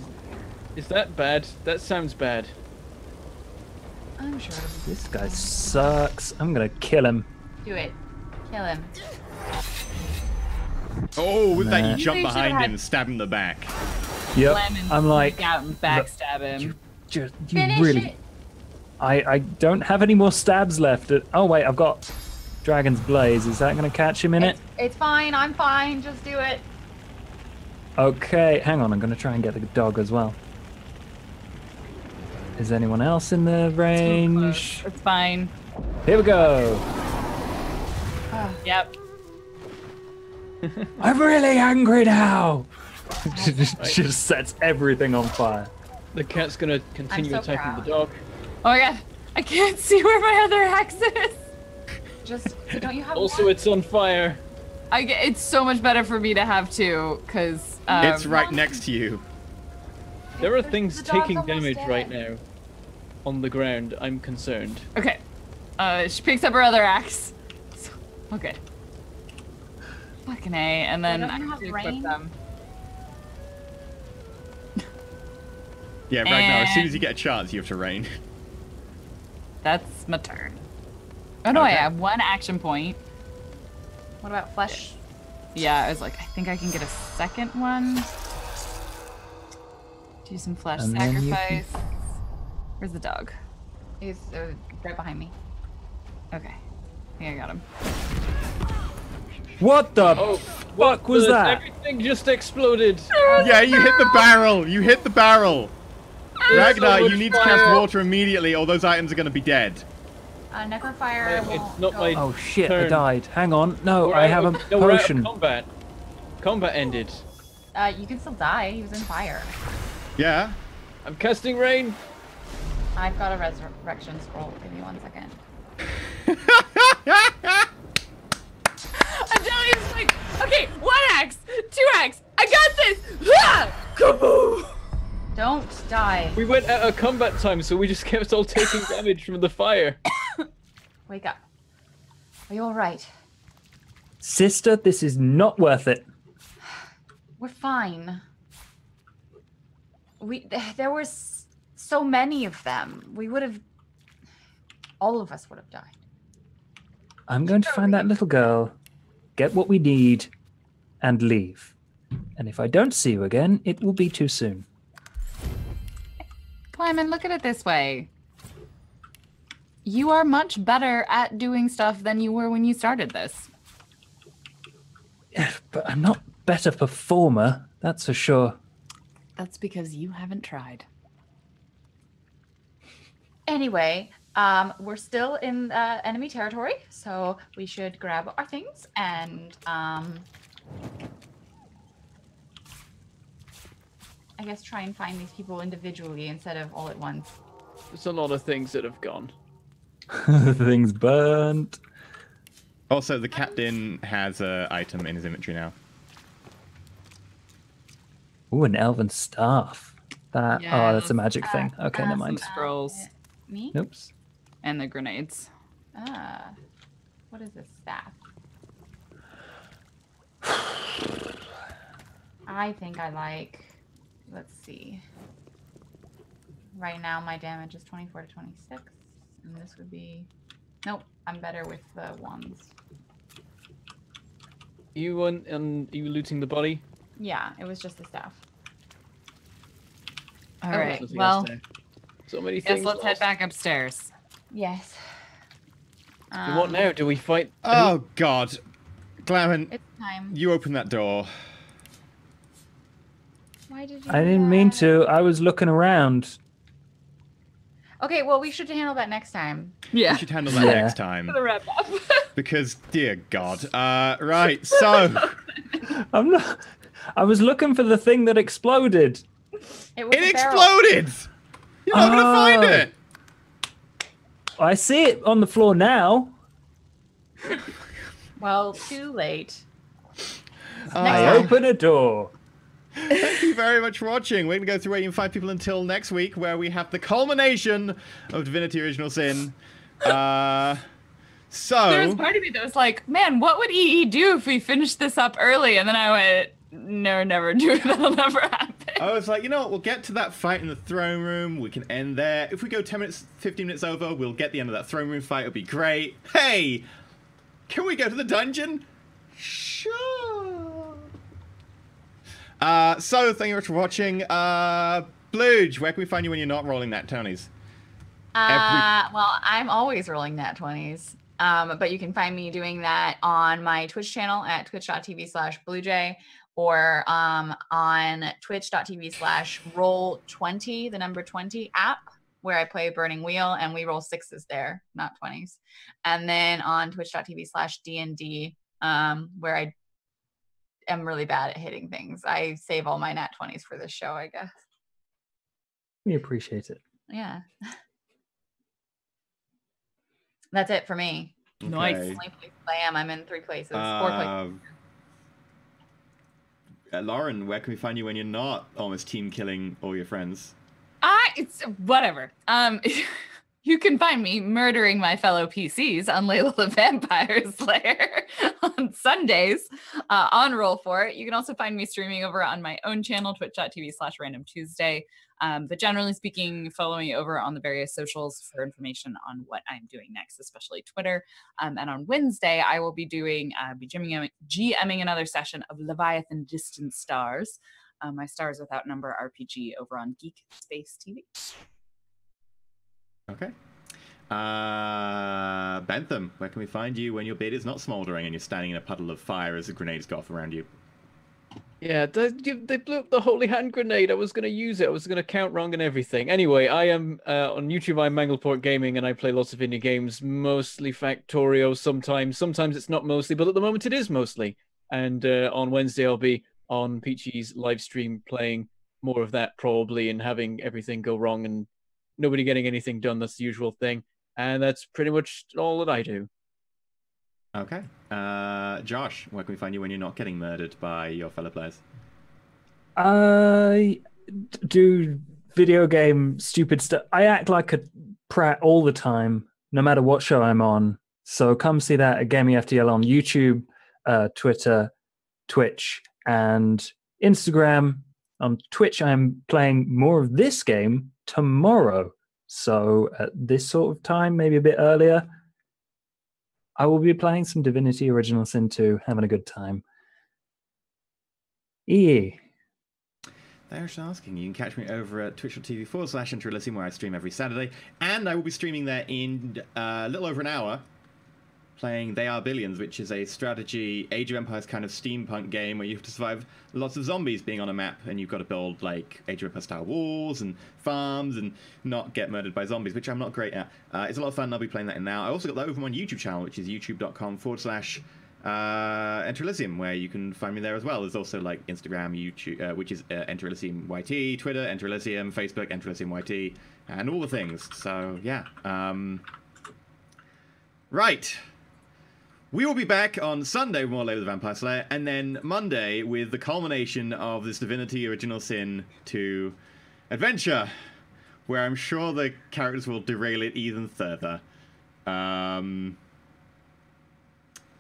Speaker 5: Is that bad? That sounds bad.
Speaker 4: I'm sure.
Speaker 3: This guy sucks. I'm gonna kill him.
Speaker 4: Do it. Kill him.
Speaker 1: Oh, with that you jump
Speaker 2: You
Speaker 1: behind
Speaker 2: should've
Speaker 1: him and stab him in the back.
Speaker 3: Yep.
Speaker 2: Lemon
Speaker 3: I'm like,
Speaker 2: sneak out and backstab him.
Speaker 3: you
Speaker 4: Finish
Speaker 3: really.
Speaker 4: it.
Speaker 3: I don't have any more stabs left. Oh wait, I've got Dragon's Blaze. Is that gonna catch him in it?
Speaker 4: It's fine. I'm fine. Just do it.
Speaker 3: Okay, hang on. I'm gonna try and get the dog as well. Is anyone else in the range?
Speaker 2: It's fine.
Speaker 3: Here we go.
Speaker 2: Yep.
Speaker 3: I'm really angry now. Just sets everything on fire.
Speaker 5: The cat's gonna continue
Speaker 4: so
Speaker 5: attacking
Speaker 4: proud.
Speaker 5: the dog.
Speaker 2: Oh my god. I can't see where my other axe is.
Speaker 4: Just don't you have?
Speaker 5: Also, it's on fire.
Speaker 2: It's so much better for me to have two, because
Speaker 1: It's right next to you.
Speaker 5: There are things
Speaker 4: the dog's
Speaker 5: taking
Speaker 4: almost
Speaker 5: damage
Speaker 4: dead.
Speaker 5: right now. On the ground, I'm concerned.
Speaker 2: Okay. She picks up her other axe. So, okay. Fucking A, and then
Speaker 4: don't
Speaker 2: I
Speaker 4: you
Speaker 2: have
Speaker 4: have
Speaker 2: to equip
Speaker 4: rain?
Speaker 2: them.
Speaker 1: Yeah, Ragnar, as soon as
Speaker 2: And-
Speaker 1: you get a chance, you have to rain.
Speaker 2: That's my turn. Oh no, I
Speaker 1: Okay.
Speaker 2: have one action point.
Speaker 4: What about flesh?
Speaker 2: Yeah, I was like, I think I can get a second one. Do some flesh
Speaker 3: And then you can-
Speaker 2: sacrifice. Where's the dog?
Speaker 4: He's right behind me.
Speaker 2: Okay. I think I got him.
Speaker 3: What the
Speaker 5: Oh,
Speaker 3: fuck was that?
Speaker 5: Everything just exploded.
Speaker 1: Yeah, you hit the barrel! You hit the barrel! Ragnar,
Speaker 5: so
Speaker 1: you
Speaker 5: much
Speaker 1: need to cast
Speaker 5: fire.
Speaker 1: water immediately, or those items are going to be dead.
Speaker 4: Necrofire
Speaker 5: It's
Speaker 4: won't
Speaker 5: not
Speaker 4: go.
Speaker 5: my-
Speaker 3: Oh shit! I
Speaker 5: Turn.
Speaker 3: died. Hang on. No,
Speaker 5: We're
Speaker 3: I
Speaker 5: out
Speaker 3: have a
Speaker 5: of- no, we're out of
Speaker 3: potion.
Speaker 5: combat. Combat ended.
Speaker 4: You can still die. He was in fire.
Speaker 1: Yeah?
Speaker 5: I'm casting rain.
Speaker 4: I've got a resurrection scroll. Give me 1 second.
Speaker 2: I'm telling you, it's like, okay, one axe, two axe, I got this! Ah! Kaboom!
Speaker 4: Don't die.
Speaker 5: We went out of combat time, so we just kept all taking damage from the fire.
Speaker 4: Wake up. Are you all right?
Speaker 3: Sister, this is not worth it.
Speaker 4: We're fine. There was so many of them. We would have. All of us would have died.
Speaker 3: I'm going to find that little girl, get what we need, and leave. And if I don't see you again, it will be too soon.
Speaker 2: Clyman, look at it this way. You are much better at doing stuff than you were when you started this.
Speaker 3: Yeah, but I'm not better performer, that's for sure.
Speaker 2: That's because you haven't tried.
Speaker 4: Anyway, we're still in enemy territory, so we should grab our things and I guess try and find these people individually instead of all at once.
Speaker 5: There's a lot of things that have gone.
Speaker 3: Things burnt.
Speaker 1: Also, the captain has an item in his inventory now.
Speaker 3: Ooh, an elven staff. That oh, that's a magic thing. Okay, never mind.
Speaker 2: Scrolls
Speaker 4: Me?
Speaker 3: Oops.
Speaker 2: and the grenades.
Speaker 4: What is this staff? I think I like. Let's see. Right now, my damage is 24 to 26, and this would be. Nope, I'm better with the ones.
Speaker 5: You went and you looting the body?
Speaker 4: Yeah, it was just the staff.
Speaker 2: All
Speaker 4: Okay.
Speaker 2: right.
Speaker 5: Nothing
Speaker 2: Well,
Speaker 5: else there. So many
Speaker 2: yes,
Speaker 5: things.
Speaker 2: let's head
Speaker 5: lost.
Speaker 2: back upstairs.
Speaker 4: Yes.
Speaker 5: What now? Do we fight?
Speaker 1: Oh, God. Glamour,
Speaker 4: It's time.
Speaker 1: you open that door.
Speaker 4: Why did you?
Speaker 3: I
Speaker 4: do
Speaker 3: didn't mean
Speaker 4: that?
Speaker 3: to. I was looking around.
Speaker 4: Okay, well, we should handle that next time.
Speaker 2: Yeah.
Speaker 1: We should handle that
Speaker 3: Yeah.
Speaker 1: next time.
Speaker 2: The wrap up.
Speaker 1: Because, dear God. Right, so...
Speaker 3: I'm not. I was looking for the thing that exploded.
Speaker 4: It was
Speaker 1: It
Speaker 4: a barrel.
Speaker 1: exploded! You're not going to find
Speaker 3: Oh.
Speaker 1: it!
Speaker 3: I see it on the floor now.
Speaker 4: Well, too late.
Speaker 3: I
Speaker 1: Uh,
Speaker 3: open a door.
Speaker 1: Thank you very much for watching. We're going to go through 85 people until next week, where we have the culmination of Divinity Original Sin.
Speaker 2: There was part of me that was like, man, what would EE do if we finished this up early? And then I went, no, never do it. That'll never happen.
Speaker 1: I was like, you know what, we'll get to that fight in the throne room, we can end there. If we go 10 minutes, 15 minutes over, we'll get the end of that throne room fight, it'll be great. Hey! Can we go to the dungeon? Sure. So, thank you very much for watching. Bluge, where can we find you when you're not rolling that Tonys?
Speaker 4: Well, I'm always rolling nat 20s. But you can find me doing that on my Twitch channel at twitch.tv/bluejay or on twitch.tv/roll20, the number 20 app, where I play Burning Wheel and we roll 6s there, not 20s. And then on twitch.tv/DND, where I am really bad at hitting things. I save all my nat 20s for this show, I guess.
Speaker 3: We appreciate it.
Speaker 4: Yeah. That's it for me.
Speaker 2: Nice.
Speaker 1: Okay.
Speaker 4: Only places I am. I'm in 3 places, 4 places.
Speaker 1: Lauren, where can we find you when you're not almost team killing all your friends?
Speaker 2: It's whatever. You can find me murdering my fellow PCs on Layla the Vampire Slayer on Sundays on Roll4It. You can also find me streaming over on my own channel, twitch.tv/randomtuesday. But generally speaking, follow me over on the various socials for information on what I'm doing next, especially Twitter. And on Wednesday, I will be doing GMing another session of Leviathan Distant Stars, my Stars Without Number RPG over on Geek Space TV.
Speaker 1: Okay. Bentham, where can we find you when your beard is not smoldering and you're standing in a puddle of fire as the grenades go off around you?
Speaker 5: Yeah, they blew up the holy hand grenade. I was going to use it. I was going to count wrong and everything. Anyway, I am on YouTube. I'm Mangleport Gaming, and I play lots of indie games, mostly Factorio. Sometimes it's not mostly, but at the moment it is mostly. And on Wednesday I'll be on Peachy's live stream playing more of that probably, and having everything go wrong and nobody getting anything done. That's the usual thing, and that's pretty much all that I do.
Speaker 1: Okay. Josh, where can we find you when you're not getting murdered by your fellow players?
Speaker 3: I do video game stupid stuff. I act like a prat all the time, no matter what show I'm on. So come see that at Gaming FTL on YouTube, Twitter, Twitch, and Instagram. On Twitch, I'm playing more of this game tomorrow. So at this sort of time, maybe a bit earlier, I will be playing some Divinity Original Sin 2, having a good time. They're
Speaker 1: just asking. You can catch me over at twitch.tv/Interelysium, where I stream every Saturday. And I will be streaming there in a little over an hour, playing They Are Billions, which is a strategy, Age of Empires kind of steampunk game where you have to survive lots of zombies being on a map, and you've got to build like Age of Empires style walls and farms and not get murdered by zombies, which I'm not great at. It's a lot of fun, and I'll be playing that in now. I also got that over on my YouTube channel, which is youtube.com/Interelysium, where you can find me there as well. There's also like Instagram, YouTube, which is Interelysium YT, Twitter, Interelysium, Facebook, Interelysium YT, and all the things. So yeah. Right. We will be back on Sunday with more Layla the Vampire Slayer, and then Monday with the culmination of this Divinity Original Sin 2 adventure, where I'm sure the characters will derail it even further.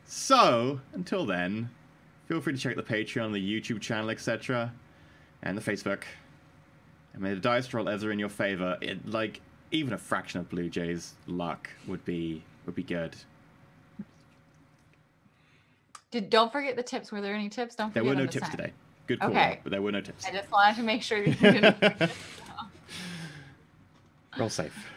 Speaker 1: So, until then, feel free to check the Patreon, the YouTube channel, etc., and the Facebook. And may the dice roll Ezra in your favor. Like, even a fraction of Blue Jay's luck would be good.
Speaker 4: Don't forget the tips. Were there any tips? Don't forget
Speaker 1: There were no
Speaker 4: them this
Speaker 1: tips
Speaker 4: time.
Speaker 1: today. Good call,
Speaker 4: Okay.
Speaker 1: but there were no tips.
Speaker 4: I just wanted to make sure that you didn't.
Speaker 1: Roll safe.